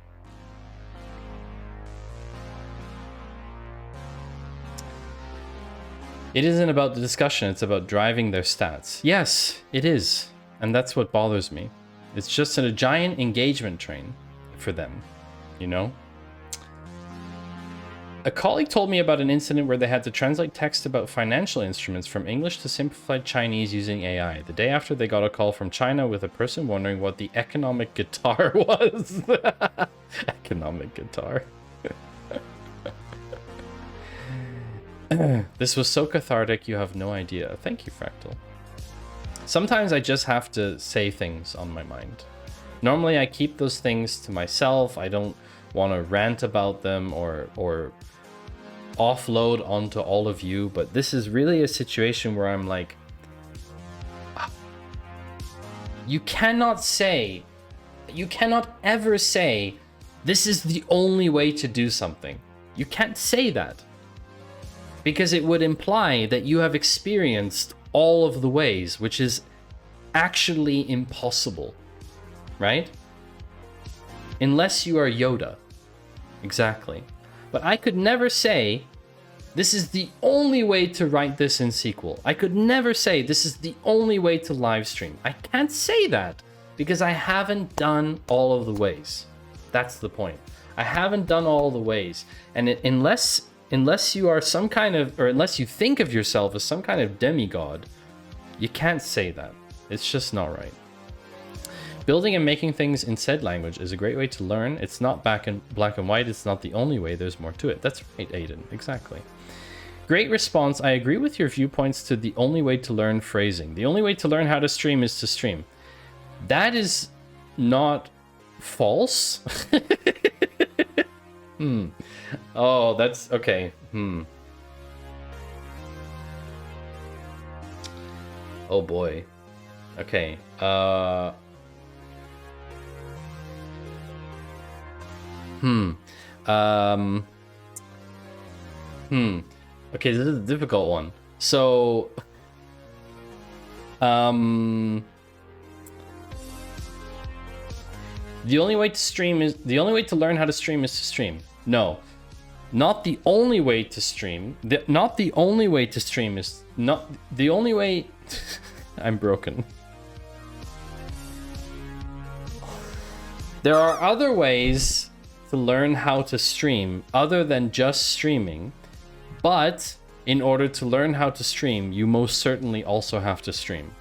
It isn't about the discussion, it's about driving their stats. Yes, it is. And that's what bothers me. It's just a giant engagement train for them, you know? A colleague told me about an incident where they had to translate text about financial instruments from English to simplified Chinese using AI. The day after, they got a call from China with a person wondering what the economic guitar was. Economic guitar. This was so cathartic, you have no idea. Thank you, Fractal. Sometimes I just have to say things on my mind. Normally I keep those things to myself. I don't want to rant about them or offload onto all of you, but this is really a situation where I'm like, you cannot ever say, this is the only way to do something. You can't say that. Because it would imply that you have experienced all of the ways, which is actually impossible, right? Unless you are Yoda. Exactly. But I could never say, this is the only way to write this in SQL. I could never say, this is the only way to live stream. I can't say that because I haven't done all of the ways. That's the point. I haven't done all the ways. And unless you are some kind of, or unless you think of yourself as some kind of demigod, you can't say that. It's just not right. Building and making things in said language is a great way to learn. It's not black and white. It's not the only way. There's more to it. That's right, Aiden. Exactly. Great response. I agree with your viewpoints to the only way to learn phrasing. The only way to learn how to stream is to stream. That is not false. Oh, that's okay. Oh boy. Okay. Okay, this is a difficult one. So, the only way to learn how to stream is to stream. No, not the only way to stream. Not the only way to stream is not the only way. I'm broken. There are other ways to learn how to stream other than just streaming, but in order to learn how to stream, you most certainly also have to stream.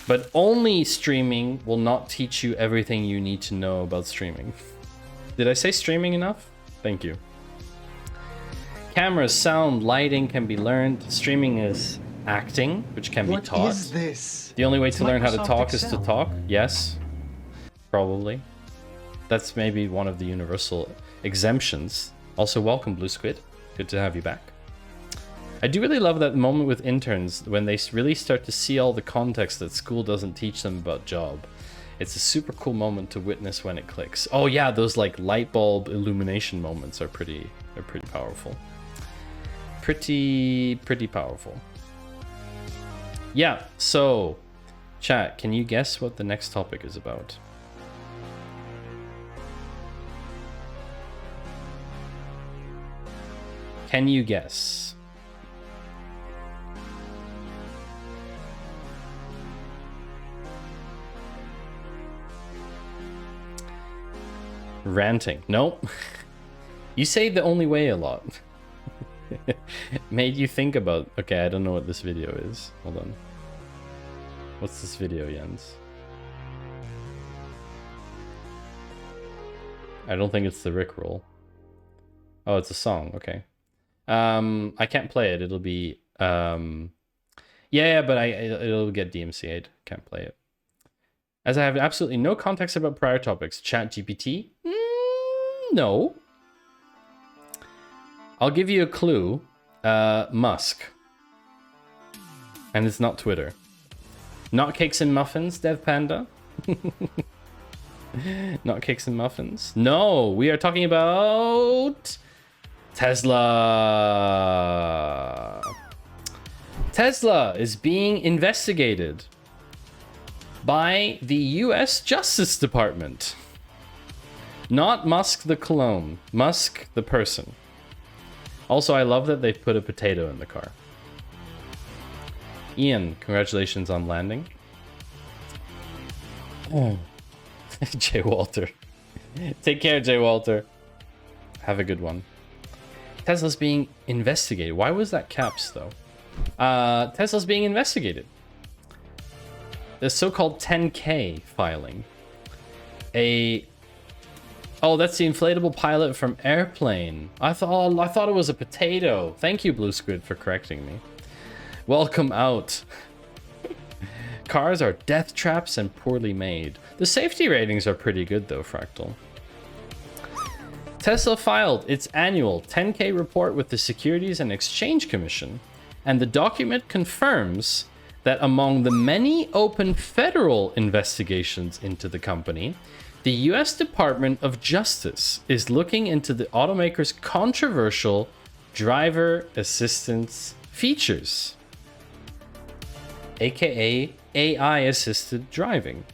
But only streaming will not teach you everything you need to know about streaming. Did I say streaming enough? Thank you. Cameras, sound, lighting can be learned. Streaming is acting, which can be taught. What is this? The only way to learn how to Microsoft talk is to Excel. talk. Yes, probably. That's maybe one of the universal exemptions. Also, welcome, Blue Squid. Good to have you back. I do really love that moment with interns when they really start to see all the context that school doesn't teach them about job. It's a super cool moment to witness when it clicks. Oh yeah, those like light bulb illumination moments are pretty powerful. Pretty powerful. Yeah, so chat, can you guess what the next topic is about? Can you guess? Ranting. Nope. You say the only way a lot. Made you think about... Okay, I don't know what this video is. Hold on. What's this video, Jens? I don't think it's the Rickroll. Oh, it's a song. Okay. I can't play it. It'll be... Yeah, but it'll get DMCA'd. Can't play it. As I have absolutely no context about prior topics. ChatGPT? No. I'll give you a clue. Musk. And it's not Twitter. Not Cakes and Muffins, Dev Panda. Not Cakes and Muffins. No, we are talking about Tesla. Tesla is being investigated by the US Justice Department. Not Musk the clone, Musk the person. Also, I love that they put a potato in the car. Ian, congratulations on landing. Oh. Jay Walter. Take care, Jay Walter. Have a good one. Tesla's being investigated. Why was that caps, though? Tesla's being investigated. The so-called 10K filing. Oh, that's the inflatable pilot from Airplane. I thought it was a potato. Thank you, Blue Squid, for correcting me. Welcome out. Cars are death traps and poorly made. The safety ratings are pretty good, though, Fractal. Tesla filed its annual 10K report with the Securities and Exchange Commission, and the document confirms that among the many open federal investigations into the company, the US Department of Justice is looking into the automaker's controversial driver assistance features, aka AI-assisted driving.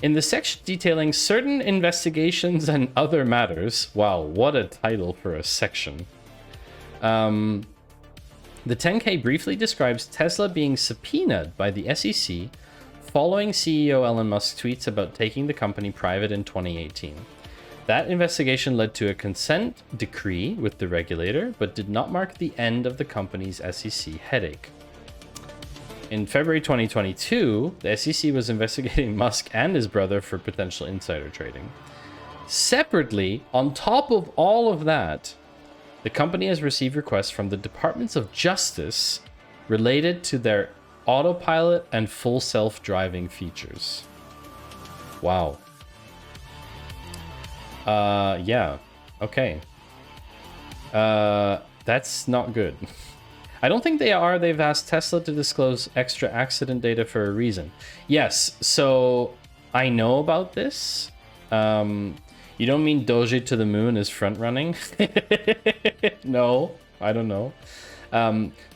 In the section detailing certain investigations and other matters, wow, what a title for a section. The 10K briefly describes Tesla being subpoenaed by the SEC following CEO Elon Musk's tweets about taking the company private in 2018. That investigation led to a consent decree with the regulator, but did not mark the end of the company's SEC headache. In February 2022, the SEC was investigating Musk and his brother for potential insider trading. Separately, on top of all of that, the company has received requests from the Departments of Justice related to their autopilot and full self-driving features. Wow. Yeah. Okay. That's not good. I don't think they are. They've asked Tesla to disclose extra accident data for a reason. Yes, so I know about this. You don't mean Doge to the moon is front running? No, I don't know.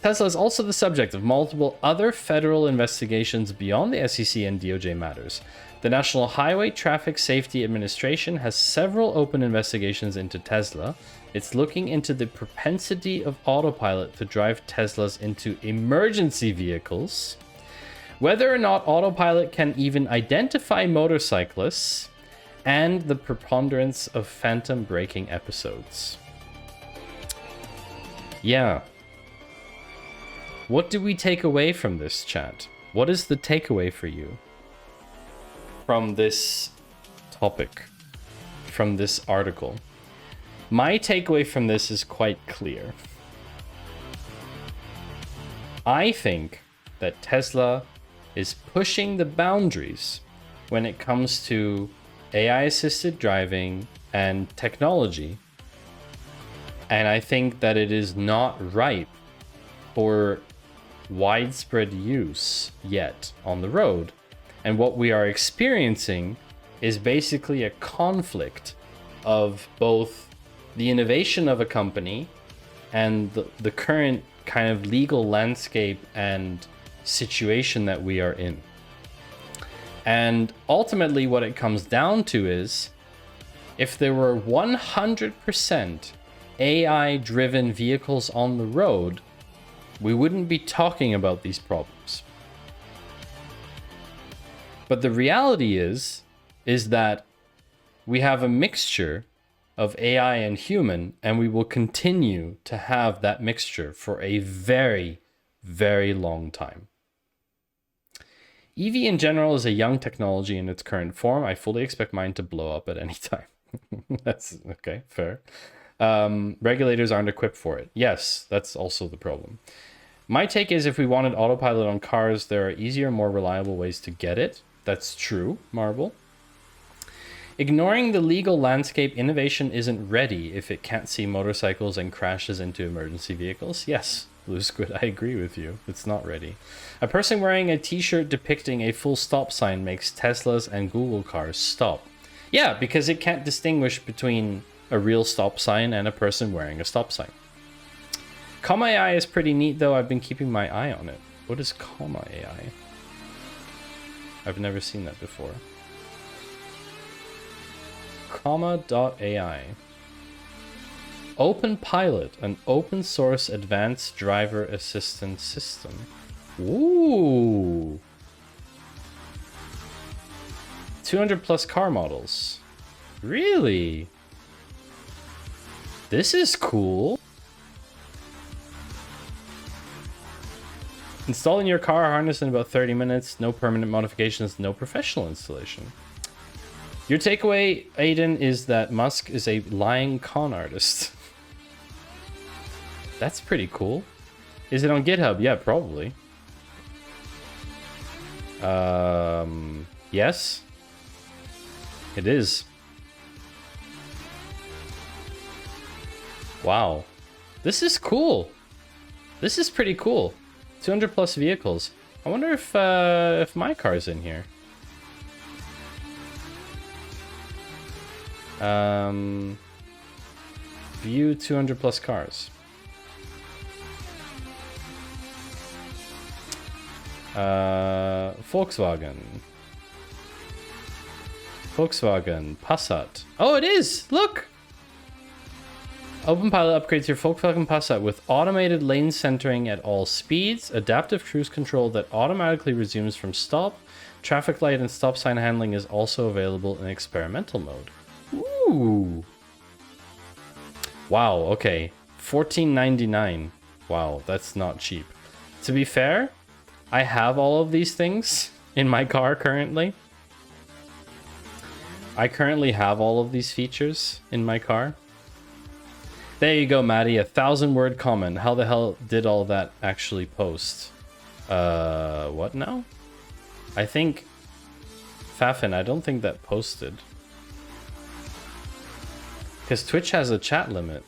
Tesla is also the subject of multiple other federal investigations beyond the SEC and DOJ matters. The National Highway Traffic Safety Administration has several open investigations into Tesla. It's looking into the propensity of autopilot to drive Teslas into emergency vehicles, whether or not autopilot can even identify motorcyclists, and the preponderance of phantom braking episodes. Yeah. What do we take away from this, chat? What is the takeaway for you from this topic, from this article? My takeaway from this is quite clear. I think that Tesla is pushing the boundaries when it comes to AI-assisted driving and technology. And I think that it is not ripe for widespread use yet on the road. And what we are experiencing is basically a conflict of both the innovation of a company and the current kind of legal landscape and situation that we are in. And ultimately what it comes down to is, if there were 100% AI-driven vehicles on the road, we wouldn't be talking about these problems. But the reality is that we have a mixture of AI and human, and we will continue to have that mixture for a very, very long time. EV in general is a young technology in its current form. I fully expect mine to blow up at any time. That's okay, fair. Regulators aren't equipped for it. Yes, that's also the problem. My take is if we wanted autopilot on cars, there are easier, more reliable ways to get it. That's true, Marble. Ignoring the legal landscape, innovation isn't ready if it can't see motorcycles and crashes into emergency vehicles. Yes, Blue Squid, I agree with you. It's not ready. A person wearing a t-shirt depicting a full stop sign makes Teslas and Google cars stop. Yeah, because it can't distinguish between a real stop sign and a person wearing a stop sign. Comma AI is pretty neat, though. I've been keeping my eye on it. What is Comma AI? I've never seen that before. Comma.ai. Open Pilot, an open source advanced driver assistance system. Ooh. 200 plus car models. Really? This is cool. Install in your car harness in about 30 minutes. No permanent modifications, no professional installation. Your takeaway, Aiden, is that Musk is a lying con artist. That's pretty cool. Is it on GitHub? Yeah, probably. Yes. It is. Wow. This is cool. This is pretty cool. 200 plus vehicles. I wonder if my car's in here. View 200 plus cars. Volkswagen. Volkswagen Passat. Oh, it is! Look! OpenPilot upgrades your Volkswagen Passat with automated lane centering at all speeds, adaptive cruise control that automatically resumes from stop, traffic light and stop sign handling is also available in experimental mode. Ooh! Wow, okay. $14.99. Wow, that's not cheap. To be fair, I have all of these things in my car currently. I currently have all of these features in my car. There you go, Maddie. 1,000-word comment. How the hell did all that actually post? What now? I think... Fafin, I don't think that posted. Because Twitch has a chat limit.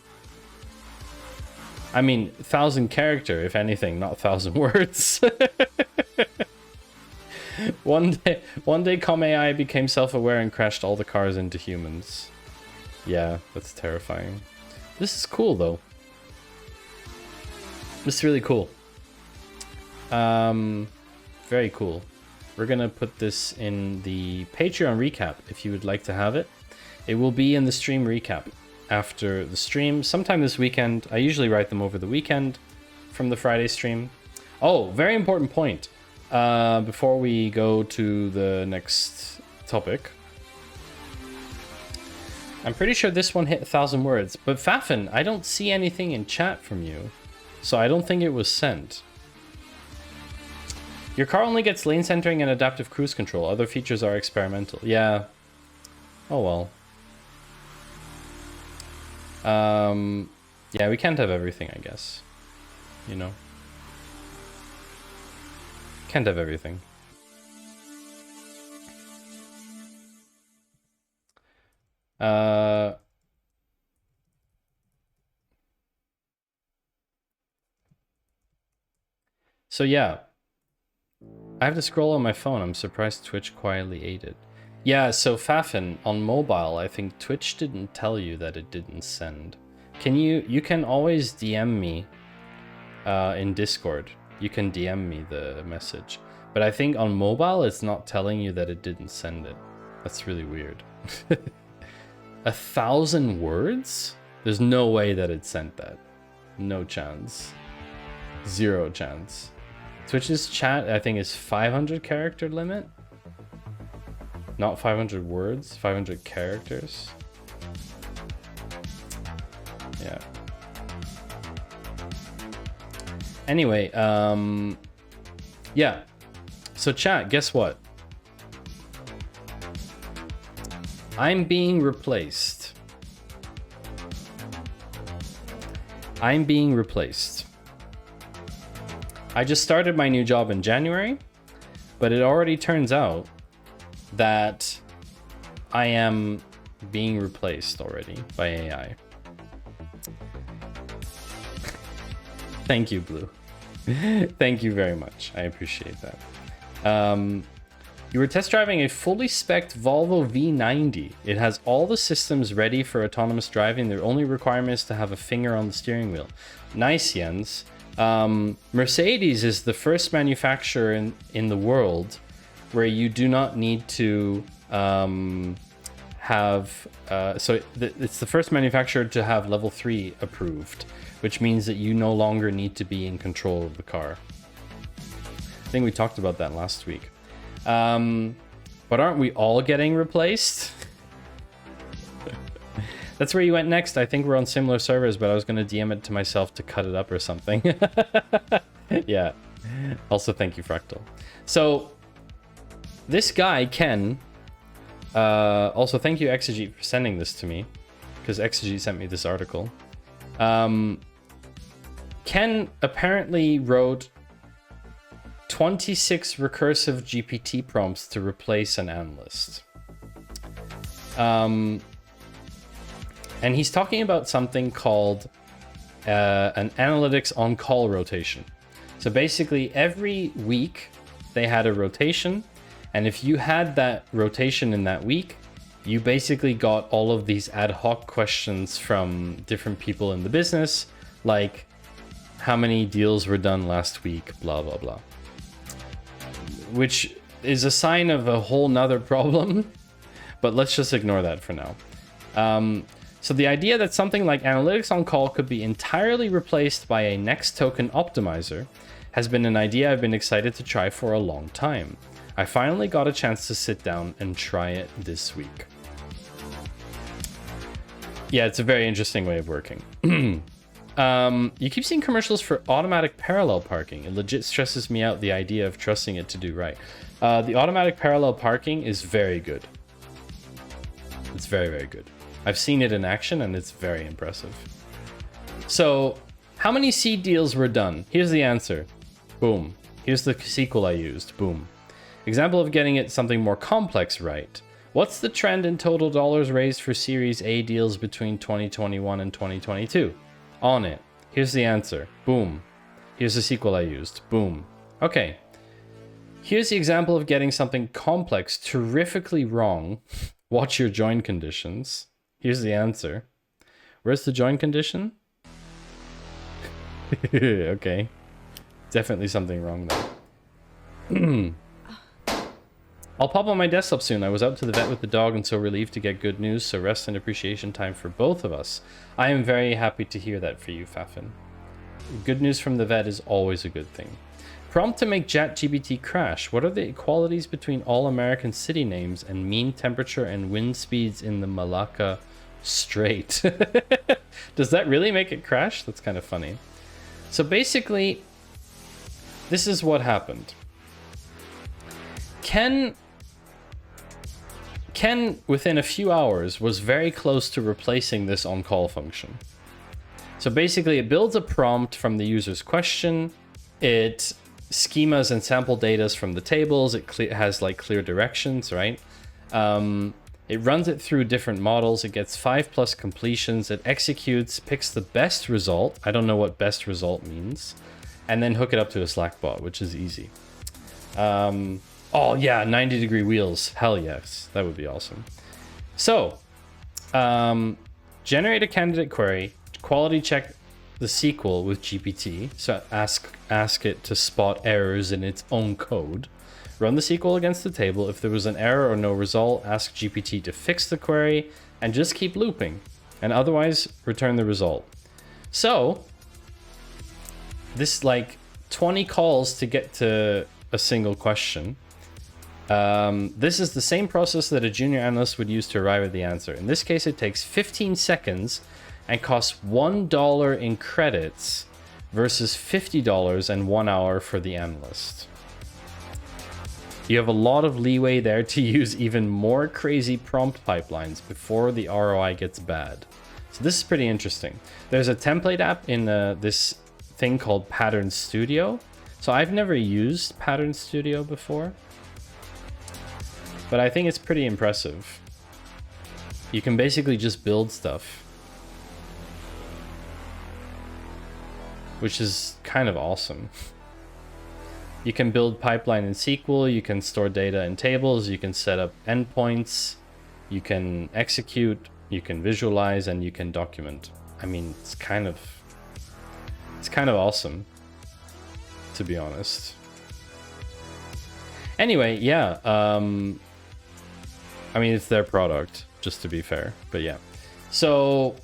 I mean, 1,000 character, if anything, not 1,000 words. One day Com AI became self-aware and crashed all the cars into humans. Yeah, that's terrifying. This is cool, though. This is really cool. Very cool. We're gonna put this in the Patreon recap if you would like to have it. It will be in the stream recap after the stream, sometime this weekend. I usually write them over the weekend from the Friday stream. Oh, very important point. Before we go to the next topic. I'm pretty sure this one hit 1,000 words, but Fafin, I don't see anything in chat from you, so I don't think it was sent. Your car only gets lane centering and adaptive cruise control. Other features are experimental. Yeah. Oh well. Yeah, we can't have everything, I guess. You know? Can't have everything. So yeah. I have to scroll on my phone. I'm surprised Twitch quietly ate it. Yeah, so Fafin, on mobile, I think Twitch didn't tell you that it didn't send. You can always DM me in Discord. You can DM me the message. But I think on mobile, it's not telling you that it didn't send it. That's really weird. 1,000 words? There's no way that it sent that. No chance. Zero chance. Twitch's chat, I think, is 500 character limit. Not 500 words, 500 characters. Yeah. Anyway, yeah. So chat, guess what? I'm being replaced. I'm being replaced. I just started my new job in January, but it already turns out that I am being replaced already by AI. Thank you, Blue. Thank you very much. I appreciate that. You were test driving a fully spec'd Volvo V90. It has all the systems ready for autonomous driving. The only requirement is to have a finger on the steering wheel. Nice, Jens. Mercedes is the first manufacturer in the world where you do not need to have... it's the first manufacturer to have level 3 approved, which means that you no longer need to be in control of the car. I think we talked about that last week. But aren't we all getting replaced? That's where you went next. I think we're on similar servers, but I was going to DM it to myself to cut it up or something. Yeah. Also, thank you, Fractal. So, this guy, Ken... also, thank you, Exegete, for sending this to me, because Exegete sent me this article. Ken apparently wrote 26 recursive GPT prompts to replace an analyst. And he's talking about something called an analytics on-call rotation. So basically, every week they had a rotation, and if you had that rotation in that week, you basically got all of these ad hoc questions from different people in the business, like how many deals were done last week, blah, blah, blah. Which is a sign of a whole nother problem. but let's just ignore that for now. So the idea that something like analytics on call could be entirely replaced by a next token optimizer has been an idea I've been excited to try for a long time. I finally got a chance to sit down and try it this week. Yeah, it's a very interesting way of working. You keep seeing commercials for automatic parallel parking. It legit stresses me out, the idea of trusting it to do right. The automatic parallel parking is very good. It's very, very good. I've seen it in action and it's very impressive. So, how many seed deals were done? Here's the answer. Boom. Here's the SQL I used. Boom. Example of getting it something more complex right. What's the trend in total dollars raised for Series A deals between 2021 and 2022? On it. Here's the answer. Boom. Here's the SQL I used. Boom. Okay. Here's the example of getting something complex terrifically wrong. Watch your join conditions. Here's the answer. Where's the join condition? Okay. Definitely something wrong there. I'll pop on my desktop soon. I was out to the vet with the dog and so relieved to get good news, so rest and appreciation time for both of us. I am very happy to hear that for you, Fafin. Good news from the vet is always a good thing. Prompt to make ChatGPT crash. What are the equalities between all American city names and mean temperature and wind speeds in the Malacca Strait? Does that really make it crash? That's kind of funny. So basically, this is what happened. Ken, within a few hours, was very close to replacing this on-call function. So basically, it builds a prompt from the user's question. It schemas and sample data from the tables. It has like clear directions, right? It runs it through different models. It gets 5+ completions. It executes, picks the best result. I don't know what best result means. And then hook it up to a Slack bot, which is easy. Oh yeah, 90-degree wheels. Hell yes, that would be awesome. So, generate a candidate query, quality check the SQL with GPT. So ask it to spot errors in its own code. Run the SQL against the table. If there was an error or no result, ask GPT to fix the query and just keep looping. And otherwise, return the result. So, this is like 20 calls to get to a single question. This is the same process that a junior analyst would use to arrive at the answer. In this case, it takes 15 seconds and costs $1 in credits versus $50 and 1 hour for the analyst. You have a lot of leeway there to use even more crazy prompt pipelines before the ROI gets bad. So this is pretty interesting. There's a template app in this thing called Pattern Studio. So I've never used Pattern Studio before, but I think it's pretty impressive. You can basically just build stuff, which is kind of awesome. You can build pipeline in SQL, you can store data in tables, you can set up endpoints, you can execute, you can visualize, and you can document. I mean, it's kind of awesome, to be honest. Anyway, yeah, I mean, it's their product, just to be fair, but yeah. So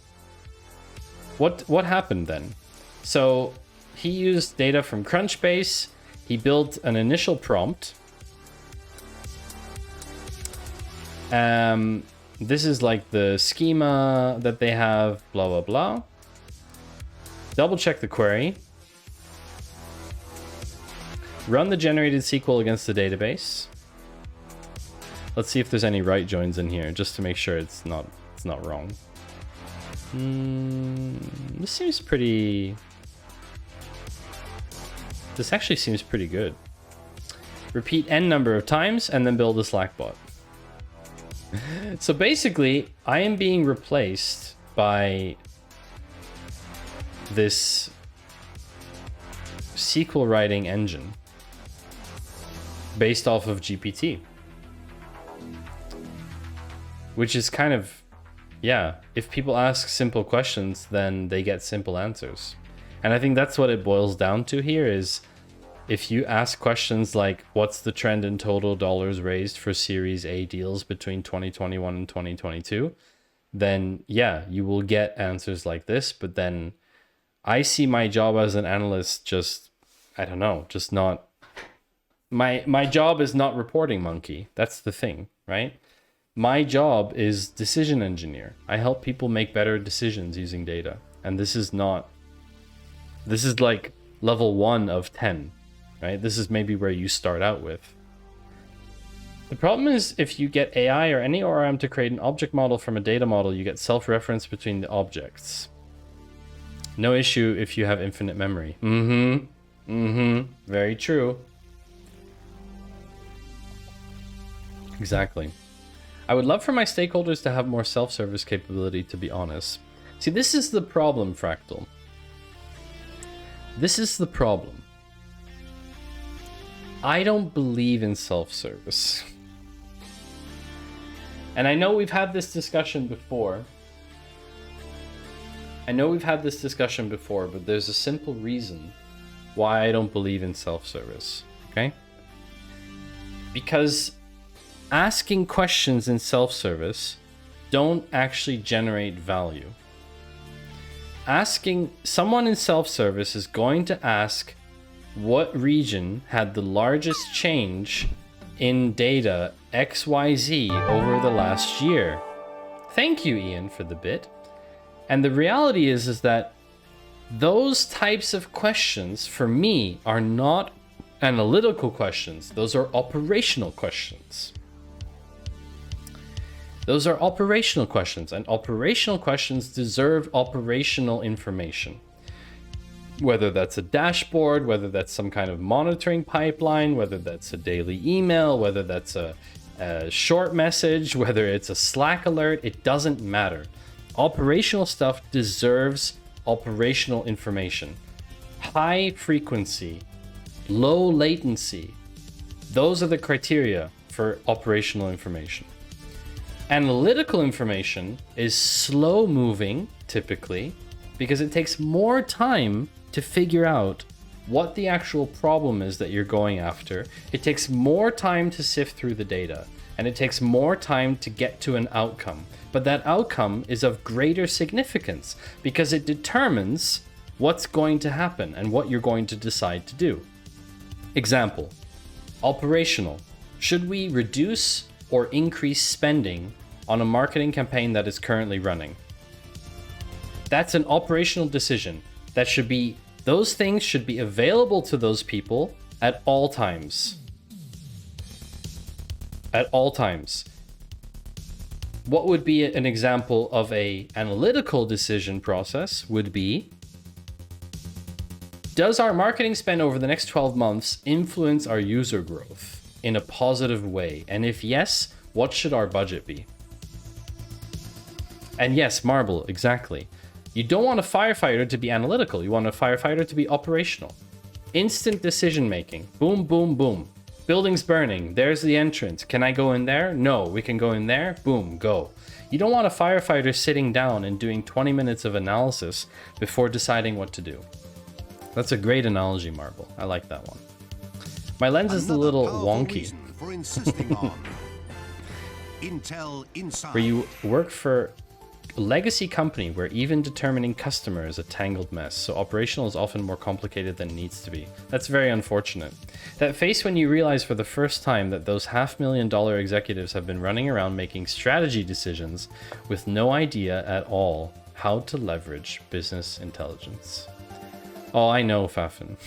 what happened then? So he used data from Crunchbase. He built an initial prompt. This is like the schema that they have, blah, blah, blah. Double check the query. Run the generated SQL against the database. Let's see if there's any right joins in here, just to make sure it's not wrong. This seems pretty... This actually seems pretty good. Repeat n number of times and then build a Slack bot. So basically, I am being replaced by this SQL writing engine based off of GPT. Which is kind of, yeah, if people ask simple questions, then they get simple answers. And I think that's what it boils down to here is if you ask questions like, what's the trend in total dollars raised for Series A deals between 2021 and 2022, then yeah, you will get answers like this. But then I see my job as an analyst just, I don't know, just not, my job is not reporting monkey. That's the thing, right? My job is decision engineer. I help people make better decisions using data. And this is like level 1 of 10, right? This is maybe where you start out with. The problem is if you get AI or any ORM to create an object model from a data model, you get self-reference between the objects. No issue if you have infinite memory. Very true. Exactly. I would love for my stakeholders to have more self-service capability, to be honest. See, this is the problem, Fractal. This is the problem. I don't believe in self-service. And I know we've had this discussion before. But there's a simple reason why I don't believe in self-service, okay? Because asking questions in self-service don't actually generate value. Someone in self-service is going to ask what region had the largest change in data XYZ over the last year. Thank you, Ian, for the bit. And the reality is that those types of questions, for me, are not analytical questions. Those are operational questions. Those are operational questions, and operational questions deserve operational information. Whether that's a dashboard, whether that's some kind of monitoring pipeline, whether that's a daily email, whether that's a short message, whether it's a Slack alert, it doesn't matter. Operational stuff deserves operational information. High frequency, low latency, those are the criteria for operational information. Analytical information is slow moving, typically, because it takes more time to figure out what the actual problem is that you're going after. It takes more time to sift through the data, and it takes more time to get to an outcome. But that outcome is of greater significance because it determines what's going to happen and what you're going to decide to do. Example, operational. Should we reduce or increase spending on a marketing campaign that is currently running? That's an operational decision. Those things should be available to those people at all times. At all times. What would be an example of an analytical decision process would be, does our marketing spend over the next 12 months influence our user growth in a positive way? And if yes, what should our budget be? And yes, Marble, exactly. You don't want a firefighter to be analytical. You want a firefighter to be operational. Instant decision making. Boom, boom, boom. Building's burning. There's the entrance. Can I go in there? No, we can go in there. Boom, go. You don't want a firefighter sitting down and doing 20 minutes of analysis before deciding what to do. That's a great analogy, Marble. I like that one. My lens is a little wonky. For insisting on Intel Inside. Where you work for a legacy company where even determining customer is a tangled mess, so operational is often more complicated than it needs to be. That's very unfortunate. That face when you realize for the first time that those $500,000 executives have been running around making strategy decisions with no idea at all how to leverage business intelligence. Oh, I know, Fafin.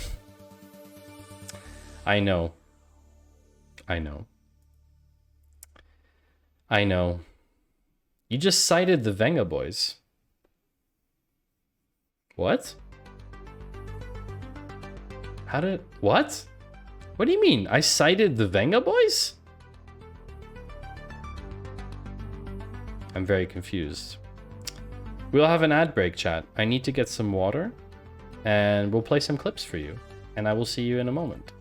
I know. You just cited the Venga boys. What? What? What do you mean? I cited the Venga boys? I'm very confused. We'll have an ad break, chat. I need to get some water, and we'll play some clips for you, and I will see you in a moment.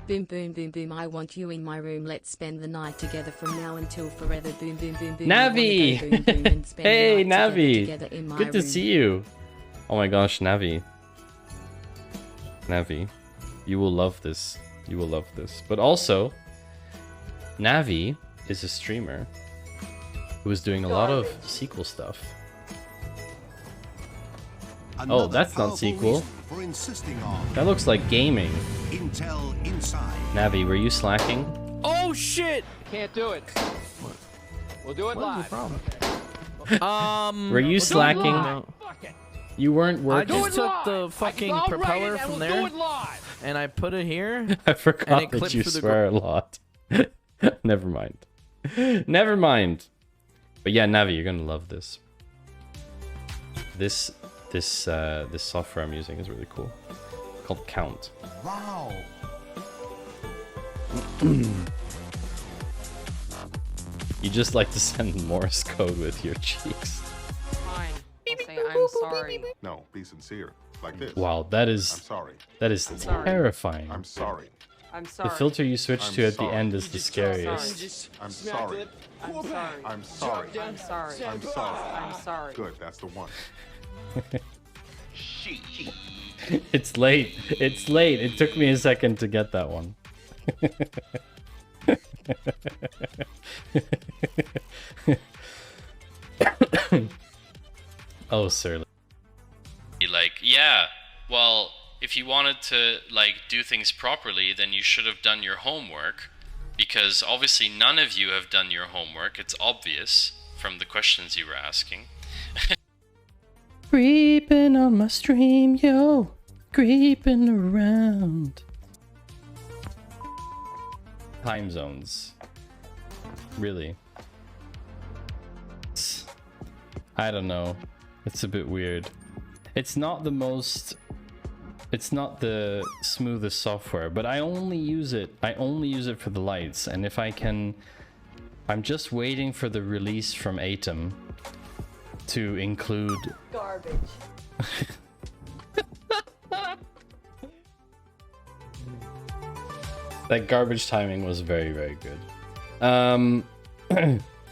Boom, boom, boom, boom. I want you in my room. Let's spend the night together from now until forever. Boom, boom, boom, boom. Navi! Boom, boom, and spend Hey, the night Navi! together in my Good to room. see you. Oh my gosh, Navi. Navi, you will love this. You will love this. But also, Navi is a streamer who is doing a lot of SQL stuff. Oh, that's not SQL. That looks like gaming. Intel inside. Navi, were you slacking? Oh shit! Can't do it. We'll do it live. Were you slacking? You weren't I working. just took the fucking propeller from there and I put it here. I forgot that you swear a lot. Never mind. Never mind. But yeah, Navi, you're gonna love this. This software I'm using is really cool. It's called Count. Wow. You just like to send Morse code with your cheeks. Fine. I'll say I'm sorry. No, be sincere. Like this. Wow, that is. I'm sorry. That is terrifying. I'm sorry. I'm sorry. The filter you switch to at the end is the I'm scariest. sorry. I'm sorry. I'm sorry. I'm sorry. I'm sorry. I'm sorry. Good, that's the one. It's late. It's late. It took me a second to get that one. Oh, sir. Like, yeah, well, if you wanted to, like, do things properly, then you should have done your homework. Because obviously none of you have done your homework. It's obvious from the questions you were asking. Creeping on my stream, yo. Creeping around. Time zones. Really? I don't know. It's a bit weird. It's not the most... It's not the smoothest software, but I only use it for the lights. And if I can... I'm just waiting for the release from Atom to include... Garbage. That garbage timing was very, very good.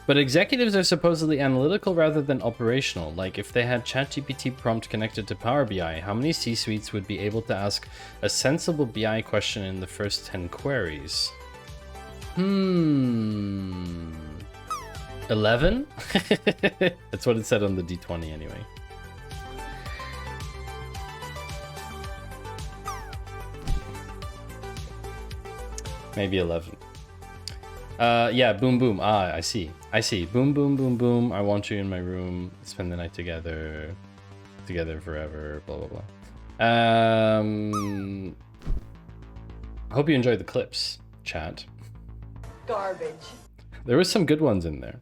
But executives are supposedly analytical rather than operational. Like, if they had ChatGPT prompt connected to Power BI, how many C-suites would be able to ask a sensible BI question in the first 10 queries? 11? That's what it said on the D20 anyway. Maybe 11. Yeah, boom boom. Ah, I see. Boom boom boom boom. I want you in my room. Spend the night together. Together forever. Blah blah blah. I hope you enjoyed the clips, chat. Garbage. There were some good ones in there.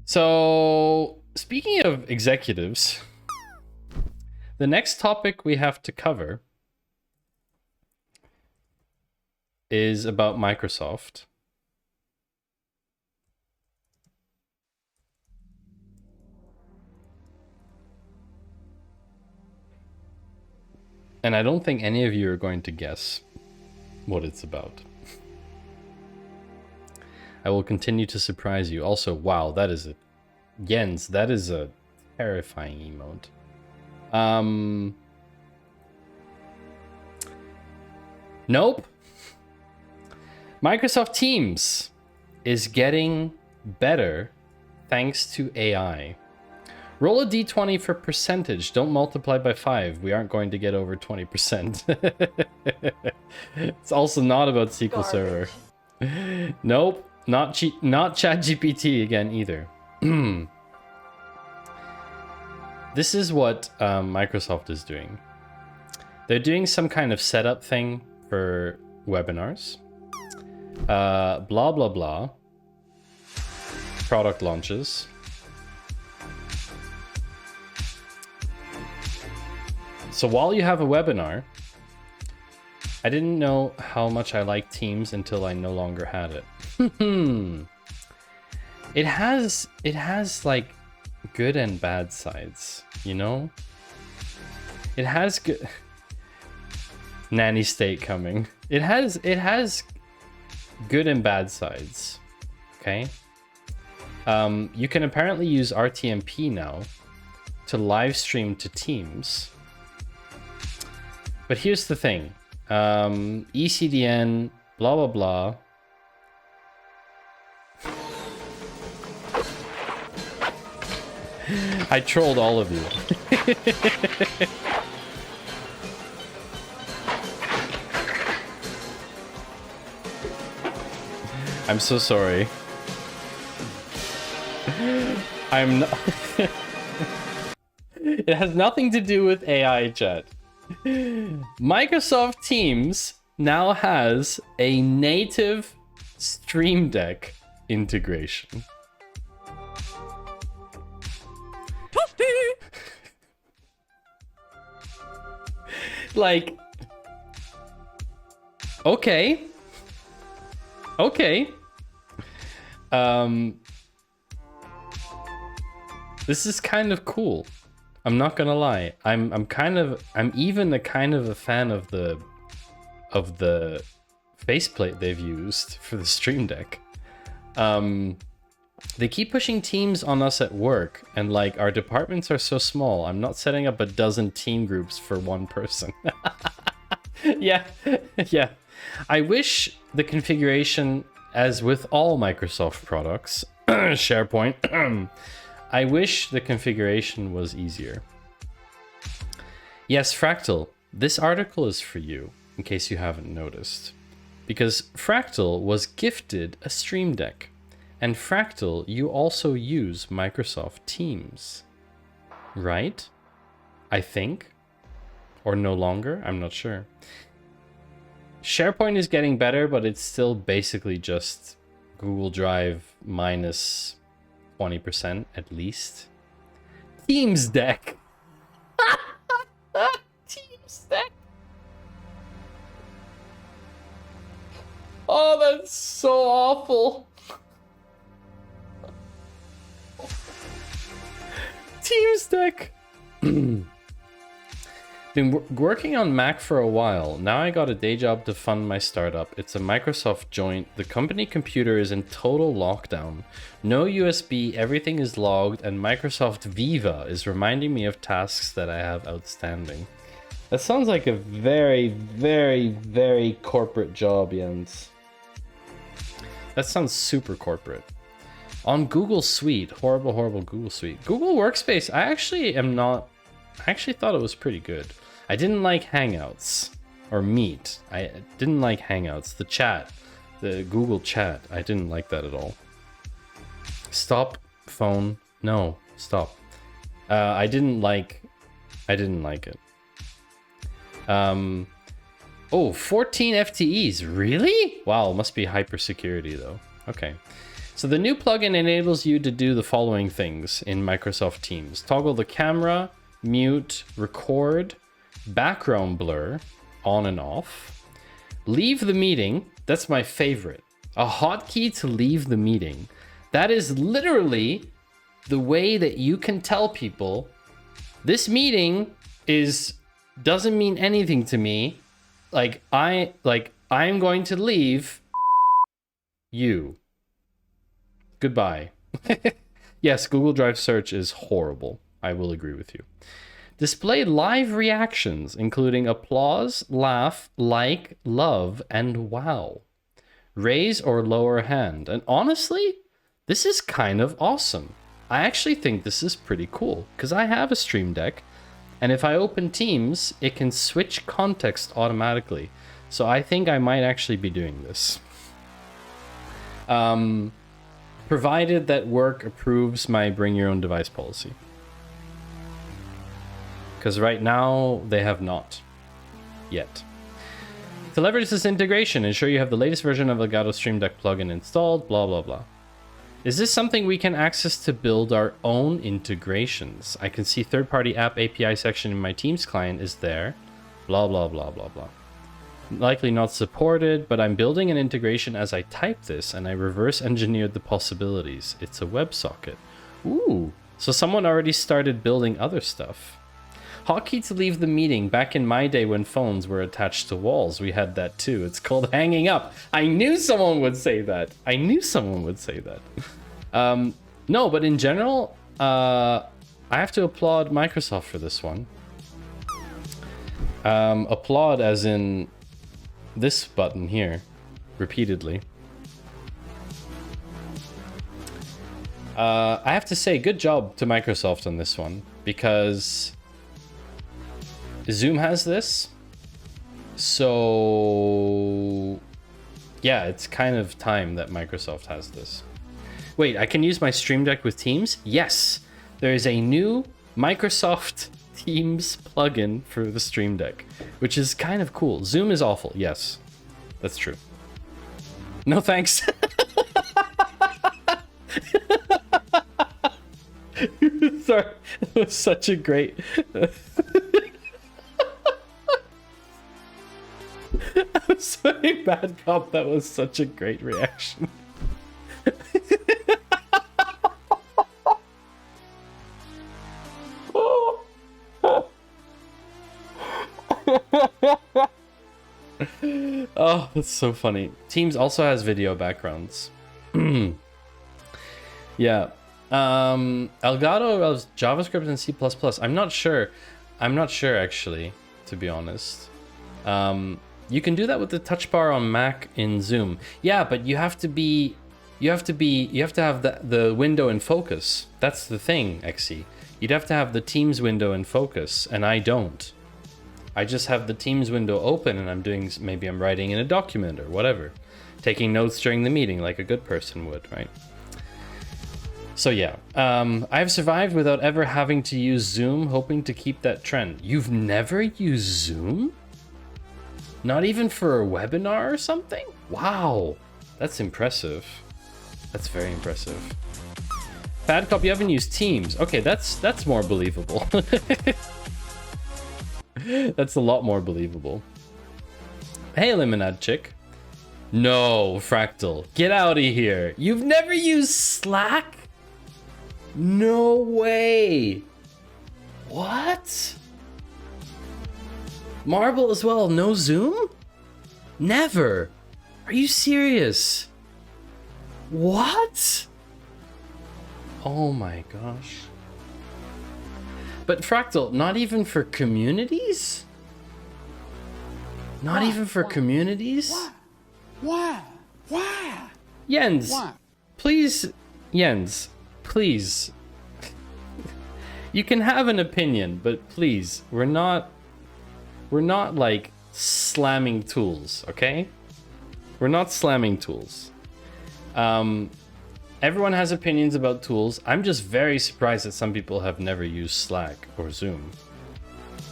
So, speaking of executives, the next topic we have to cover is about Microsoft. And I don't think any of you are going to guess what it's about. I will continue to surprise you. Also, wow, that is a... Jens, that is a terrifying emote. Nope. Microsoft Teams is getting better thanks to AI. Roll a d20 for percentage. Don't multiply by 5. We aren't going to get over 20%. It's also not about SQL Server. Nope. Not ChatGPT again either. This is what Microsoft is doing. They're doing some kind of setup thing for webinars. Blah blah blah. Product launches. So while you have a webinar, I didn't know how much I liked Teams until I no longer had it. It has like good and bad sides, you know? It has good nanny state coming. It has good and bad sides. Okay? You can apparently use RTMP now to live stream to Teams. But here's the thing. ECDN, blah, blah, blah. I trolled all of you. I'm so sorry. I'm not... It has nothing to do with AI, chat. Microsoft Teams now has a native Stream Deck integration. Like, okay. This is kind of cool. I'm not gonna lie. I'm even a kind of a fan of the faceplate they've used for the Stream Deck. They keep pushing Teams on us at work, and like our departments are so small. I'm not setting up a dozen team groups for one person. Yeah. I wish the configuration, as with all Microsoft products, SharePoint, I wish the configuration was easier. Yes, Fractal, this article is for you, in case you haven't noticed. Because Fractal was gifted a Stream Deck. And Fractal, you also use Microsoft Teams, right? I think. Or no longer, I'm not sure. SharePoint is getting better, but it's still basically just Google Drive minus 20% at least. Teams Deck. Teams Deck. Oh, that's so awful. Teams Deck. Been working on Mac for a while. Now I got a day job to fund my startup. It's a Microsoft joint. The company computer is in total lockdown. No USB, everything is logged, and Microsoft Viva is reminding me of tasks that I have outstanding. That sounds like a very, very, very corporate job, Jens. That sounds super corporate. On Google Suite, horrible Google Suite. Google Workspace, I actually thought it was pretty good. I didn't like Hangouts or Meet. I didn't like Hangouts. The chat, the Google chat, I didn't like that at all. Stop phone. No, stop. I didn't like it. Oh, 14 FTEs, really? Wow, must be hyper security though. Okay. So the new plugin enables you to do the following things in Microsoft Teams. Toggle the camera, mute, record, background blur, on and off. Leave the meeting, that's my favorite. A hotkey to leave the meeting. That is literally the way that you can tell people, this meeting doesn't mean anything to me. I'm going to leave you. Goodbye. Yes, Google Drive search is horrible. I will agree with you. Display live reactions, including applause, laugh, like, love, and wow. Raise or lower hand. And honestly, this is kind of awesome. I actually think this is pretty cool, because I have a Stream Deck, and if I open Teams, it can switch context automatically. So I think I might actually be doing this. Provided that work approves my bring your own device policy. Because right now, they have not. Yet. To leverage this integration, ensure you have the latest version of Elgato Stream Deck plugin installed, blah, blah, blah. Is this something we can access to build our own integrations? I can see third-party app API section in my Teams client is there, blah, blah, blah, blah, blah. Likely not supported, but I'm building an integration as I type this, and I reverse engineered the possibilities. It's a WebSocket. Ooh, so someone already started building other stuff. Hotkey to leave the meeting. Back in my day when phones were attached to walls, we had that too. It's called hanging up. I knew someone would say that. No, but in general, I have to applaud Microsoft for this one. Applaud as in this button here, repeatedly. I have to say, good job to Microsoft on this one, because Zoom has this. So yeah, it's kind of time that Microsoft has this. Wait, I can use my Stream Deck with Teams? Yes, there is a new Microsoft Teams plugin for the Stream Deck, which is kind of cool. Zoom is awful. Yes, that's true. No thanks. Sorry, that was such a great... I'm sorry, bad cop, that was such a great reaction. Oh, that's so funny. Teams also has video backgrounds. Yeah. Elgato of JavaScript and C++. I'm not sure. I'm not sure, actually, to be honest. You can do that with the touch bar on Mac in Zoom. Yeah, but you have to have the window in focus. That's the thing, XE. You'd have to have the Teams window in focus, and I don't. I just have the Teams window open, and maybe I'm writing in a document or whatever. Taking notes during the meeting like a good person would, right? So yeah, I've survived without ever having to use Zoom, hoping to keep that trend. You've never used Zoom? Not even for a webinar or something? Wow, that's impressive. That's very impressive. Bad cop, you haven't used Teams. Okay, that's more believable. That's a lot more believable. Hey, Lemonade Chick. No, Fractal, get out of here. You've never used Slack? No way. What? Marble as well, no Zoom? Never. Are you serious? What? Oh my gosh. But Fractal, not even for communities? Not even for communities? Why? Jens, please, Jens, please. You can have an opinion, but please, we're not like slamming tools, okay? We're not slamming tools. Everyone has opinions about tools. I'm just very surprised that some people have never used Slack or Zoom.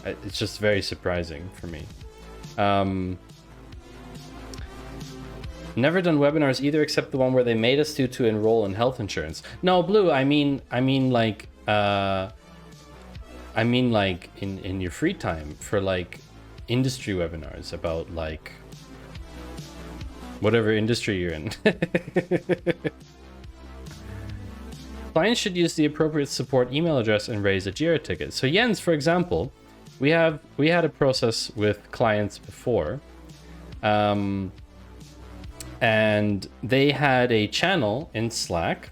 It's just very surprising for me. Never done webinars either, except the one where they made us to enroll in health insurance. No, Blue, I mean like in your free time for like industry webinars about like whatever industry you're in. Clients should use the appropriate support email address and raise a Jira ticket. So Jens, for example, we had a process with clients before, and they had a channel in Slack,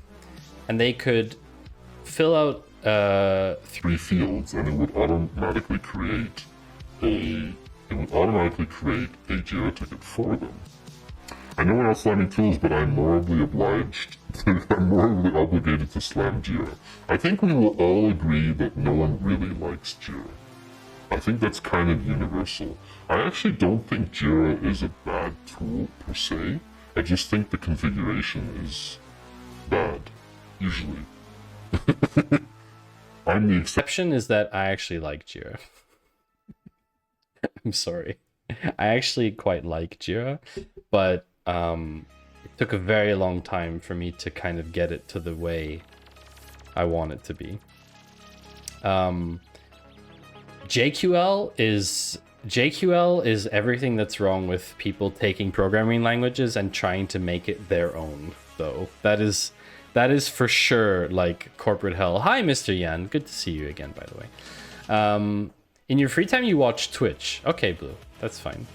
and they could fill out 3 fields, and it would automatically create a Jira ticket for them. I know we're not slamming tools, but I'm morally obliged. I'm morally obligated to slam Jira. I think we will all agree that no one really likes Jira. I think that's kind of universal. I actually don't think Jira is a bad tool per se. I just think the configuration is bad, usually. I'm the exception is that I actually like Jira. I'm sorry. I actually quite like Jira, but it took a very long time for me to kind of get it to the way I want it to be. JQL is everything that's wrong with people taking programming languages and trying to make it their own, though. That is for sure like corporate hell. Hi, Mr. Yan. Good to see you again, by the way. In your free time, you watch Twitch. Okay, Blue. That's fine.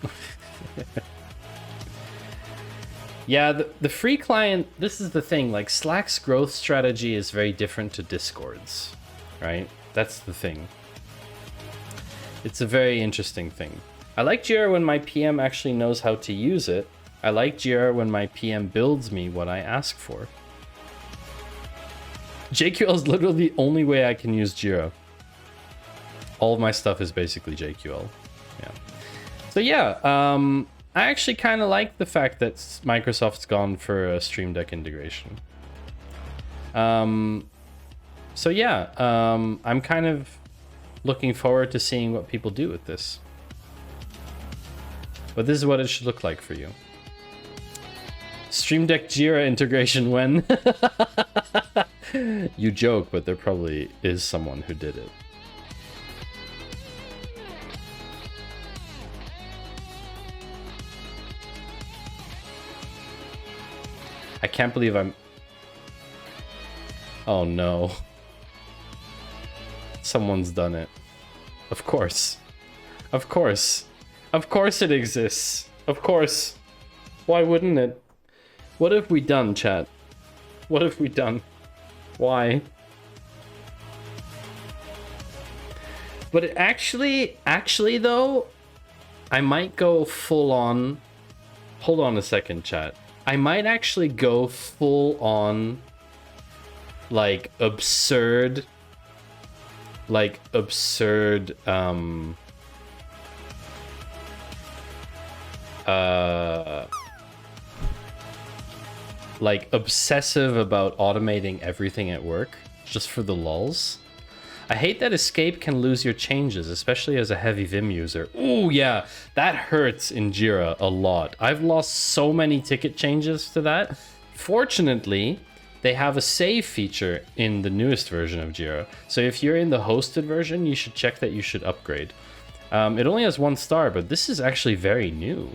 Yeah, the free client, this is the thing, like Slack's growth strategy is very different to Discord's, right? That's the thing. It's a very interesting thing. I like Jira when my PM actually knows how to use it. I like Jira when my PM builds me what I ask for. JQL is literally the only way I can use Jira. All of my stuff is basically JQL. Yeah. So yeah, I actually kind of like the fact that Microsoft's gone for a Stream Deck integration. So yeah, I'm kind of looking forward to seeing what people do with this. But this is what it should look like for you. Stream Deck Jira integration when? You joke, but there probably is someone who did it. I can't believe I'm... Oh no. Someone's done it. Of course. Of course. Of course it exists. Of course. Why wouldn't it? What have we done, chat? What have we done? Why? But it actually though, I might go full on... Hold on a second, chat. I might actually go full on, like, absurd, like obsessive about automating everything at work, just for the lulz. I hate that escape can lose your changes, especially as a heavy Vim user. Ooh, yeah, that hurts in Jira a lot. I've lost so many ticket changes to that. Fortunately, they have a save feature in the newest version of Jira. So if you're in the hosted version, you should check that you should upgrade. It only has 1 star, but this is actually very new.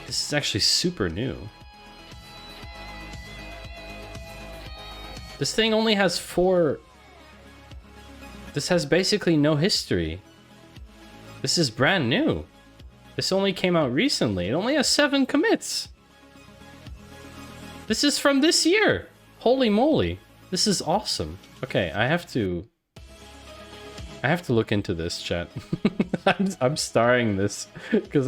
This is actually super new. This thing only has 4... This has basically no history. This is brand new. This only came out recently. It only has 7 commits. This is from this year. Holy moly. This is awesome. Okay, I have to look into this, chat. I'm starring this because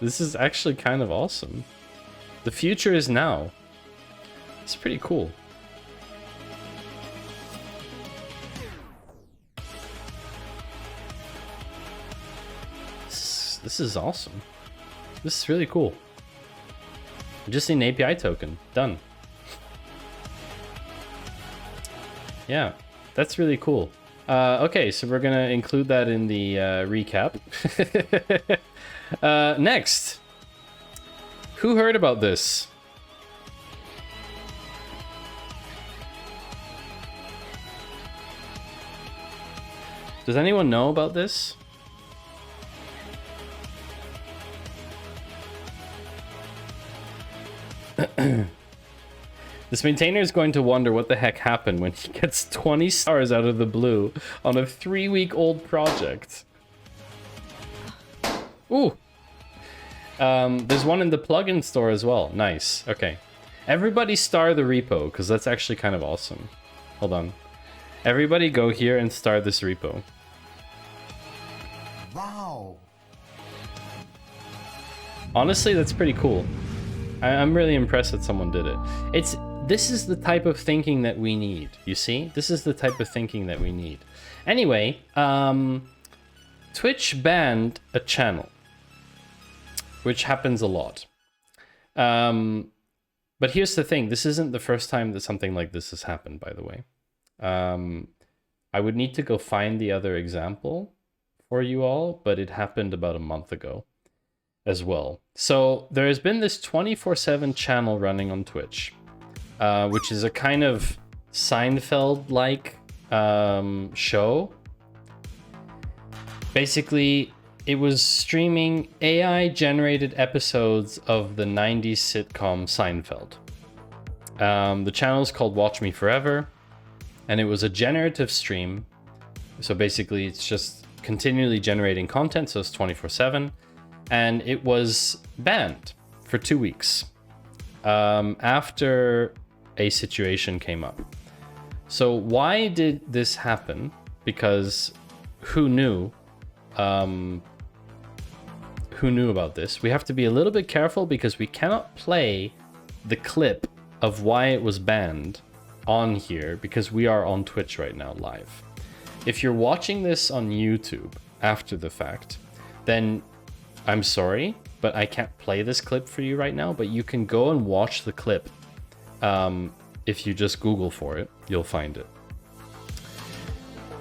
this is actually kind of awesome. The future is now. It's pretty cool. This is awesome. This is really cool. I just need an API token. Done. Yeah, that's really cool. Okay, so we're gonna include that in the recap. Next. Who heard about this? Does anyone know about this? This maintainer is going to wonder what the heck happened when he gets 20 stars out of the blue on a 3-week-old project. Ooh. There's one in the plugin store as well. Nice. Okay. Everybody star the repo, because that's actually kind of awesome. Hold on. Everybody go here and star this repo. Wow. Honestly, that's pretty cool. I'm really impressed that someone did it. This is the type of thinking that we need, you see? This is the type of thinking that we need. Anyway, Twitch banned a channel, which happens a lot. But here's the thing. This isn't the first time that something like this has happened, by the way. I would need to go find the other example for you all, but it happened about a month ago as well. So there has been this 24/7 channel running on Twitch, which is a kind of Seinfeld-like show. Basically, it was streaming AI-generated episodes of the 90s sitcom Seinfeld. The channel is called Watch Me Forever, and it was a generative stream. So basically, it's just continually generating content, so it's 24/7. And it was banned for 2 weeks after a situation came up. So why did this happen? Because who knew? Who knew about this? We have to be a little bit careful because we cannot play the clip of why it was banned on here because we are on Twitch right now live. If you're watching this on YouTube after the fact, then I'm sorry, but I can't play this clip for you right now, but you can go and watch the clip. If you just Google for it, you'll find it.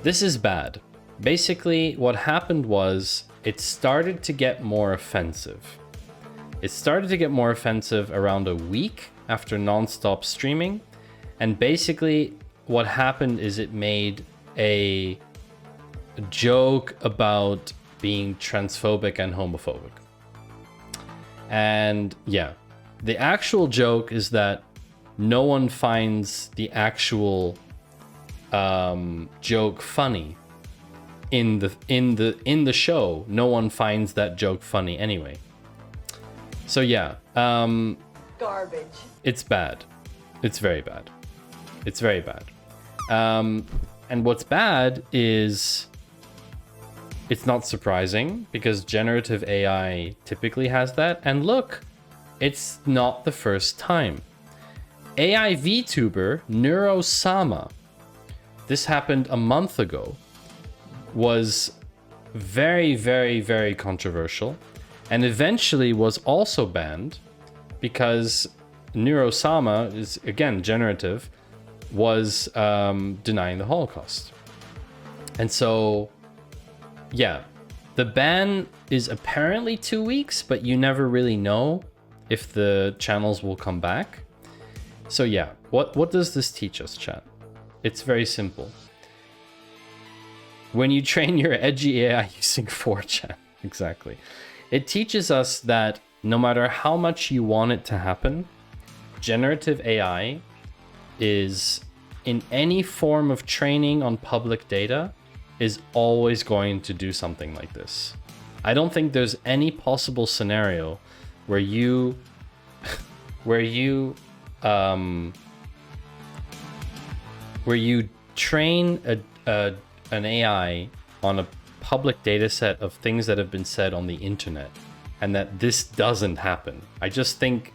This is bad. Basically, what happened was it started to get more offensive. It started to get more offensive around a week after non-stop streaming. And basically, what happened is it made a joke about being transphobic and homophobic. And yeah, the actual joke is that no one finds the actual joke funny in the show. No one finds that joke funny anyway. So yeah, Garbage. it's bad. It's very bad. It's very bad. And what's bad is it's not surprising because generative AI typically has that. And look, it's not the first time. AI VTuber Neurosama, this happened a month ago, was very, very, very controversial and eventually was also banned because Neurosama is, again, generative, was denying the Holocaust. And so, yeah, the ban is apparently 2 weeks, but you never really know if the channels will come back. So yeah, what does this teach us, chat? It's very simple. When you train your edgy AI using 4chan, exactly. It teaches us that no matter how much you want it to happen, generative AI is, in any form of training on public data, is always going to do something like this. I don't think there's any possible scenario where you train an AI on a public data set of things that have been said on the internet and that this doesn't happen. I just think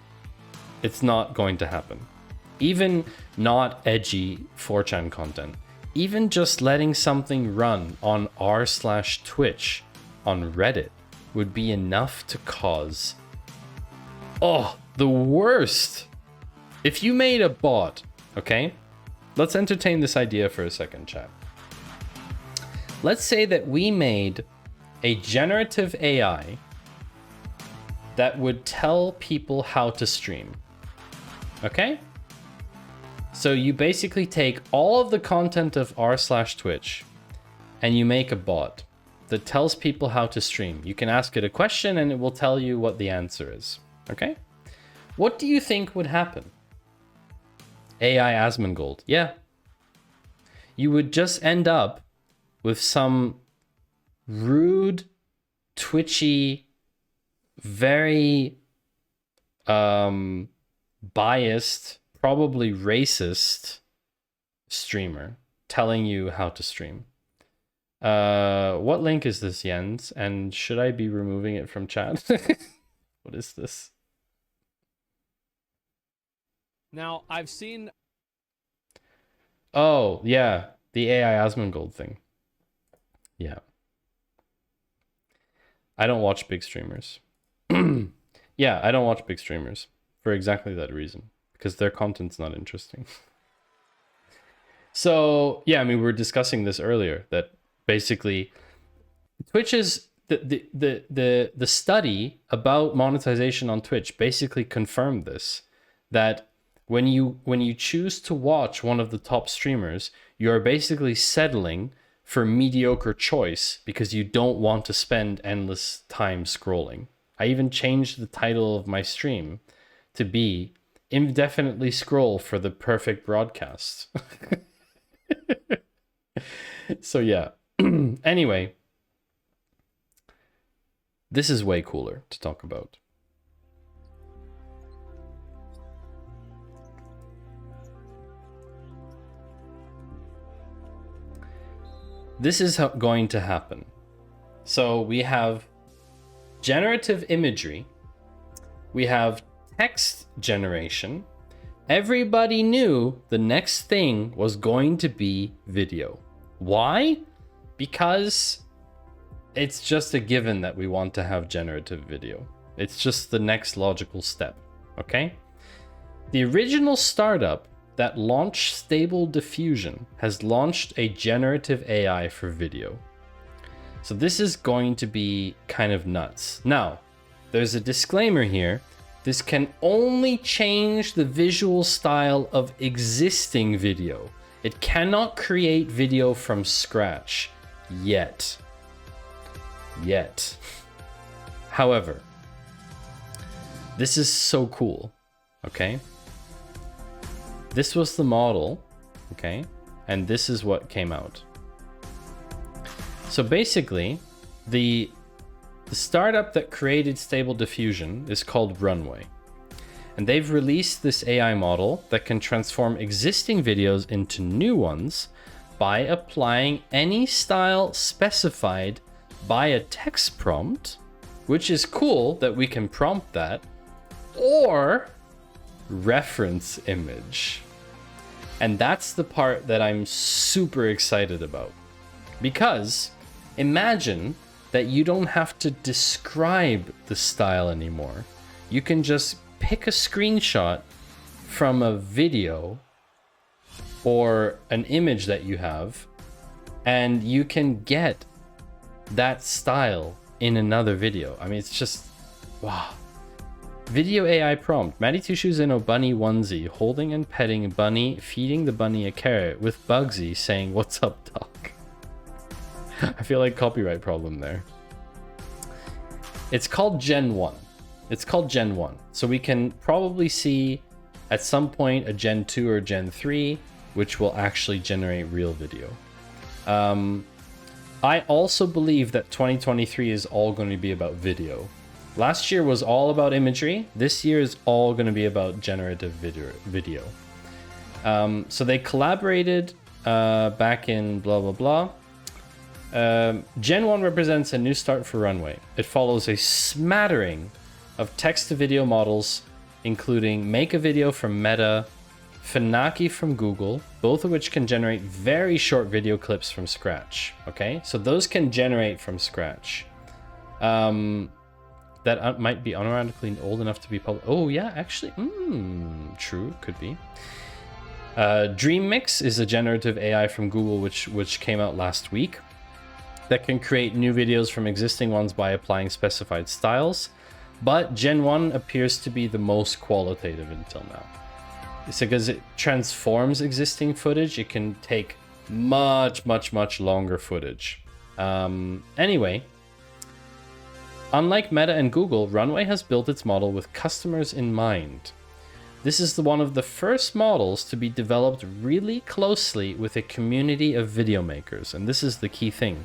it's not going to happen. Even not edgy 4chan content, even just letting something run on r/Twitch on Reddit would be enough to cause, oh, the worst. If you made a bot, okay? Let's entertain this idea for a second, chat. Let's say that we made a generative AI that would tell people how to stream. Okay? So you basically take all of the content of r/Twitch and you make a bot that tells people how to stream. You can ask it a question and it will tell you what the answer is. Okay? What do you think would happen? AI Asmongold. Yeah. You would just end up with some rude, twitchy, very biased, probably racist streamer telling you how to stream. What link is this, Jens? And should I be removing it from chat? What is this? Now, I've seen... Oh, yeah. The AI Asmongold thing. Yeah. I don't watch big streamers. Yeah, I don't watch big streamers for exactly that reason. Because their content's not interesting. So, yeah, I mean, we were discussing this earlier. That basically, Twitch is... The study about monetization on Twitch basically confirmed this. That when you choose to watch one of the top streamers, you're basically settling for mediocre choice because you don't want to spend endless time scrolling. I even changed the title of my stream to be indefinitely scroll for the perfect broadcast. So yeah. Anyway, this is way cooler to talk about. this is going to happen. So we have generative imagery, we have text generation. Everybody knew the next thing was going to be video. Why? Because it's just a given that we want to have generative video. It's just the next logical step, okay? The original startup that launched Stable Diffusion has launched a generative AI for video. So this is going to be kind of nuts. Now, there's a disclaimer here. This can only change the visual style of existing video. It cannot create video from scratch yet. However, this is so cool, okay? This was the model, okay? And this is what came out. So basically, the startup that created Stable Diffusion is called Runway. And they've released this AI model that can transform existing videos into new ones by applying any style specified by a text prompt, which is cool that we can prompt that, or reference image. And that's the part that I'm super excited about. Because imagine that you don't have to describe the style anymore. You can just pick a screenshot from a video or an image that you have, and you can get that style in another video. I mean, it's just, wow. Video AI prompt. Maddie Two Shoes in a bunny onesie, holding and petting a bunny, feeding the bunny a carrot, with Bugsy saying, "What's up, dog?" I feel like copyright problem there. It's called Gen 1. It's called Gen 1. So we can probably see at some point a Gen 2 or Gen 3, which will actually generate real video. I also believe that 2023 is all going to be about video. Last year was all about imagery. This year is all going to be about generative video. So they collaborated back in blah, blah, blah. Gen 1 represents a new start for Runway. It follows a smattering of text-to-video models, including Make a Video from Meta, Finaki from Google, both of which can generate very short video clips from scratch. Okay, so those can generate from scratch. That might be unironically old enough to be public. Oh yeah, actually, true, could be. Dream Mix is a generative AI from Google, which came out last week, that can create new videos from existing ones by applying specified styles. But Gen 1 appears to be the most qualitative until now. It's because it transforms existing footage. It can take much longer footage. Anyway, unlike Meta and Google, Runway has built its model with customers in mind. This is one of the first models to be developed really closely with a community of video makers. And this is the key thing.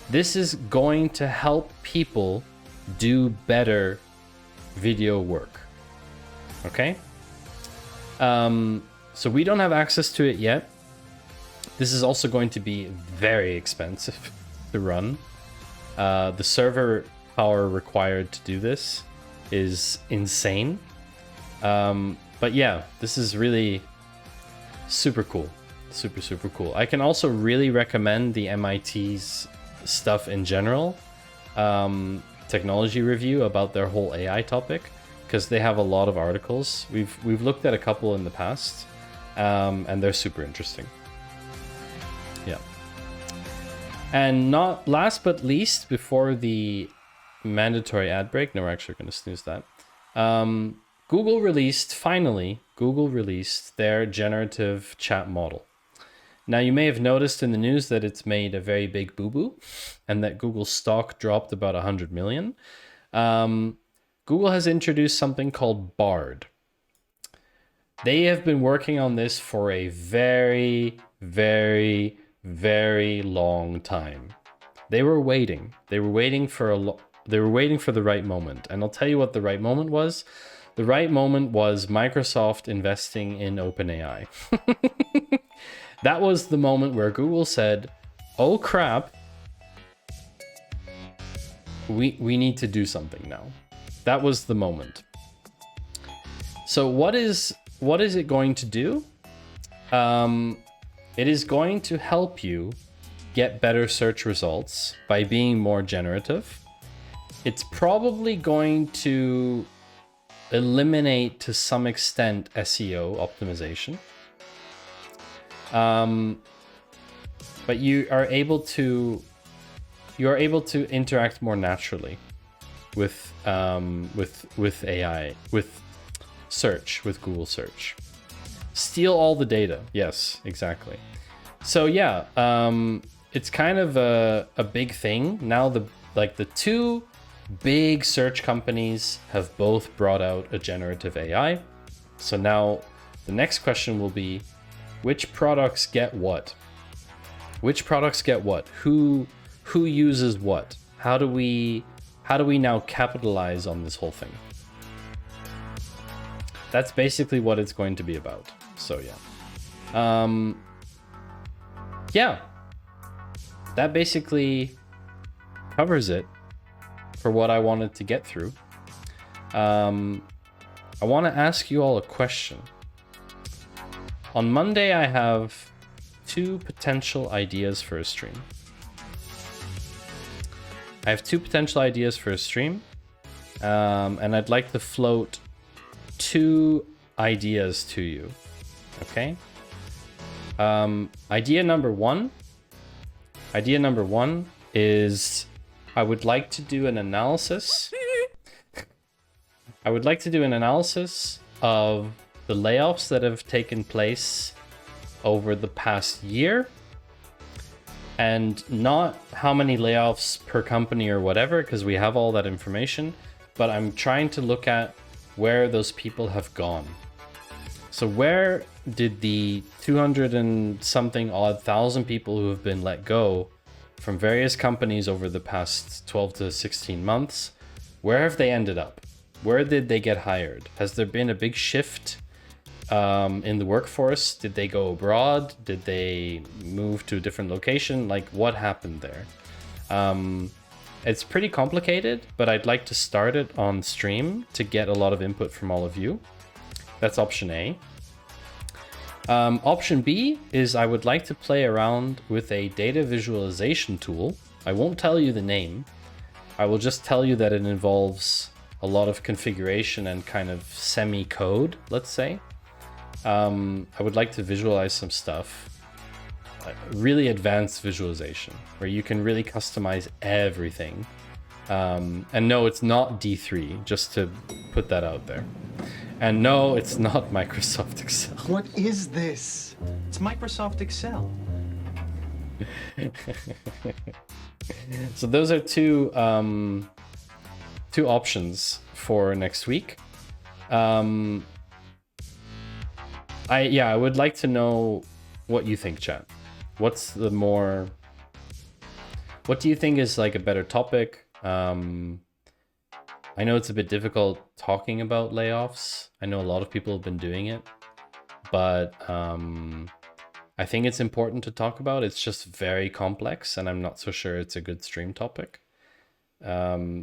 This is going to help people do better video work. Okay? So we don't have access to it yet. This is also going to be very expensive to run. The server power required to do this is insane. But yeah, this is really super cool. Super cool. I can also really recommend the MIT's stuff in general. Technology review about their whole AI topic, because they have a lot of articles. We've looked at a couple in the past, and they're super interesting. Yeah. And not last but least, before the mandatory ad break, no, we're actually going to snooze that. Google released their generative chat model. Now, you may have noticed in the news that it's made a very big boo-boo, and that Google's stock dropped about 100 million. Google has introduced something called Bard. They have been working on this for a very long time. They were waiting. They were waiting for the right moment. And I'll tell you what the right moment was. The right moment was Microsoft investing in OpenAI. That was the moment where Google said, oh crap, we need to do something now. That was the moment. So what is it going to do? It is going to help you get better search results by being more generative. It's probably going to eliminate to some extent SEO optimization. But you are able to interact more naturally with AI, with search, with Google search. Steal all the data. Yes, exactly. So yeah, it's kind of a big thing. Now the two big search companies have both brought out a generative AI. So now the next question will be, which products get what? Which products get what? Who uses what? How do we now capitalize on this whole thing? That's basically what it's going to be about. So yeah. Yeah. That basically covers it for what I wanted to get through. I want to ask you all a question. On Monday, I have 2 potential ideas for a stream. I have 2 potential ideas for a stream, and I'd like to float 2 ideas to you. Okay? Idea number one is I would like to do an analysis. I would like to do an analysis of the layoffs that have taken place over the past year, and not how many layoffs per company or whatever, because we have all that information, but I'm trying to look at where those people have gone. So where did the 200 and something odd thousand people who have been let go from various companies over the past 12 to 16 months, where have they ended up? Where did they get hired? Has there been a big shift in the workforce? Did they go abroad? Did they move to a different location? Like, what happened there? It's pretty complicated, but I'd like to start it on stream to get a lot of input from all of you. That's option A. Option B is I would like to play around with a data visualization tool. I won't tell you the name. I will just tell you that it involves a lot of configuration and kind of semi-code, let's say. I would like to visualize some stuff. Really advanced visualization, where you can really customize everything. And no, it's not D3, just to put that out there. And no, it's not Microsoft Excel. What is this? It's Microsoft Excel. So those are two options for next week. I would like to know what you think, chat. What do you think is like a better topic? I know it's a bit difficult talking about layoffs. I know a lot of people have been doing it, but I think it's important to talk about. It's just very complex, and I'm not so sure it's a good stream topic.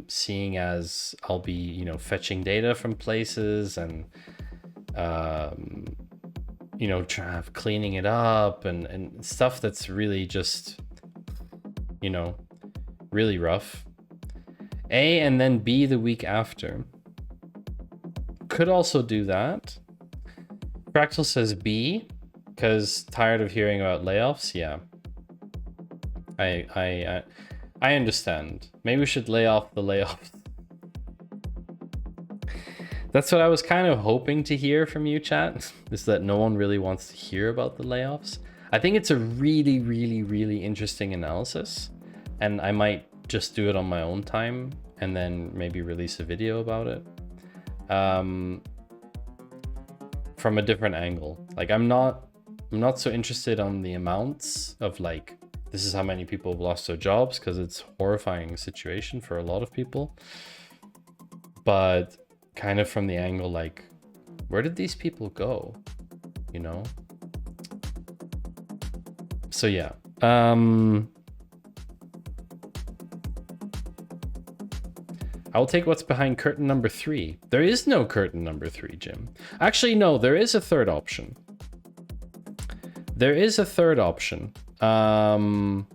Seeing as I'll be, fetching data from places and, cleaning it up and stuff that's really just, really rough. A and then B the week after. Could also do that. Fractal says B, because tired of hearing about layoffs. Yeah. I understand. Maybe we should lay off the layoffs. That's what I was kind of hoping to hear from you, chat, is that no one really wants to hear about the layoffs. I think it's a really, really, really interesting analysis, and I might just do it on my own time and then maybe release a video about it. From a different angle. Like I'm not so interested on the amounts of like, this is how many people have lost their jobs, because it's a horrifying situation for a lot of people. But kind of from the angle like, where did these people go? So yeah. I will take what's behind curtain number 3. There is no curtain number 3, Jim. Actually, no, there is a third option. There is a third option. There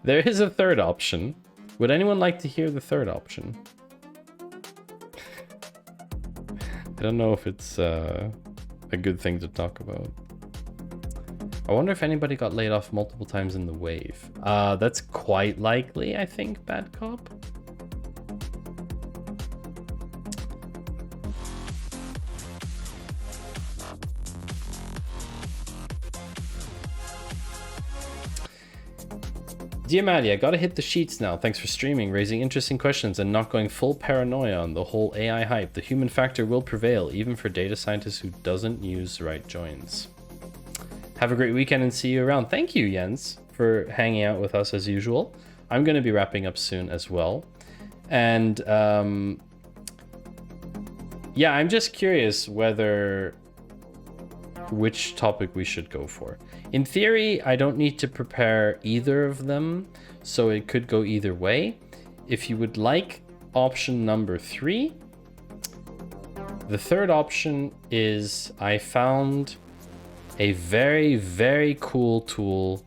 is a third option. Would anyone like to hear the third option? I don't know if it's a good thing to talk about. I wonder if anybody got laid off multiple times in the wave. That's quite likely, I think, Bad Cop. Dear Maddie, I gotta hit the sheets now. Thanks for streaming, raising interesting questions, and not going full paranoia on the whole AI hype. The human factor will prevail, even for data scientists who doesn't use right joins. Have a great weekend and see you around. Thank you, Jens, for hanging out with us as usual. I'm gonna be wrapping up soon as well. And yeah, I'm just curious which topic we should go for. In theory, I don't need to prepare either of them, so it could go either way. If you would like option number 3, the third option is I found a very, very cool tool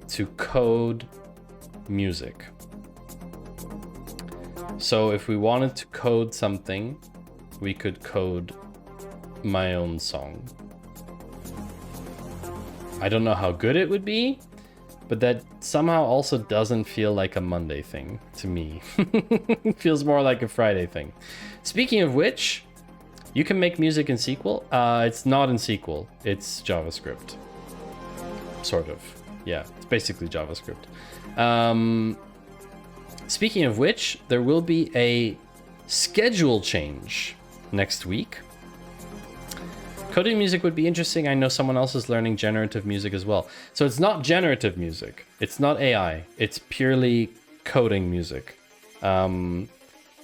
to code music. So if we wanted to code something, we could code my own song. I don't know how good it would be, but that somehow also doesn't feel like a Monday thing to me. It feels more like a Friday thing. Speaking of which, you can make music in SQL. It's not in SQL, it's JavaScript. Sort of. Yeah, it's basically JavaScript. Speaking of which, there will be a schedule change next week. Coding music would be interesting. I know someone else is learning generative music as well. So it's not generative music. It's not AI. It's purely coding music. And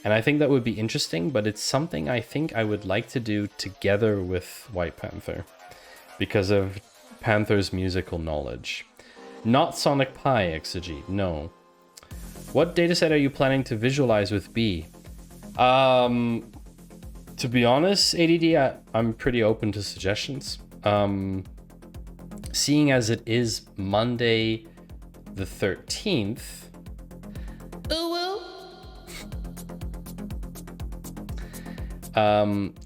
I think that would be interesting, but it's something I think I would like to do together with White Panther because of Panther's musical knowledge. Not Sonic Pi, Exegete, no. What dataset are you planning to visualize with B? To be honest, ADD, I'm pretty open to suggestions. Seeing as it is Monday the 13th.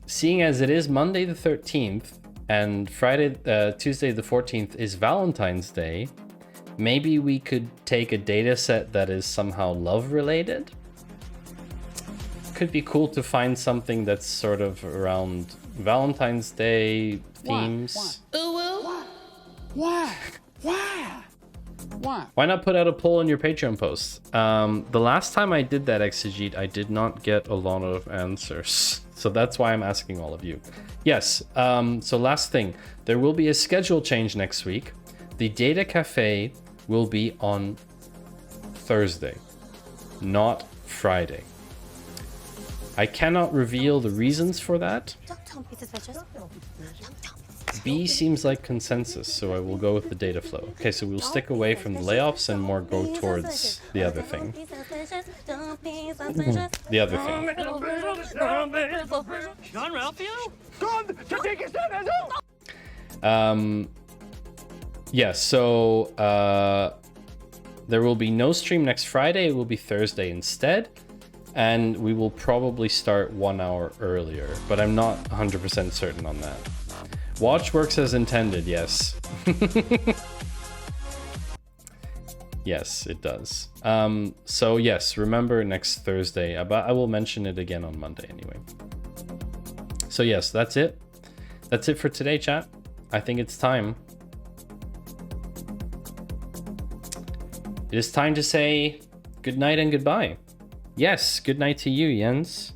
Seeing as it is Monday the 13th and Tuesday the 14th is Valentine's Day, maybe we could take a data set that is somehow love related. Could be cool to find something that's sort of around Valentine's Day themes. Why? Why not put out a poll on your Patreon post? The last time I did that, Exegete, I did not get a lot of answers. So that's why I'm asking all of you. Yes, so last thing. There will be a schedule change next week. The Data Cafe will be on Thursday, not Friday. I cannot reveal the reasons for that. B seems like consensus, so I will go with the data flow. Okay, so we'll stick away from the layoffs and more go towards the other thing. The other thing. Yeah, so there will be no stream next Friday. It will be Thursday instead. And we will probably start 1 hour earlier, but I'm not 100% certain on that. Watch works as intended, yes. Yes, it does. So yes, remember next Thursday, but I will mention it again on Monday anyway. So yes, that's it. That's it for today, chat. I think it's time. It is time to say good night and goodbye. Yes, good night to you, Jens.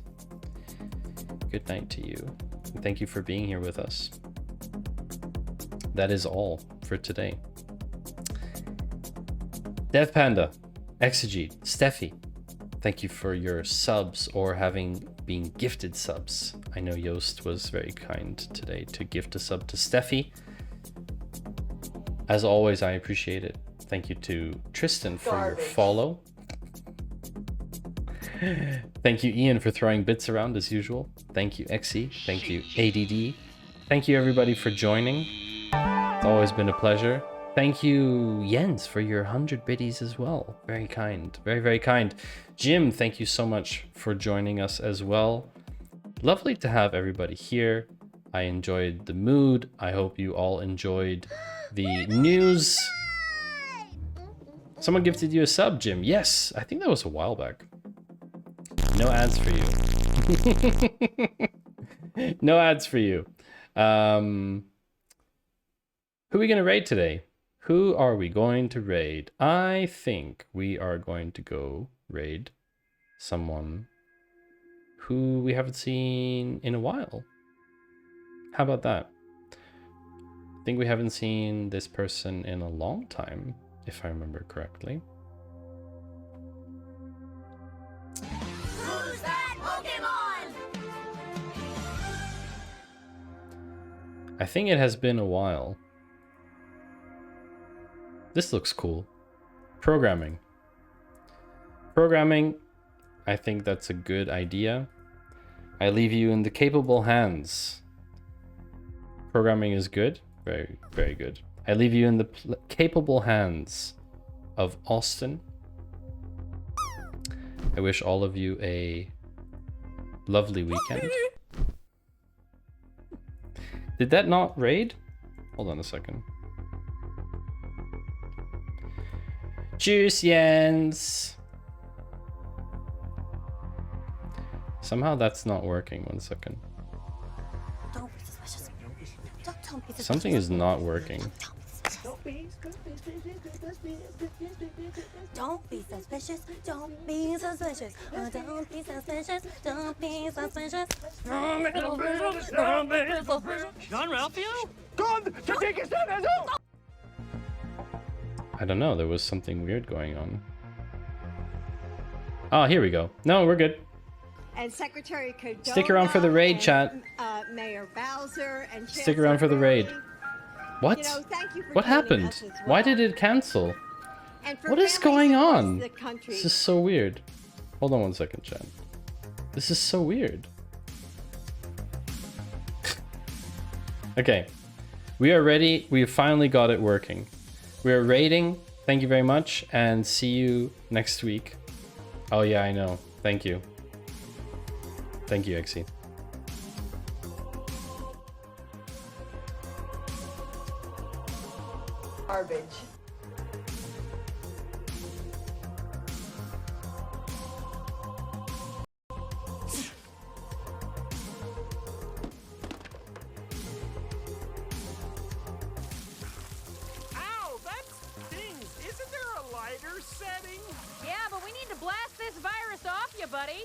Good night to you. And thank you for being here with us. That is all for today. Dev Panda, Exegete, Steffi, thank you for your subs or having been gifted subs. I know Yoast was very kind today to gift a sub to Steffi. As always, I appreciate it. Thank you to Tristan for your follow. Thank you, Ian, for throwing bits around as usual. Thank you, Xe. Thank you, ADD. Thank you, everybody, for joining. It's always been a pleasure. Thank you, Jens, for your 100 biddies as well. Very kind. Very, very kind. Jim, thank you so much for joining us as well. Lovely to have everybody here. I enjoyed the mood. I hope you all enjoyed the news. Someone gifted you a sub, Jim. Yes, I think that was a while back. No ads for you. No ads for you. Who are we going to raid today? Who are we going to raid? I think we are going to go raid someone who we haven't seen in a while. How about that? I think we haven't seen this person in a long time, if I remember correctly. Who's that Pokemon? I think it has been a while. This looks cool. Programming. Programming, I think that's a good idea. I leave you in the capable hands. Programming is good. Very, very good. I leave you in the capable hands of Austin. I wish all of you a lovely weekend. Did that not raid? Hold on a second. Cheers, Jens. Somehow that's not working. 1 second. Don't be suspicious. Don't be suspicious. Something is not working. Don't be suspicious. Don't be suspicious. Don't be suspicious. Don't be suspicious. John Ralphio? I don't know. There was something weird going on. Oh, here we go. No, we're good. And Secretary Cardona, Stick around for the raid, and, chat. Mayor Bowser and Stick around for the raid. What? You know, thank you for What joining happened? us as well. Why did it cancel? And for What is families going across on? the country, This is so weird. Hold on 1 second, chat. This is so weird. Okay. We are ready. We have finally got it working. We are raiding. Thank you very much, and see you next week. Oh yeah, I know. Thank you. Thank you, Xe. garbage. Ow, that stings. Isn't there a lighter setting? Yeah, but we need to blast this virus off you, buddy.